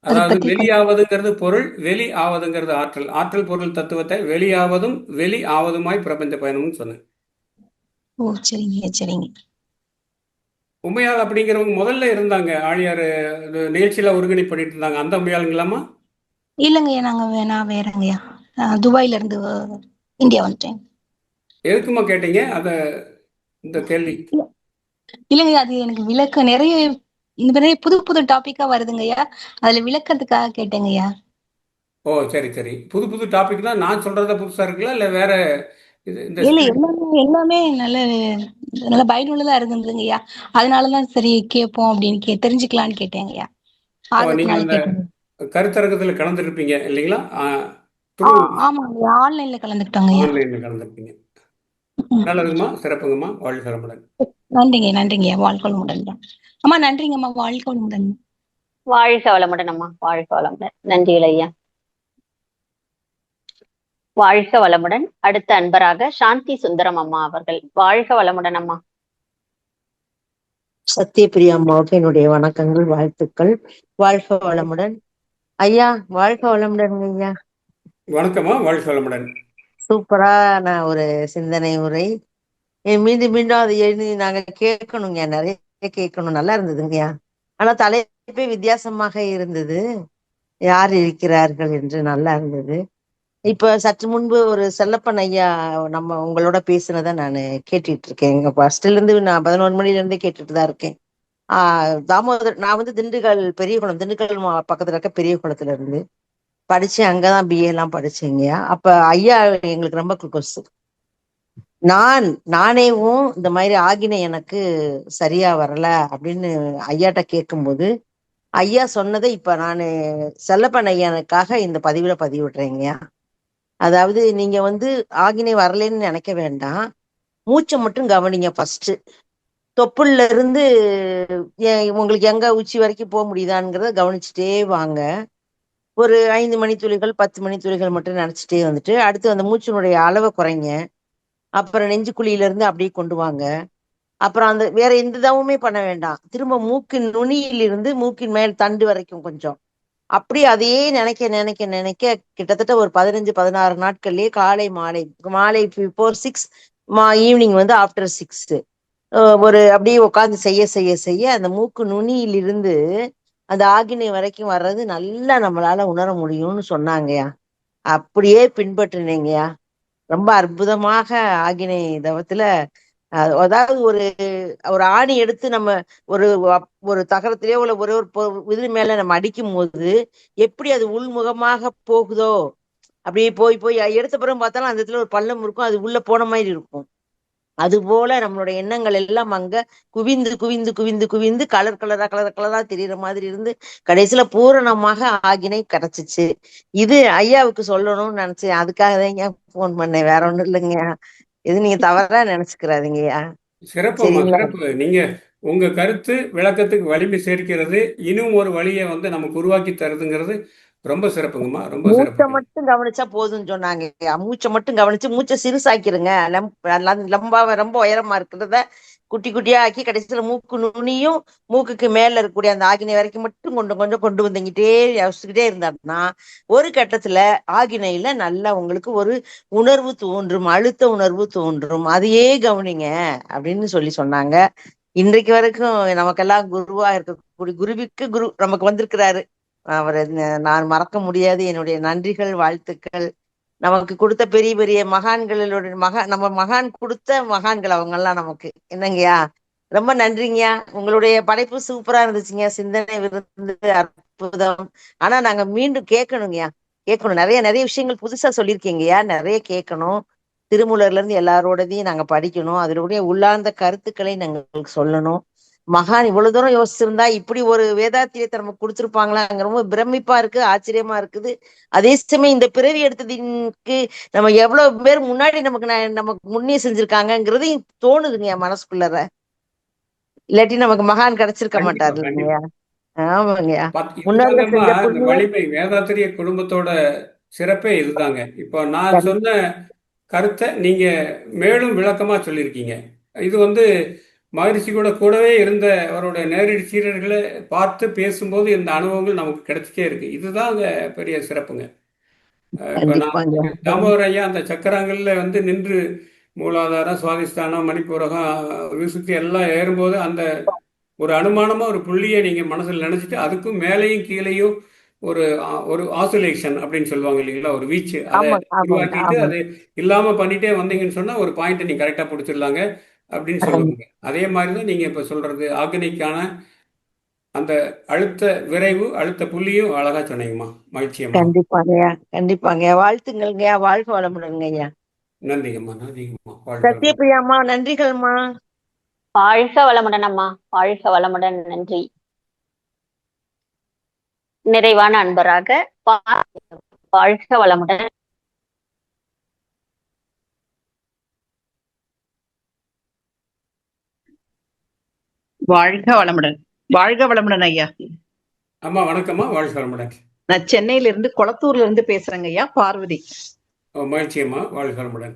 அதை அதாவது பத்தி வெளியாவதுங்கிறது பொருள், வெளி ஆவதுங்கிறது ஆற்றல். ஆற்றல் பொருள் தத்துவத்தை வெளியாவதும் வெளி ஆவதுமாய் பிரபஞ்ச பயணம்னு சொன்னேன். ஓ சரிங்க சரிங்க. உமையாள் அப்படிங்கிறவங்க முதல்ல இருந்தாங்க, ஆழியார் நிகழ்ச்சியில ஒருங்கிணைப்பு பண்ணிட்டு இருந்தாங்க. அந்த உமையாளுங்களாமா? இல்லைங்கய்யா, நான் வேறங்கய்யா. துபாயில இருந்து இந்தியா வந்துட்டேன். எதுக்குமா கேட்டீங்க அத, இந்த கேள்வி? இல்லைங்கய்யா, அது எனக்கு விளக்கம் நிறைய புது புது டாபிக்கா வருதுங்கய்யா, அதுல விளக்கத்துக்காக கேட்டேங்கய்யா. ஓ சரி சரி. புது புது டாபிக் தான். நான் சொல்றத புதுசா இருக்குல்ல, இல்ல வேற இந்த இல்ல எல்லாமே நல்ல நல்ல பயனுள்ளதா இருந்ததுங்கய்யா. அதனாலதான் சரி கேட்போம் அப்படின்னு தெரிஞ்சுக்கலான்னு கேட்டேங்கய்யா. நீங்க ஆர்வத்தினால அந்த கேட்டேங்க. கருத்தரங்கத்துல கலந்துருப்பீங்க இல்லைங்களா? ஆமாங்கய்யா, ஆன்லைன்ல கலந்துக்கிட்டோங்கய்யா. ஆன்லைன்ல கலந்துருப்பீங்க. ம். நல்லதுங்கம்மா, சிறப்புங்கம்மா, வாழ்க வளமுடன். நன்றிங்கய்யா, வாழ்க வளமுடன். அம்மா நன்றிங்கம்மா, வாழ்க வளமுடன். வாழ்க வளமுடன் அம்மா, வாழ்க வளமுடன். நன்றிகள் ஐயா. வாழ்க வளமுடன். அடுத்த அன்பராக சாந்தி சுந்தரம் அம்மா அவர்கள். வாழ்க வளமுடன் அம்மா. சத்யபிரியா அம்மாவுக்கு என்னுடைய வணக்கங்கள், வாழ்த்துக்கள். வாழ்க வளமுடன் ஐயா. வாழ்க வளமுடன் ஐயா. வணக்கம்மா, வாழ்க வளமுடன். சூப்பரான ஒரு சிந்தனை உரை. மீண்டும் மீண்டும் அதை எழுதி நாங்க கேட்கணுங்க, நிறைய கேட்கணும். நல்லா இருந்ததுங்கய்யா. ஆனா தலைப்பே வித்தியாசமாக இருந்தது, யார் இருக்கிறார்கள் என்று. நல்லா இருந்தது. இப்ப சற்று முன்பு ஒரு செல்லப்பன் ஐயா நம்ம உங்களோட பேசுனதை நான் கேட்டுட்டு இருக்கேன். ஃபர்ஸ்ட்ல இருந்து நான் 11 மணில இருந்தே கேட்டுட்டு தான் இருக்கேன். தாமோதர், நான் வந்து பெரியகுளம், திண்டுக்கல் பக்கத்துல இருக்க பெரியகுளத்துல இருந்து படிச்சேன். அங்கதான் பிஏ எல்லாம் படிச்சேங்கய்யா. அப்ப ஐயா எங்களுக்கு ரொம்ப க்ளோஸ். நானேவும் இந்த மாதிரி ஆகின எனக்கு சரியா வரல அப்படின்னு ஐயாட்ட கேட்கும்போது, ஐயா சொன்னதை இப்ப நான் செல்லப்பன் ஐயானுக்காக இந்த பதிவுல பதிவிடுறேங்கய்யா. அதாவது நீங்க வந்து ஆகினை வரலன்னு நினைக்க வேண்டாம், மூச்சை மட்டும் கவனிங்க ஃபர்ஸ்ட். தொப்புள்ள இருந்து உங்களுக்கு எங்க உச்சி வரைக்கும் போக முடியுதாங்கிறத கவனிச்சுட்டே வாங்க. ஒரு 5 மணித்துளிகள் 10 மணித்துளிகள் மட்டும் நினைச்சிட்டே வந்துட்டு அடுத்து அந்த மூச்சினுடைய அளவை குறைங்க. அப்புறம் நெஞ்சுக்குழியில இருந்து அப்படியே கொண்டு வாங்க. அப்புறம் அந்த வேற எந்த இதாவுமே பண்ண வேண்டாம். திரும்ப மூக்கின் நுனியிலிருந்து மூக்கின் மேல் தண்டு வரைக்கும் கொஞ்சம் அப்படி அதையே நினைக்க நினைக்க நினைக்க கிட்டத்தட்ட ஒரு 15-16 நாட்கள்லயே காலை மாலை பிஃபோர் 6, ஈவினிங் வந்து ஆஃப்டர் 6 ஒரு அப்படியே உட்காந்து செய்ய செய்ய செய்ய அந்த மூக்கு நுனியிலிருந்து அந்த ஆகினை வரைக்கும் வர்றது நல்லா நம்மளால உணர முடியும்னு சொன்னாங்கய்யா. அப்படியே பின்பற்றினீங்கய்யா. ரொம்ப அற்புதமாக ஆகினை தவத்துல அதாவது ஒரு ஒரு ஆணி எடுத்து நம்ம ஒரு தகரத்திலேயோ உள்ள ஒரு இது மேல நம்ம அடிக்கும் போது எப்படி அது உள்முகமாக போகுதோ, அப்படியே போய் போய் எடுத்த பிறகு பார்த்தாலும் அந்த இடத்துல ஒரு பள்ளம் இருக்கும், அது உள்ள போன மாதிரி இருக்கும். அது போல நம்மளுடைய எண்ணங்கள் எல்லாம் அங்க குவிந்து குவிந்து குவிந்து குவிந்து கலர் கலரா தெரியற மாதிரி இருந்து கடைசியில பூரணமாக ஆகினை கிடைச்சிச்சு. இது ஐயாவுக்கு சொல்லணும்னு நினைச்சேன். அதுக்காக தான் போன் பண்ணேன், வேற ஒண்ணும் இல்லைங்க. இது நீங்க தவறா நினைச்சுக்கிறாதீங்கய்யா. சிறப்புமா, சிறப்பு. நீங்க உங்க கருத்து விளக்கத்துக்கு வலிமை சேர்க்கிறது, இன்னும் ஒரு வழியை வந்து நமக்கு உருவாக்கி தருதுங்கிறது ரொம்ப சிறப்புங்கம்மா, ரொம்ப மூச்சை சிறப்பு. மட்டும் கவனிச்சா போதும்னு சொன்னாங்க. மூச்சை மட்டும் கவனிச்சு மூச்சை சிறுசாக்கிருங்க. லம்பாவை ரொம்ப உயரமா இருக்கிறத குட்டி குட்டியா ஆக்கி கடைசியில மூக்கு நுனியும் மூக்குக்கு மேல இருக்கக்கூடிய அந்த ஆகினை வரைக்கும் மட்டும் கொஞ்சம் கொஞ்சம் கொண்டு வந்துங்கிட்டே யோசிச்சுக்கிட்டே இருந்தாருன்னா ஒரு கட்டத்துல ஆகினையில நல்லா உங்களுக்கு ஒரு உணர்வு தோன்றும், அழுத்த உணர்வு தோன்றும். அதையே கவனிங்க அப்படின்னு சொன்னாங்க. இன்றைக்கு வரைக்கும் நமக்கெல்லாம் குருவா இருக்கக்கூடிய குருவிக்கு குரு நமக்கு வந்திருக்கிறாரு. அவரை நான் மறக்க முடியாது. என்னுடைய நன்றிகள், வாழ்த்துக்கள். நமக்கு கொடுத்த பெரிய பெரிய மகான்களோட நம்ம மகான் கொடுத்த மகான்கள் அவங்க எல்லாம் நமக்கு. என்னங்கய்யா, ரொம்ப நன்றிங்கய்யா. உங்களுடைய படைப்பு சூப்பரா இருந்துச்சுங்க. சிந்தனை விருந்து அற்புதம். ஆனா நாங்க மீண்டும் கேட்கணுங்கய்யா, கேட்கணும். நிறைய நிறைய விஷயங்கள் புதுசா சொல்லியிருக்கீங்கய்யா, நிறைய கேட்கணும். திருமூலர்ல இருந்து எல்லாரோடதையும் நாங்க படிக்கணும். அதனுடைய உள்ளார்ந்த கருத்துக்களை நாங்களுக்கு சொல்லணும். மகான் இவ்வளவு தூரம் யோசிச்சிருந்தா இப்படி ஒரு வேதாத்திரியத்தை நமக்கு கொடுத்துருப்பாங்களாங்க. ரொம்ப பிரமிப்பா இருக்கு, ஆச்சரியமா இருக்குது. அதே சமயம் இந்த பிறவி எடுத்ததுக்கு நம்ம எவ்வளவு பேர் முன்னாடி நமக்கு முன்னே செஞ்சிருக்காங்கிறது தோணுதுங்க என் மனசுக்குள்ளற. இல்லாட்டி நமக்கு மகான் கிடைச்சிருக்க மாட்டாரு இல்லைங்கய்யா. ஆமாங்கய்யா. முன்னோர்கள் செஞ்ச புண்ணியம். வலிமை வேதாத்திரிய குடும்பத்தோட சிறப்பே இதுதாங்க. இப்போ நான் சொன்ன கருத்தை நீங்க மேலும் விளக்கமா சொல்லியிருக்கீங்க. இது வந்து மகரிஷி கூடவே இருந்த அவரோட நேரடி சீடர்களை பார்த்து பேசும்போது இந்த அனுபவங்கள் நமக்கு கிடைச்சிட்டே இருக்கு. இதுதான் அங்க பெரிய சிறப்புங்க. இப்ப நான் கண்டிப்பாங்க. தாமோதர் ஐயா அந்த சக்கரங்கள்ல வந்து நின்று மூலாதாரம், சுவாதிஷ்டானம், மணிப்பூரகம், விசுத்தி எல்லாம் ஏறும்போது அந்த ஒரு அனுமானமா ஒரு புள்ளியை நீங்க மனசுல நினைச்சிட்டு அதுக்கும் மேலேயும் கீழேயும் ஒரு ஆசோலேஷன் அப்படின்னு சொல்லுவாங்க இல்லைங்களா, ஒரு வீச்சு அதை ஆமாங்க ஆமாங்க உருவாக்கிட்டு ஆமாங்க அது இல்லாம பண்ணிட்டே வந்தீங்கன்னு சொன்னா ஒரு பாயிண்ட் நீங்க கரெக்டா பிடிச்சிடலாங்க அப்படின்னு சொல்லுவாங்க. அதே மாதிரிதான் நீங்க இப்ப சொல்றது ஆர்கனிக்கான அந்த அழுத்த விரைவு அழுத்த புள்ளியும் அழகா சொன்னீங்கம்மா. மகிழ்ச்சியம்மா. கண்டிப்பாங்கய்யா கண்டிப்பாங்கய்யா. வாழ்த்துங்கள்ங்கய்யா. வாழ்க வளமுடன்ங்கய்யா. நன்றிங்கம்மா. நன்றிங்கம்மா. வாழ்க வளமுடன். சத்யபிரியாம்மா நன்றிகள்மா. வாழ்க வளமுடன் அம்மா, வாழ்க வளமுடன். நன்றி. நிறைவான அன்பராக வாழ்க வளமுடன். வாழ்க வளமுடன். வாழ்க வளமுடன் ஐயா. அம்மா வணக்கம்மா. வாழ்க வளமுடன். நான் சென்னையில இருந்து கொளத்தூர்ல இருந்து பேசுறேங்க ஐயா. பார்வதி. மகிழ்ச்சியம்மா. வாழ்க வளமுடன்.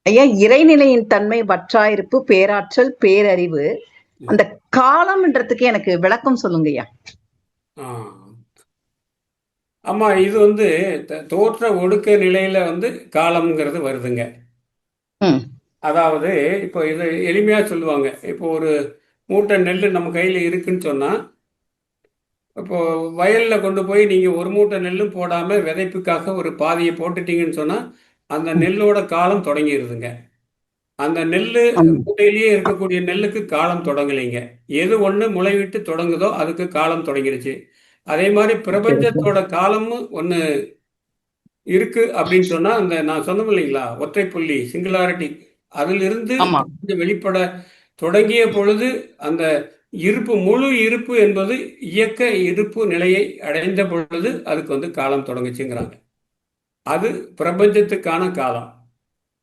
ஐயா, இறைநிலையின் தன்மை, வற்றாயிருப்பு, பேராற்றல், பேரறிவு, அந்த காலம்ன்றதுக்கு எனக்கு விளக்கம் சொல்லுங்க ஐயா. ஆ. அம்மா இது வந்து தோற்ற ஒடுக்க நிலையில வந்து காலம்ங்கிறது வருதுங்க. ம். அதாவது இப்போ இது எளிமையா சொல்லுவாங்க. இப்போ ஒரு மூட்டை நெல் நம்ம கையில இருக்குன்னு சொன்னா, இப்போ வயல்ல கொண்டு போய் நீங்க ஒரு மூட்டை நெல்லும் போடாம விதைப்புக்காக ஒரு பாதியை போட்டுட்டீங்கன்னு சொன்னா அந்த நெல்லோட காலம் தொடங்கிடுதுங்க. அந்த நெல்லு ஆமா. மூட்டையிலேயே இருக்கக்கூடிய நெல்லுக்கு காலம் தொடங்கலைங்க. எது ஒண்ணு முளைவிட்டு தொடங்குதோ அதுக்கு காலம் தொடங்கிடுச்சு. அதே மாதிரி பிரபஞ்சத்தோட காலமும் ஒண்ணு இருக்கு அப்படின்னு சொன்னா அந்த நான் சொன்னோம் இல்லைங்களா, ஒற்றை புள்ளி சிங்குலாரிட்டி அதிலிருந்து ஆமா. வெளிப்பட தொடங்கிய பொழுது அந்த இருப்பு முழு இருப்பு என்பது இயக்க இருப்பு நிலையை அடைந்த பொழுது அதுக்கு வந்து காலம் தொடங்குச்சுங்கிறாங்க. அது பிரபஞ்சத்துக்கான காலம்.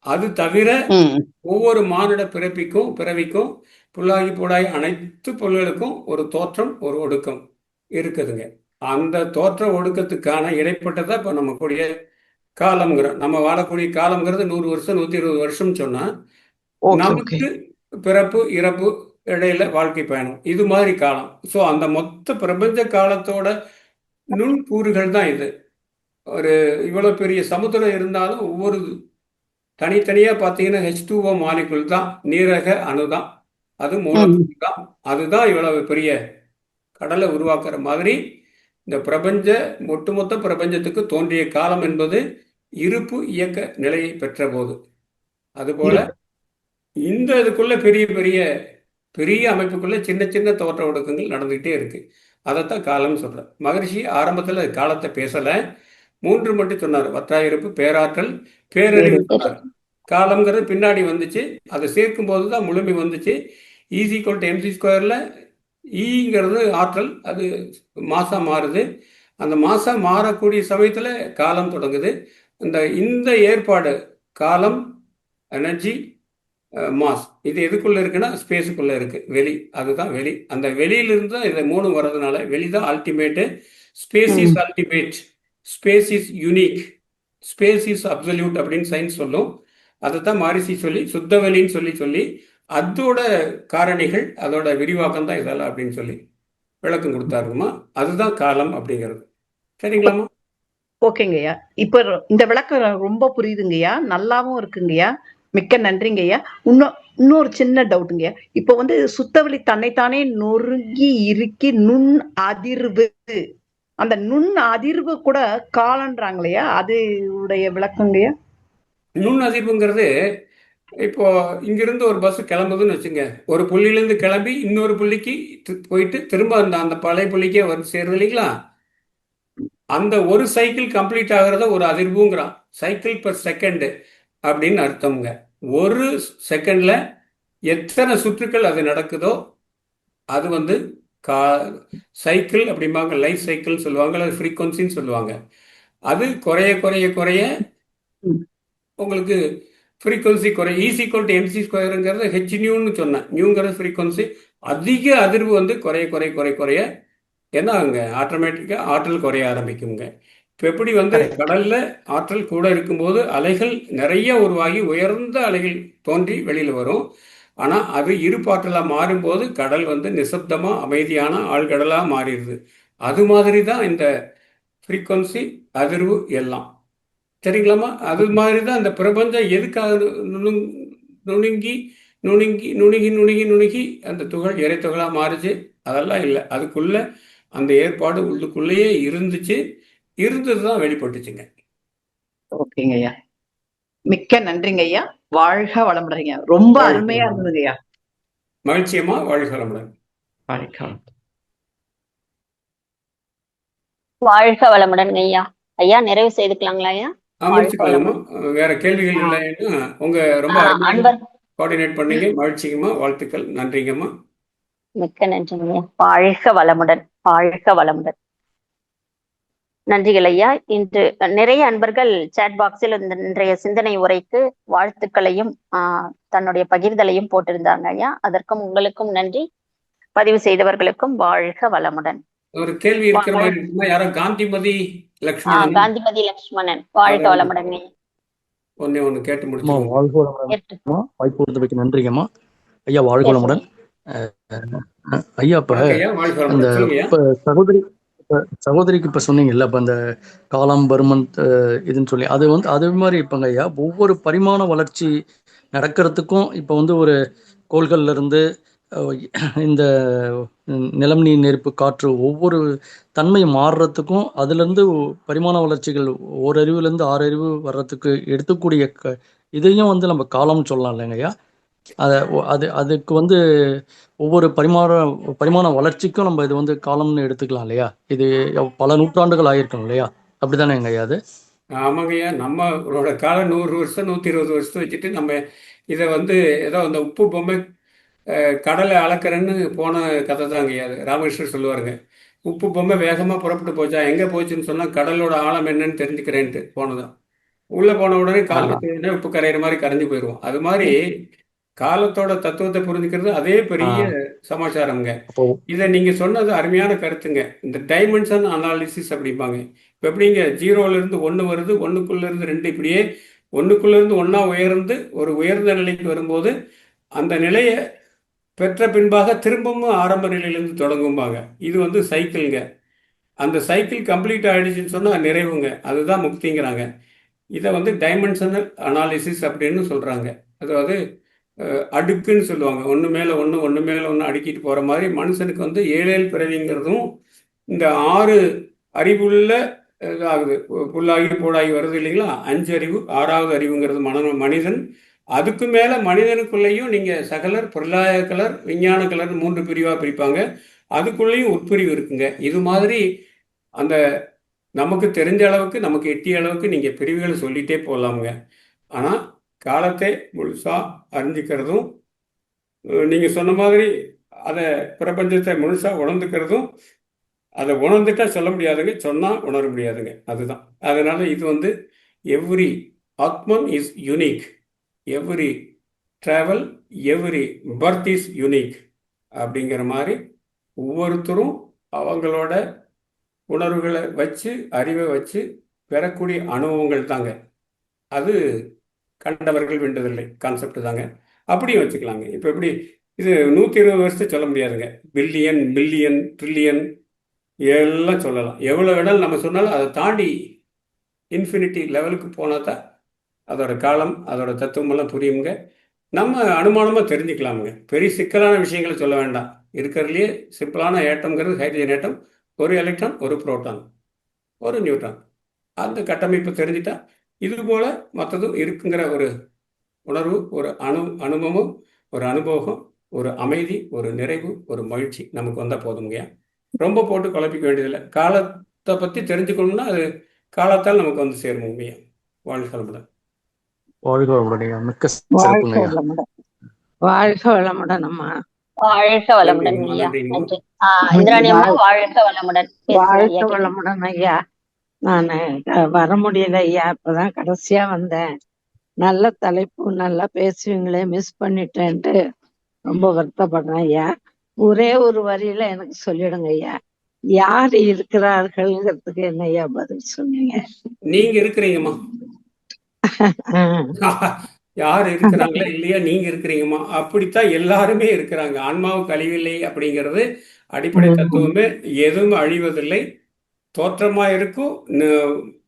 அது தவிர ம். ஒவ்வொரு மானிட பிறவிக்கும் புல்லாகி பூடாய் அனைத்து பொருள்களுக்கும் ஒரு தோற்றம் ஒரு ஒடுக்கம் இருக்குதுங்க. அந்த தோற்ற ஒடுக்கத்துக்கான இடைப்பட்டதான் இப்ப நம்ம கூடிய காலம்ங்கிறோம். நம்ம வாழக்கூடிய காலம்ங்கிறது 100 வருஷம் 120 வருஷம் சொன்னா ஓகே ஓகே. நமக்கு பிறப்பு இறப்பு இடையில வாழ்க்கை பயணம் இது மாதிரி காலம். ஸோ அந்த மொத்த பிரபஞ்ச காலத்தோட நுண்கூறுகள் தான் இது. ஒரு இவ்வளவு பெரிய சமுத்திரம் இருந்தாலும் ஒவ்வொரு தனித்தனியா பார்த்தீங்கன்னா H2O மாலிகுல் தான், நீரக அணு தான், அது ம். மூலக்கூறு தான். அதுதான் இவ்வளவு பெரிய கடலை உருவாக்குற மாதிரி இந்த ஒட்டுமொத்த பிரபஞ்சத்துக்கு தோன்றிய காலம் என்பது இருப்பு இயக்க நிலையை பெற்ற போது. அதுபோல இருக்கு. இந்த இதுக்குள்ள பெரிய பெரிய பெரிய அமைப்புக்குள்ள சின்ன சின்ன தோற்ற ஒடுக்கங்கள் நடந்துகிட்டே இருக்கு. அதைத்தான் காலம்னு சொல்றேன். மகரிஷி ஆரம்பத்துல காலத்தை பேசல, 3 மட்டும் சொன்னார். வற்றாயிருப்பு, பேராற்றல், பேரறிவு சொன்னார். காலம்ங்கிறது பின்னாடி வந்துச்சு. அதை சேர்க்கும் போதுதான் முழுமை வந்துச்சு. E=mc²ல ஈங்கிறது ஆற்றல், அது மாசா மாறுது. அந்த மாசா மாறக்கூடிய சமயத்துல காலம் தொடங்குது. இந்த ஏற்பாடு காலம், எனர்ஜி, மாஸ் இது எதுக்குள்ள இருக்குன்னா ஸ்பேஸுக்குள்ள இருக்கு. வெளி, அதுதான் வெளி. அந்த வெளியிலிருந்து தான் இதை 3 வர்றதுனால வெளிதான் அல்டிமேட்டு. ஸ்பேஸ் இஸ் ம். Ultimate, space is unique, space is absolute அப்படின்னு சயின்ஸ் சொல்லும். அதைத்தான் மாரிசி சொல்லி சுத்த வெளின்னு சொல்லி அதோட காரணிகள் அதோட விரிவாக்கம் தான் இதெல்லாம் அப்படின்னு சொல்லி விளக்கம் கொடுத்தாருமா. அதுதான் காலம் அப்படிங்கிறது. சரிங்களாம்மா? ஓகேங்கய்யா. இப்ப இந்த விளக்கம் ரொம்ப புரியுதுங்கய்யா, நல்லாவும் இருக்குங்கய்யா. மிக்க நன்றிங்கய்யா. இன்னொரு சின்ன டவுட்டுங்கய்யா. இப்ப வந்து சுத்தவெளி தன்னைத்தானே நொறுங்கி இறுக்கி நுண் அதிர்வு, அந்த நுண் அதிர்வு கூட காலன்றாங்களையா, அது உடைய விளக்கங்கய்யா. நுண் அதிர்வுங்கிறது இப்போ இங்கிருந்து ஒரு பஸ் கிளம்புதுன்னு வச்சுங்க. ஒரு புள்ளியிலேருந்து கிளம்பி இன்னொரு புள்ளிக்கு போயிட்டு திரும்ப அந்த பழைய புள்ளிக்கே வந்து சேருது இல்லைங்களா? அந்த ஒரு சைக்கிள் கம்ப்ளீட் ஆகிறத ஒரு அதிர்வுங்கிறான். சைக்கிள் பர் செகண்ட் அப்படின்னு அர்த்தம்ங்க. ஒரு செகண்ட்ல எத்தனை சுற்றுக்கள் அது நடக்குதோ அது வந்து சைக்கிள் அப்படிம்பாங்க. லைஃப் சைக்கிள் சொல்லுவாங்க, அல்லது ஃப்ரீக்வன்சின்னு சொல்லுவாங்க. அது குறைய குறைய குறைய உங்களுக்கு ஃப்ரீக்வன்சி குறை. E=mc²ங்கிறது ஹெச் நியூன்னு சொன்னேன். நியூங்கிறது ஃப்ரீக்வன்சி. அதிக அதிர்வு வந்து குறைய குறைய குறைய குறைய என்ன ஆகுங்க, ஆட்டோமேட்டிக்காக ஆற்றல் குறைய ஆரம்பிக்குங்க. இப்போ எப்படி வந்து கடல்ல ஆற்றல் கூட இருக்கும்போது அலைகள் நிறைய உருவாகி உயர்ந்த அலைகள் தோன்றி வெளியில் வரும். ஆனால் அது இருப்பாற்றலாக மாறும்போது கடல் வந்து நிசப்தமாக அமைதியான ஆழ்கடலாக மாறிடுது. அது மாதிரி தான் இந்த ஃப்ரீக்வன்சி, அதிர்வு எல்லாம். சரிங்களாம்மா? அது மாதிரி தான் இந்த பிரபஞ்சம் எதுக்காக நுணுங்கி நுணுங்கி நுணுகி நுணுகி நுணுகி அந்த துகள் இறைத்துகளாக மாறுச்சு. அதெல்லாம் இல்லை. அதுக்குள்ள அந்த ஏற்பாடு உள்ளுக்குள்ளேயே இருந்துச்சு. இருந்தது தான் வெளிப்பட்டுச்சுங்க. ஓகேங்க ஐயா, மிக்க நன்றிங்க ஐயா. வாழ்க வளமுடன்ங்க. ரொம்ப அருமையா இருந்ததுங்க ஐயா. மகிழ்ச்சியம்மா. வாழ்க வளமுடன். வாழ்க வளமுடன். வாழ்க வளமுடன் ஐயா. ஐயா நிறைவு செய்துக்கலாங்களா ஐயா? முடிச்சுக்கலாமா? வேற கேள்விகள் இல்லைன்னா உங்க ரொம்ப அன்பர் கோஆர்டினேட் பண்ணீங்க. மகிழ்ச்சிங்கம்மா. வாழ்த்துக்கள். நன்றிங்கம்மா. மிக்க நன்றிங்க. வாழ்க வளமுடன். வாழ்க வளமுடன். நன்றிகள் ஐயா. இன்று நிறைய அன்பர்கள் சாட் பாக்ஸில் இன்றைய சிந்தனை உரைக்கு வாழ்த்துக்களையும் தன்னுடைய பகிர்தலையும் போட்டிருந்தாங்க ஐயா. அதற்கும் உங்களுக்கும் நன்றி. பதிவு செய்தவர்களுக்கும் வாழ்க வளமுடன். ஒரு கேள்வி இருக்கிற மாதிரி இருக்குமா? யாரோ காந்திமதி லக்ஷ்மணன். காந்திமதி லக்ஷ்மணன் வாழ்க வளமுடன். ஒன்னு கேட்டு முடிச்சோம். வாழ்க வளமுடன். வாய்ப்பு கொடுத்ததுக்கு நன்றிங்கம்மா ஐயா. வாழ்க வளமுடன் ஐயா. இப்ப இந்த சகோதரிக்கு இப்ப சொன்னீங்கல்ல, இப்ப இந்த காலம் பருமன் இதுன்னு சொல்லி அது வந்து அது மாதிரி இப்பங்க ஐயா, ஒவ்வொரு பரிமாண வளர்ச்சி நடக்கிறதுக்கும் இப்ப வந்து ஒரு கோள்கள்ல இருந்து இந்த நிலம், நீர், நெருப்பு, காற்று ஒவ்வொரு தன்மை மாறுறதுக்கும் அதுல இருந்து பரிமாண வளர்ச்சிகள் ஓரறிவுல இருந்து 6 அறிவு வர்றதுக்கு எடுத்துக்கூடிய இதையும் வந்து நம்ம காலம்னு சொல்லலாம் இல்லைங்க ஐயா? அதுக்கு வந்து ஒவ்வொரு பரிமாண வளர்ச்சிக்கும் நம்ம இது வந்து காலம்னு எடுத்துக்கலாம் இல்லையா? இது பல நூற்றாண்டுகள் ஆயிருக்கும் இல்லையா? அப்படித்தானே எங்க ஐயா அது? ஆமாங்க ஐயா. நம்மளோட காலம் 100 வருஷம் 120 வருஷத்தை வச்சுட்டு நம்ம இதை வந்து ஏதோ அந்த உப்பு பொம்மை கடலை அளக்கிறேன்னு போன கதை தாங்க ஐயா. அது ராமகிருஷ்ணர் சொல்லுவாருங்க. உப்பு பொம்மை வேகமாக புறப்பட்டு போச்சா, எங்கே போச்சுன்னு சொன்னால் கடலோட ஆழம் என்னன்னு தெரிஞ்சுக்கிறேன்ட்டு போனதான். உள்ளே போன உடனே காலத்துக்கு உப்பு கரையிற மாதிரி கரைஞ்சு போயிடுவோம். அது மாதிரி காலத்தோட தத்துவத்தை புரிஞ்சுக்கிறது அதே பெரிய சமாச்சாரம்ங்க. இதை நீங்க சொன்னது அருமையான கருத்துங்க. இந்த டைமென்ஷன் அனாலிசிஸ் அப்படிம்பாங்க. இப்போ எப்படிங்க 0ல இருந்து 1 வருது, 1க்குள்ள இருந்து 2, இப்படியே 1க்குள்ள இருந்து 1 உயர்ந்து ஒரு உயர்ந்த நிலைக்கு வரும்போது அந்த நிலையை பெற்ற பின்பாக திரும்பவும் ஆரம்ப நிலையிலிருந்து தொடங்கும்பாங்க. இது வந்து சைக்கிள்ங்க. அந்த சைக்கிள் கம்ப்ளீட் ஆயிடுச்சுன்னு சொன்னால் நிறைவுங்க. அதுதான் முக்திங்கிறாங்க. இதை வந்து டைமென்ஷனல் அனாலிசிஸ் அப்படின்னு சொல்றாங்க. அதாவது அடுக்குன்னு சொல்லுவாங்க. ஒன்று மேலே ஒன்று, ஒன்று மேலே ஒன்று அடுக்கிட்டு போகிற மாதிரி மனுஷனுக்கு வந்து 7 பிறவிங்கிறதும் இந்த 6 அறிவுள்ள இதாகுது. புல்லாகி போடாகி வருது இல்லைங்களா? 5 அறிவு, 6வது அறிவுங்கிறது மனிதன். அதுக்கு மேலே மனிதனுக்குள்ளேயும் நீங்கள் சகலர், பொருளாய கலர், விஞ்ஞான கலர் 3 பிரிவாக பிரிப்பாங்க. அதுக்குள்ளேயும் உட்பிரிவு இருக்குங்க. இது மாதிரி அந்த நமக்கு தெரிஞ்ச அளவுக்கு, நமக்கு எட்டிய அளவுக்கு நீங்கள் பிரிவுகளை சொல்லிகிட்டே போகலாமுங்க. ஆனால் காலத்தை முழுசாக அறிஞ்சிக்கிறதும் நீங்கள் சொன்ன மாதிரி அதை பிரபஞ்சத்தை முழுசாக உணர்ந்துக்கிறதும், அதை உணர்ந்துட்டா சொல்ல முடியாதுங்க, சொன்னால் உணர முடியாதுங்க. அதுதான். அதனால் இது வந்து every atman is unique, every travel, every birth is unique அப்படிங்கிற மாதிரி ஒவ்வொருத்தரும் அவங்களோட உணர்வுகளை வச்சு, அறிவை வச்சு பெறக்கூடிய அனுபவங்கள் தாங்க. அது கண்டவர்கள் வென்றதில்லை கான்செப்ட் தாங்க. அப்படியும் வச்சுக்கலாங்க. இப்போ எப்படி இது 120 வருஷத்தை சொல்ல முடியாதுங்க. பில்லியன், மில்லியன், ட்ரில்லியன் எல்லாம் சொல்லலாம். எவ்வளோ வேணாலும் நம்ம சொன்னாலும் அதை தாண்டி இன்ஃபினிட்டி லெவலுக்கு போனால் தான் அதோட காலம், அதோட தத்துவமெல்லாம் புரியுங்க. நம்ம அனுமானமாக தெரிஞ்சுக்கலாமுங்க. பெரிய சிக்கலான விஷயங்களை சொல்ல வேண்டாம். இருக்கிறதுலையே சிம்பிளான ஏட்டம்ங்கிறது ஹைட்ரஜன் ஏட்டம். ஒரு எலக்ட்ரான், ஒரு புரோட்டான், ஒரு நியூட்ரான். அந்த கட்டமைப்பு தெரிஞ்சுட்டா இது போல மற்றதும் இருக்குங்கிற ஒரு உணர்வு, ஒரு அனுபவம், ஒரு அனுபவம், ஒரு அமைதி, ஒரு நிறைவு, ஒரு மகிழ்ச்சி நமக்கு வந்தால் போதுங்கய்யா. ரொம்ப போட்டு குழப்பிக்க வேண்டியதில்லை. காலத்தை பற்றி தெரிஞ்சுக்கணும்னா அது காலத்தால் நமக்கு வந்து சேருமுங்கய்யா. வாழ்க வளமுடன். வாழ்க வளமுடன். மிக்க சிறப்புங்க. வாழ்க வளமுடன் அம்மா. வாழ்க வளமுடன் ஐயா. நன்றி. இந்திராணி அம்மா வாழ்க வளமுடன். வாழ்க வளமுடன் ஐயா. நான் வர முடியல ஐயா, இப்பதான் கடைசியா வந்தேன். நல்ல தலைப்பு, நல்லா பேசுவீங்களே, மிஸ் பண்ணிட்டேன்ட்டு ரொம்ப வருத்தப்படுறேன் ஐயா. ஒரே ஒரு வரியில எனக்கு சொல்லிடுங்க ஐயா. யார் இருக்கிறார்கள்ங்கிறதுக்கு என்னையா பதில் சொன்னீங்க? நீங்க இருக்கிறீங்கம்மா. யார் இருக்கிறாங்களா இல்லையா, நீங்க இருக்கிறீங்கம்மா. அப்படித்தான் எல்லாருமே இருக்கிறாங்க. ஆன்மாவுக்கு அழிவில்லை அப்படிங்கிறது அடிப்படை தத்துவமே. எதுவும் அழிவதில்லை, தோற்றமா இருக்கும்,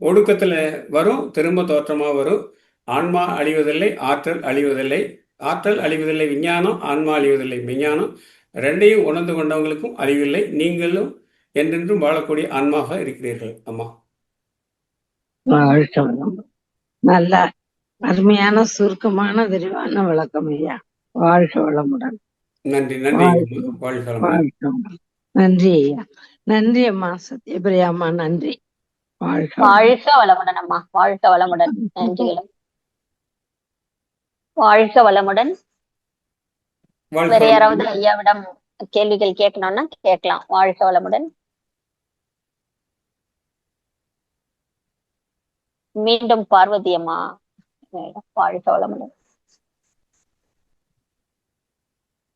ஒடுக்கத்துல வரும், திரும்ப தோற்றமா வரும். ஆன்மா அழிவதில்லை, ஆற்றல் அழிவதில்லை. ஆற்றல் அழிவதில்லை விஞ்ஞானம், ஆன்மா அழிவதில்லை விஞ்ஞானம். ரெண்டையும் உணர்ந்து கொண்டவங்களுக்கும் அழிவில்லை. நீங்களும் என்றென்றும் வாழக்கூடிய ஆன்மாவாக இருக்கிறீர்கள் அம்மா. வாழ்க வளம். நல்ல அருமையான சுருக்கமான விரிவான விளக்கம் ஐயா. வாழ்க வளமுடன். நன்றி நன்றி அம்மா. வாழ்க வளமுடன். வாழ்க வளம். நன்றி ஐயா. நன்றி அம்மா சத்யபிரியா அம்மா. நன்றி. வாழ்க வளம். வாழ்க வளமுடன் அம்மா. வாழ்க வளமுடன். நன்றிகளும். வாழ்க வளமுடன். வாழ்க வேற யாராவது வளமுடன். ஐயாவிடம் கேள்விகள் கேட்கணும்னா கேட்கலாம். வாழ்க வளமுடன். மீண்டும் பார்வதி அம்மா. வாழ்க வளமுடன்.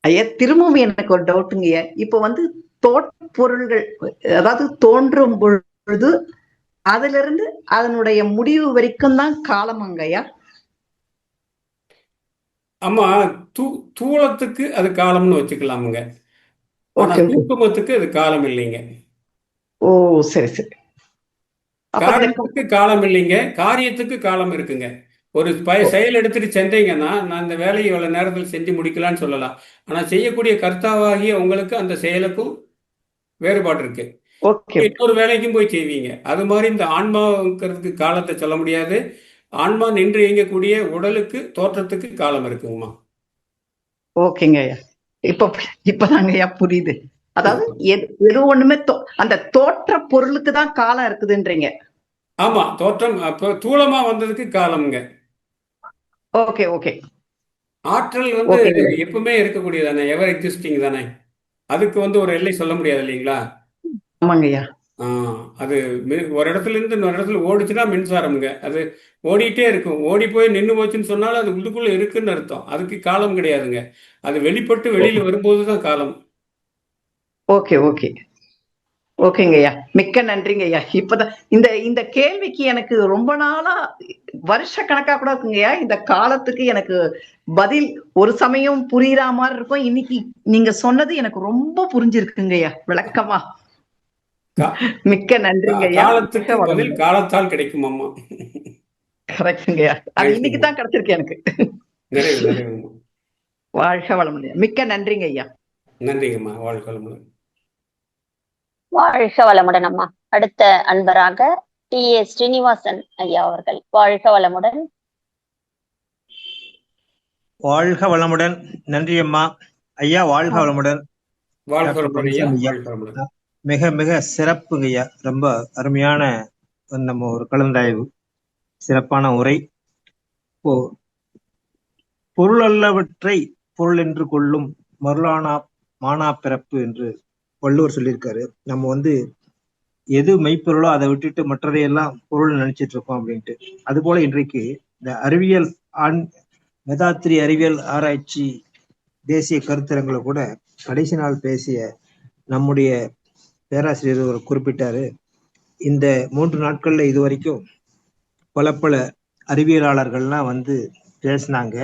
ஐயா திரும்பவும் எனக்கு ஒரு டவுட்டுங்கய்யா. இப்ப வந்து பொருள்கள் அதாவது தோன்றும் பொழுது அதுல இருந்து அதனுடைய முடிவு வரைக்கும் தான் காலமாங்கய்யா? ஆமா, தூளத்துக்கு அது காலம்னு வச்சுக்கலாமுங்க. ஆனா சூக்குமத்துக்கு அது காலம் இல்லைங்க. ஓ சரி சரி. காரியத்துக்கு காலம் இல்லைங்க, காரியத்துக்கு காலம் இருக்குங்க. ஒரு செயல் எடுத்துட்டு சென்றீங்கன்னா, நான் இந்த வேலையை இவ்வளவு நேரத்தில் செஞ்சு முடிக்கலான்னு சொல்லலாம். ஆனா செய்யக்கூடிய கர்த்தாவாகிய உங்களுக்கு அந்த செயலுக்கும் வேறுபாடு இருக்கு. இன்னொரு வேலைக்கும் போய் செய்வீங்க. அது மாதிரி இந்த ஆன்மாவுங்கிறதுக்கு காலத்தை சொல்ல முடியாது. ஆன்மா நின்று இயங்கக்கூடிய உடலுக்கு, தோற்றத்துக்கு காலம் இருக்குங்கம்மா. ஓகேங்க ஐயா. இப்பதாங்க ஐயா புரியுது. அதாவது எது ஒண்ணுமே அந்த தோற்ற பொருளுக்கு தான் காலம் இருக்குதுன்றீங்க. ஆமா, தோற்றம் அப்ப தூளமா வந்ததுக்கு காலம்ங்க. Okay okay. ஆற்றல் வந்து எப்பவுமே இருக்கக்கூடியதானே, எவர் எக்ஸிஸ்டிங் தானே. அதுக்கு வந்து ஒரு எல்லை சொல்ல முடியாது இல்லைங்களா? ஆமாங்கய்யா. அது ஒரு இடத்துல இருந்து இன்னொரு இடத்துல ஓடிச்சுன்னா மின்சாரம்ங்க. அது ஓடிட்டே இருக்கும். ஓடி போய் நின்று போச்சுன்னு சொன்னாலும் அது உள்ளுக்குள்ள இருக்குன்னு அர்த்தம். அதுக்கு காலம் கிடையாதுங்க. அது வெளிப்பட்டு வெளியில வரும்போதுதான் காலம். ஓகே ஓகே ஓகேங்க ஐயா. மிக்க நன்றிங்க ஐயா. இப்பதான் இந்த கேள்விக்கு எனக்கு ரொம்ப நாளா வருஷ கணக்கா கூட இருக்குங்கய்யா. இந்த காலத்துக்கு எனக்கு பதில் ஒரு சமயம் புரியுற மாதிரி இருக்கும். இன்னைக்கு நீங்க சொன்னது எனக்கு ரொம்ப புரிஞ்சிருக்குங்க ஐயா, விளக்கமா. மிக்க நன்றிங்க ஐயா. காலத்துக்கு பதில் காலத்தால் கிடைக்கும் அம்மா. கரெக்டுங்க ஐயா. அது இன்னைக்கு தான் கிடைச்சிருக்கு எனக்கு. நிறைவு நிறைவு. வாழ்க வளமுடன். மிக்க நன்றிங்க ஐயா. நன்றிங்கம்மா. வாழ்க வளமுடன். வாழ்க வளமுடன் அம்மா. அடுத்த அன்பராக டி.ஏ. ஸ்ரீனிவாசன் ஐயா அவர்கள். வாழ்க வளமுடன். வாழ்க வளமுடன். நன்றி அம்மா. ஐயா வாழ்க வளமுடன். மிக மிக சிறப்புங்க ஐயா. ரொம்ப அருமையான நம்ம ஒரு கலந்தாய்வு, சிறப்பான உரை. இப்போ பொருள் அல்லவற்றை பொருள் என்று கொள்ளும் மருளானா மானா பிறப்பு என்று வள்ளுவர் சொல்லியிருக்காரு. நம்ம வந்து எது மெய்ப்பொருளோ அதை விட்டுட்டு மற்றதையெல்லாம் பொருள் நினைச்சிட்டு இருக்கோம் அப்படின்ட்டு. அது போல இன்றைக்கு இந்த அறிவியல் வேதாத்திரி அறிவியல் ஆராய்ச்சி தேசிய கருத்தரங்களை கூட கடைசி நாள் பேசிய நம்முடைய பேராசிரியர் ஒரு குறிப்பிட்டாரு. இந்த 3 நாட்கள்ல இது வரைக்கும் பல அறிவியலாளர்கள்லாம் வந்து பேசினாங்க.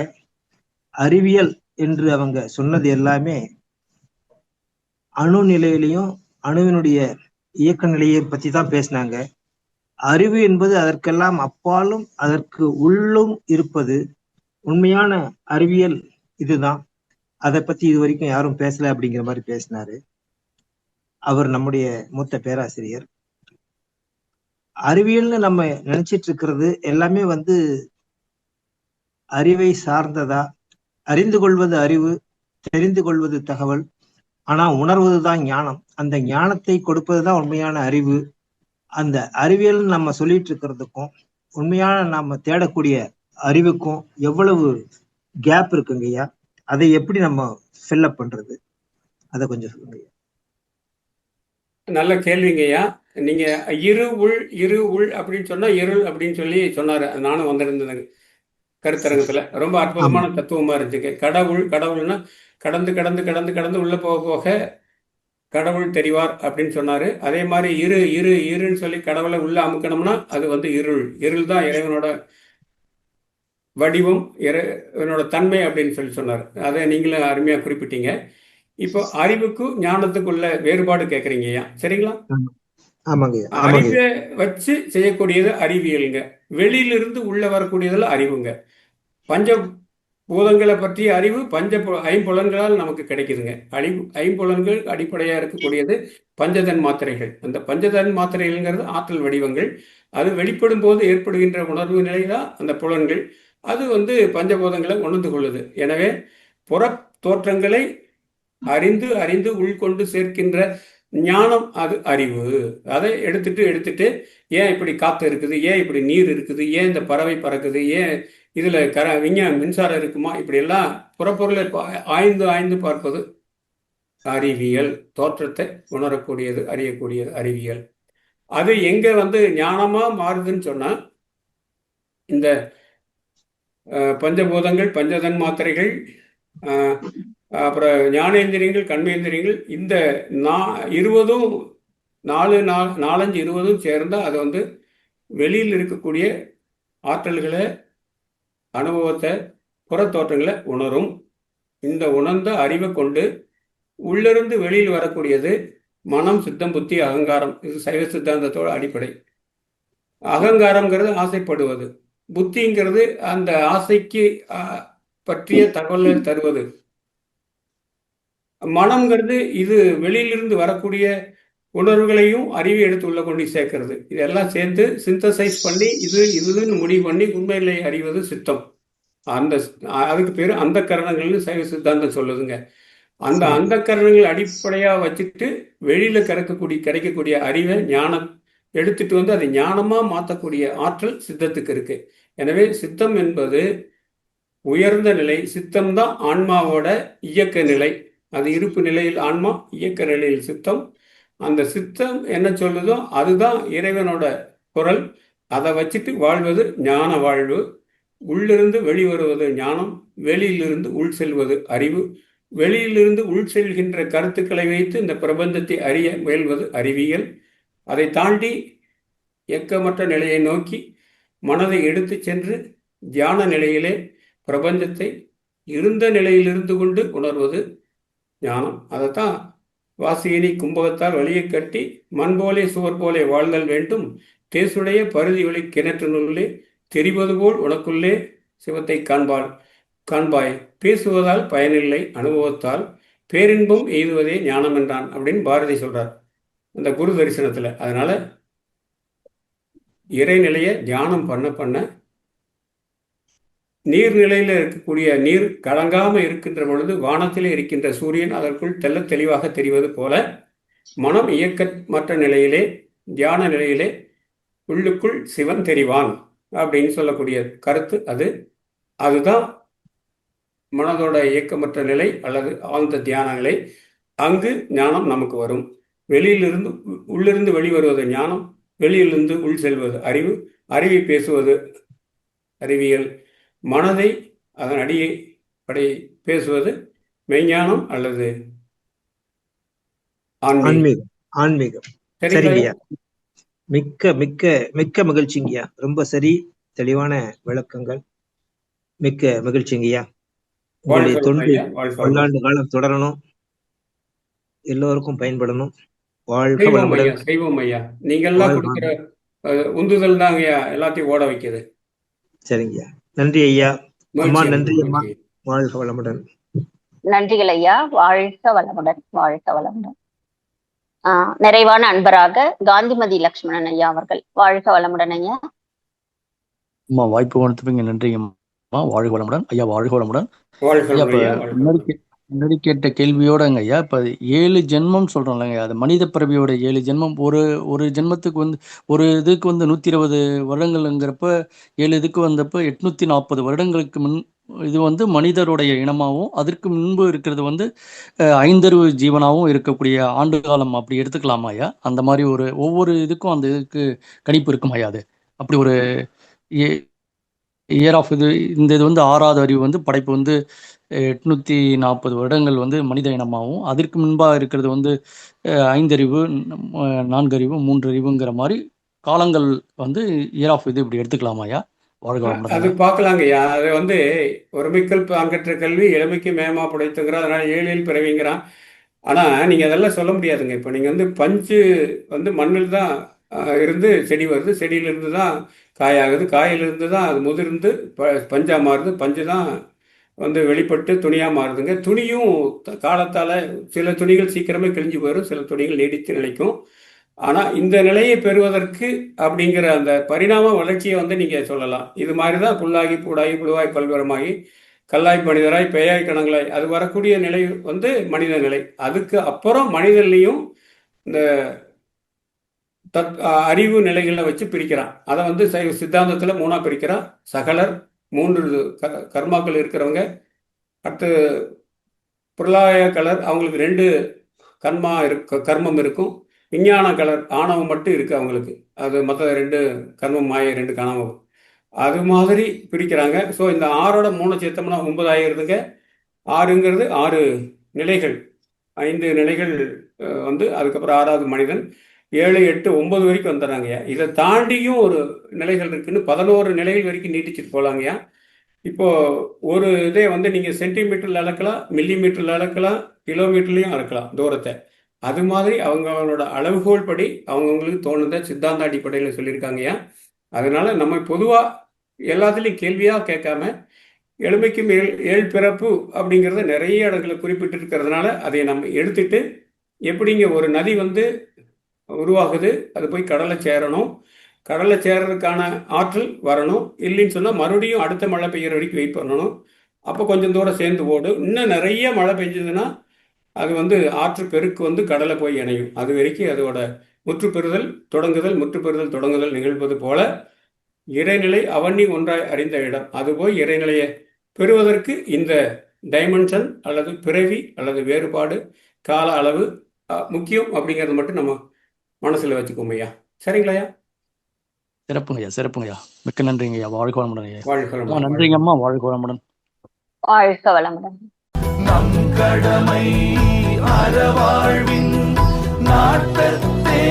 அறிவியல் என்று அவங்க சொன்னது எல்லாமே அணு நிலையிலையும் அணுவினுடைய இயக்க நிலையை பத்தி தான் பேசினாங்க. அறிவு என்பது அதற்கெல்லாம் அப்பாலும் அதற்கு உள்ளும் இருப்பது. உண்மையான அறிவியல் இதுதான். அதை பத்தி இது வரைக்கும் யாரும் பேசல அப்படிங்கிற மாதிரி பேசினாரு அவர், நம்முடைய மூத்த பேராசிரியர். அறிவியல்னு நம்ம நினைச்சிட்டு இருக்கிறது எல்லாமே வந்து அறிவை சார்ந்ததா? அறிந்து கொள்வது அறிவு, தெரிந்து கொள்வது தகவல், ஆனா உணர்வதுதான் ஞானம். அந்த ஞானத்தை கொடுப்பதுதான் உண்மையான அறிவு. அந்த அறிவியல் நம்ம சொல்லிட்டு இருக்கிறதுக்கும் உண்மையான நாம தேடக்கூடிய அறிவுக்கும் எவ்வளவு கேப் இருக்குங்க ஐயா. அதை எப்படி நம்ம ஃபில்லப் பண்றது, அதை கொஞ்சம் சொல்லுங்க ஐயா. நல்ல கேள்விங்க ஐயா. நீங்க இரு உள் அப்படின்னு சொன்னா இருள் அப்படின்னு சொல்லி சொன்னாரு. நானும் வந்திருந்தேங்க கருத்தரங்கத்துல. ரொம்ப அற்புதமான தத்துவமா இருந்துச்சுங்க. கடவுள்னா கடந்து கடந்து கடந்து கடந்து உள்ள போக போக கடவுள் தெரிவார் அப்படின்னு சொன்னாரு. அதே மாதிரி இருன்னு சொல்லி கடவுளை உள்ள அமுக்கணும்னா அது வந்து இருள் தான் இறைவனோட வடிவம், இறைவனோட தன்மை அப்படின்னு சொல்லி சொன்னார். அதை நீங்களும் அருமையா குறிப்பிட்டீங்க. இப்போ அறிவுக்கும் ஞானத்துக்குள்ள வேறுபாடு கேட்குறீங்கய்யா, சரிங்களா? ஆமாங்கய்யா. அறிவை வச்சு செய்யக்கூடியது அறிவியலுங்க, வெளியிலிருந்து உள்ள வரக்கூடியதுல அறிவுங்க. பஞ்ச பூதங்களை பற்றிய அறிவு ஐம்புலன்களால் நமக்கு கிடைக்குதுங்க. ஐம்புலன்கள் அடிப்படையாக இருக்கக்கூடியது பஞ்சதன் மாத்திரைகள். அந்த பஞ்சதன் மாத்திரைகள்ங்கிறது ஆற்றல் வடிவங்கள். அது வெளிப்படும் போது ஏற்படுகின்ற உணர்வு நிலை தான் அந்த புலன்கள். அது வந்து பஞ்சபூதங்களை உணர்ந்து கொள்ளுது. எனவே புற தோற்றங்களை அறிந்து உள்கொண்டு சேர்க்கின்ற ஞானம் அது அறிவு. அதை எடுத்துட்டு ஏன் இப்படி காற்று இருக்குது, ஏன் இப்படி நீர் இருக்குது, ஏன் இந்த பறவை பறக்குது, ஏன் இதுல மின்சாரம் இருக்குமா, இப்படி எல்லாம் புறப்பொருளை ஆய்ந்து பார்ப்பது அறிவியல். தோற்றத்தை உணரக்கூடியது, அறியக்கூடியது அறிவியல். அது எங்க வந்து ஞானமா மாறுதுன்னு சொன்னா, இந்த பஞ்சபூதங்கள், பஞ்சதன் மாத்திரைகள், அப்புறம் ஞானேந்திரியங்கள், கண்மேந்திரியங்கள், இந்த 20 சேர்ந்தா அது வந்து வெளியில் இருக்கக்கூடிய ஆற்றல்களை, அனுபவத்தை, புறத்தோற்றங்களை உணரும். இந்த உணர்ந்த அறிவை கொண்டு உள்ளிருந்து வெளியில் வரக்கூடியது மனம், சித்தம், புத்தி, அகங்காரம். இது சைவ சித்தாந்தத்தோட அடிப்படை. அகங்காரம்ங்கிறது ஆசைப்படுவது, புத்திங்கிறது அந்த ஆசைக்கு பற்றிய தகவலை தருவது, மனம்ங்கிறது இது வெளியிலிருந்து வரக்கூடிய உணர்வுகளையும் அறிவை எடுத்து உள்ள கொண்டு சேர்க்கிறது. இதெல்லாம் சேர்ந்து சிந்தசைஸ் பண்ணி இதுன்னு முடிவு பண்ணி உண்மையிலே அறிவது சித்தம். அதுக்கு பேர் அந்த கரணங்கள்னு சைவ சித்தாந்தம் சொல்லுதுங்க. அந்த கரணங்கள் அடிப்படையாக வச்சுட்டு வெளியில கிடைக்கக்கூடிய அறிவை, ஞானம் எடுத்துட்டு வந்து அதை ஞானமா மாற்றக்கூடிய ஆற்றல் சித்தத்துக்கு இருக்கு. எனவே சித்தம் என்பது உயர்ந்த நிலை. சித்தம் தான் ஆன்மாவோட இயக்க நிலை. அது இருப்பு நிலையில் ஆன்மா, இயக்க நிலையில் சித்தம். அந்த சித்தம் என்ன சொல்லுதோ அதுதான் இறைவனோட குரல். அதை வச்சுட்டு வாழ்வது ஞான வாழ்வு. உள்ளிருந்து வெளிவருவது ஞானம், வெளியிலிருந்து உள் செல்வது அறிவு. வெளியிலிருந்து உள் செல்கின்ற கருத்துக்களை வைத்து இந்த பிரபஞ்சத்தை அறிய முயல்வது அறிவியல். அதை தாண்டி இயக்கமற்ற நிலையை நோக்கி மனதை எடுத்து சென்று தியான நிலையிலே பிரபஞ்சத்தை இருந்த நிலையிலிருந்து கொண்டு உணர்வது ஞானம். அதைத்தான் வாசியினி கும்பகத்தால் வழியை கட்டி மண் போலே சுவர் போலே வாழ்தல் வேண்டும், தேசுடைய பருதி ஒளி கிணற்றினுள்ளே தெரிவது போல் உனக்குள்ளே சிவத்தை காண்பாய், பேசுவதால் பயனில்லை, அனுபவத்தால் பேரின்பம் எய்துவதே ஞானம் என்றான் அப்படின்னு பாரதி சொல்றார் அந்த குரு தரிசனத்துல. அதனால இறைநிலையை தியானம் பண்ண நீர்நிலையில் இருக்கக்கூடிய நீர் கலங்காம இருக்கின்ற பொழுது வானத்திலே இருக்கின்ற சூரியன் அதற்குள் தெளிவாக தெரிவது போல மனம் இயக்கமற்ற நிலையிலே, தியான நிலையிலே உள்ளுக்குள் சிவன் தெரிவான் அப்படின்னு சொல்லக்கூடிய கருத்து. அதுதான் மனதோட இயக்கமற்ற நிலை அல்லது ஆழ்ந்த தியான நிலை. அங்கு ஞானம் நமக்கு வரும். உள்ளிருந்து வெளிவருவது ஞானம், வெளியிலிருந்து உள் செல்வது அறிவு. அறிவை பேசுவது அறிவியல். மனதை அதன் அடிப்படை பேசுவது மெய்ஞானம் அல்லது ஆன்மீகம். சரிங்கய்யா, மிக்க மிக்க மிக்க மகிழ்ச்சிங்கய்யா. ரொம்ப சரி, தெளிவான விளக்கங்கள். மிக்க மகிழ்ச்சிங்கய்யா. உங்களுடைய தொண்டு பல்லாண்டு காலம் தொடரணும், எல்லோருக்கும் பயன்படணும். வாழ்க வளமுடன். செய்வோம் ஐயா. நீங்கள்லாம் கொடுக்கிற உந்துதல் தான் ஐயா எல்லாத்தையும் ஓட வைக்குது. சரிங்கய்யா, நன்றி ஐயா. அம்மா நன்றி அம்மா. வாழ்க வளமுடன். நன்றிகள் ஐயா. வாழ்க வளமுடன், வாழ்க வளமுடன். நிறைவான அன்பராக காந்திமதி லக்ஷ்மணன் ஐயா அவர்கள். வாழ்க வளமுடன் ஐயா. அம்மா வாய்ப்பு கொடுத்துப்பீங்க, நன்றி அம்மா. வாழ்க வளமுடன் ஐயா. வாழ்க வளமுடன். முன்னாடி கேட்ட கேள்வியோடங்க ஐயா, இப்ப 7 ஜென்மம் சொல்றோம்லங்க, அது மனித பிறவியோட 7 ஜென்மம். ஒரு ஜென்மத்துக்கு வந்து ஒரு இதுக்கு வந்து 120 வருடங்கள்ங்கிறப்ப 7 இதுக்கு வந்தப்ப 840 வருடங்களுக்கு முன் இது வந்து மனிதருடைய இனமாகவும், அதற்கு முன்பு இருக்கிறது வந்து 5 ஜீவனாகவும் இருக்கக்கூடிய ஆண்டு காலம் அப்படி எடுத்துக்கலாமா ஐயா? அந்த மாதிரி ஒவ்வொரு இதுக்கும் அந்த இதுக்கு கணிப்பு இருக்கும் ஐயா? அது அப்படி ஒரு இயர் ஆஃப் இது வந்து 6வது அறிவு வந்து படைப்பு வந்து 840 வருடங்கள் வந்து மனித இனமாகவும், அதற்கு முன்பாக இருக்கிறது வந்து 5 அறிவு, 4 அறிவு, 3 அறிவுங்கிற மாதிரி காலங்கள் வந்து இயர் ஆஃப் இது இப்படி எடுத்துக்கலாமாயா? வாழ்க அது வளமுடன். பார்க்கலாங்கய்யா. அது வந்து ஒருமைக்கல் பாங்கற்ற கல்வி இளமைக்கு மேமா புடைத்துங்கிறா, அதனால 7 பிறவிங்கிறான். ஆனா நீங்க அதெல்லாம் சொல்ல முடியாதுங்க. இப்போ நீங்க வந்து பஞ்சு வந்து மண்ணில் தான் இருந்து செடி வருது, செடியிலிருந்து தான் காயாகுது, காயிலிருந்து தான் அது முதிர்ந்து பஞ்சா மாறுது, பஞ்சு தான் வந்து வெளிப்பட்டு துணியா மாறுதுங்க. துணியும் காலத்தால சில துணிகள் சீக்கிரமே கிழிஞ்சு போயிடும், சில துணிகள் நீடித்து நிலைக்கும். ஆனா இந்த நிலையை பெறுவதற்கு அப்படிங்கிற அந்த பரிணாம வளர்ச்சியை வந்து நீங்க சொல்லலாம். இது மாதிரி தான் புல்லாகி பூடாகி புழுவாய் பல்வரமாகி கல்லாய் மனிதராய் பேயாய் கணங்களாய் அது வரக்கூடிய நிலை வந்து மனித நிலை. அதுக்கு அப்புறம் மனிதன்லையும் இந்த அறிவு நிலைகளை வச்சு பிரிக்கிறான். அதை வந்து சித்தாந்தத்துல 3ஆ பிரிக்கிறான். சகலர் 3 கர்மாக்கள் இருக்கிறவங்க, அடுத்து பிரளய கலர் அவங்களுக்கு 2 கர்மம் இருக்கும். விஞ்ஞான கலர் ஆணவம் மட்டும் இருக்கு அவங்களுக்கு, அது மற்ற 2 கர்மம் மாய 2 காணாம அது மாதிரி பிரிக்கிறாங்க. ஸோ இந்த 6ஓட 3 சேர்த்தோம்னா 9 ஆயிருதுங்க. 6ங்கிறது 6 நிலைகள், 5 நிலைகள் வந்து அதுக்கப்புறம் 6வது மனிதன், 7, 8, 9 வரைக்கும் வந்துடுறாங்கய்யா. இதை தாண்டியும் ஒரு நிலைகள் இருக்குன்னு 11 நிலைகள் வரைக்கும் நீட்டிச்சுட்டு போகலாங்கய்யா. இப்போ ஒரு இதே வந்து நீங்க சென்டிமீட்டர்ல அளக்கலாம், மில்லிமீட்டர்ல அளக்கலாம், கிலோமீட்டர்லையும் அளக்கலாம் தூரத்தை. அது மாதிரி அவங்களோட அளவுகோல் படி அவங்கவுங்களுக்கு தோணுத சித்தாந்த அடிப்படையில் சொல்லியிருக்காங்கய்யா. அதனால நம்ம பொதுவா எல்லாத்துலேயும் கேள்வியா கேட்காம எளிமைக்கு மேல் 7 பிறப்பு அப்படிங்கிறத நிறைய இடங்களை குறிப்பிட்டு இருக்கிறதுனால அதை நம்ம எடுத்துட்டு, எப்படிங்க ஒரு நதி வந்து உருவாகுது, அது போய் கடலை சேரணும், கடலை சேர்றதுக்கான ஆற்றல் வரணும், இல்லைன்னு சொன்னால் மறுபடியும் அடுத்த மழை பெய்யற வரைக்கும் வெயிட் பண்ணணும். அப்போ கொஞ்சம் தூரம் சேர்ந்து ஓடும். இன்னும் நிறைய மழை பெஞ்சதுன்னா அது வந்து ஆற்று பெருக்கு வந்து கடலை போய் இணையும். அது வரைக்கும் அதோட முற்றுப்பெறுதல் தொடங்குதல், முற்றுப்பெறுதல் தொடங்குதல் நிகழ்வது போல இறைநிலை அவனி ஒன்றாய் அறிந்த இடம். அதுபோய் இறைநிலையை பெறுவதற்கு இந்த டைமென்ஷன் அல்லது பிறவி அல்லது வேறுபாடு கால அளவு முக்கியம் அப்படிங்கிறது மட்டும் நம்ம மனசுல வச்சுக்கோம் ஐயா. சரிங்களாயா? சிறப்புங்கய்யா, சிறப்புங்கய்யா. மிக்க நன்றிங்கய்யா. வாழ்க வளமுடன் ஐயா. வாழ்க வளமுடன். நன்றிங்கம்மா. வாழ்க வளமுடன். வாழ்க வளமுடன். நம் கடமை அறவாழ்வின் நாட்டத்தே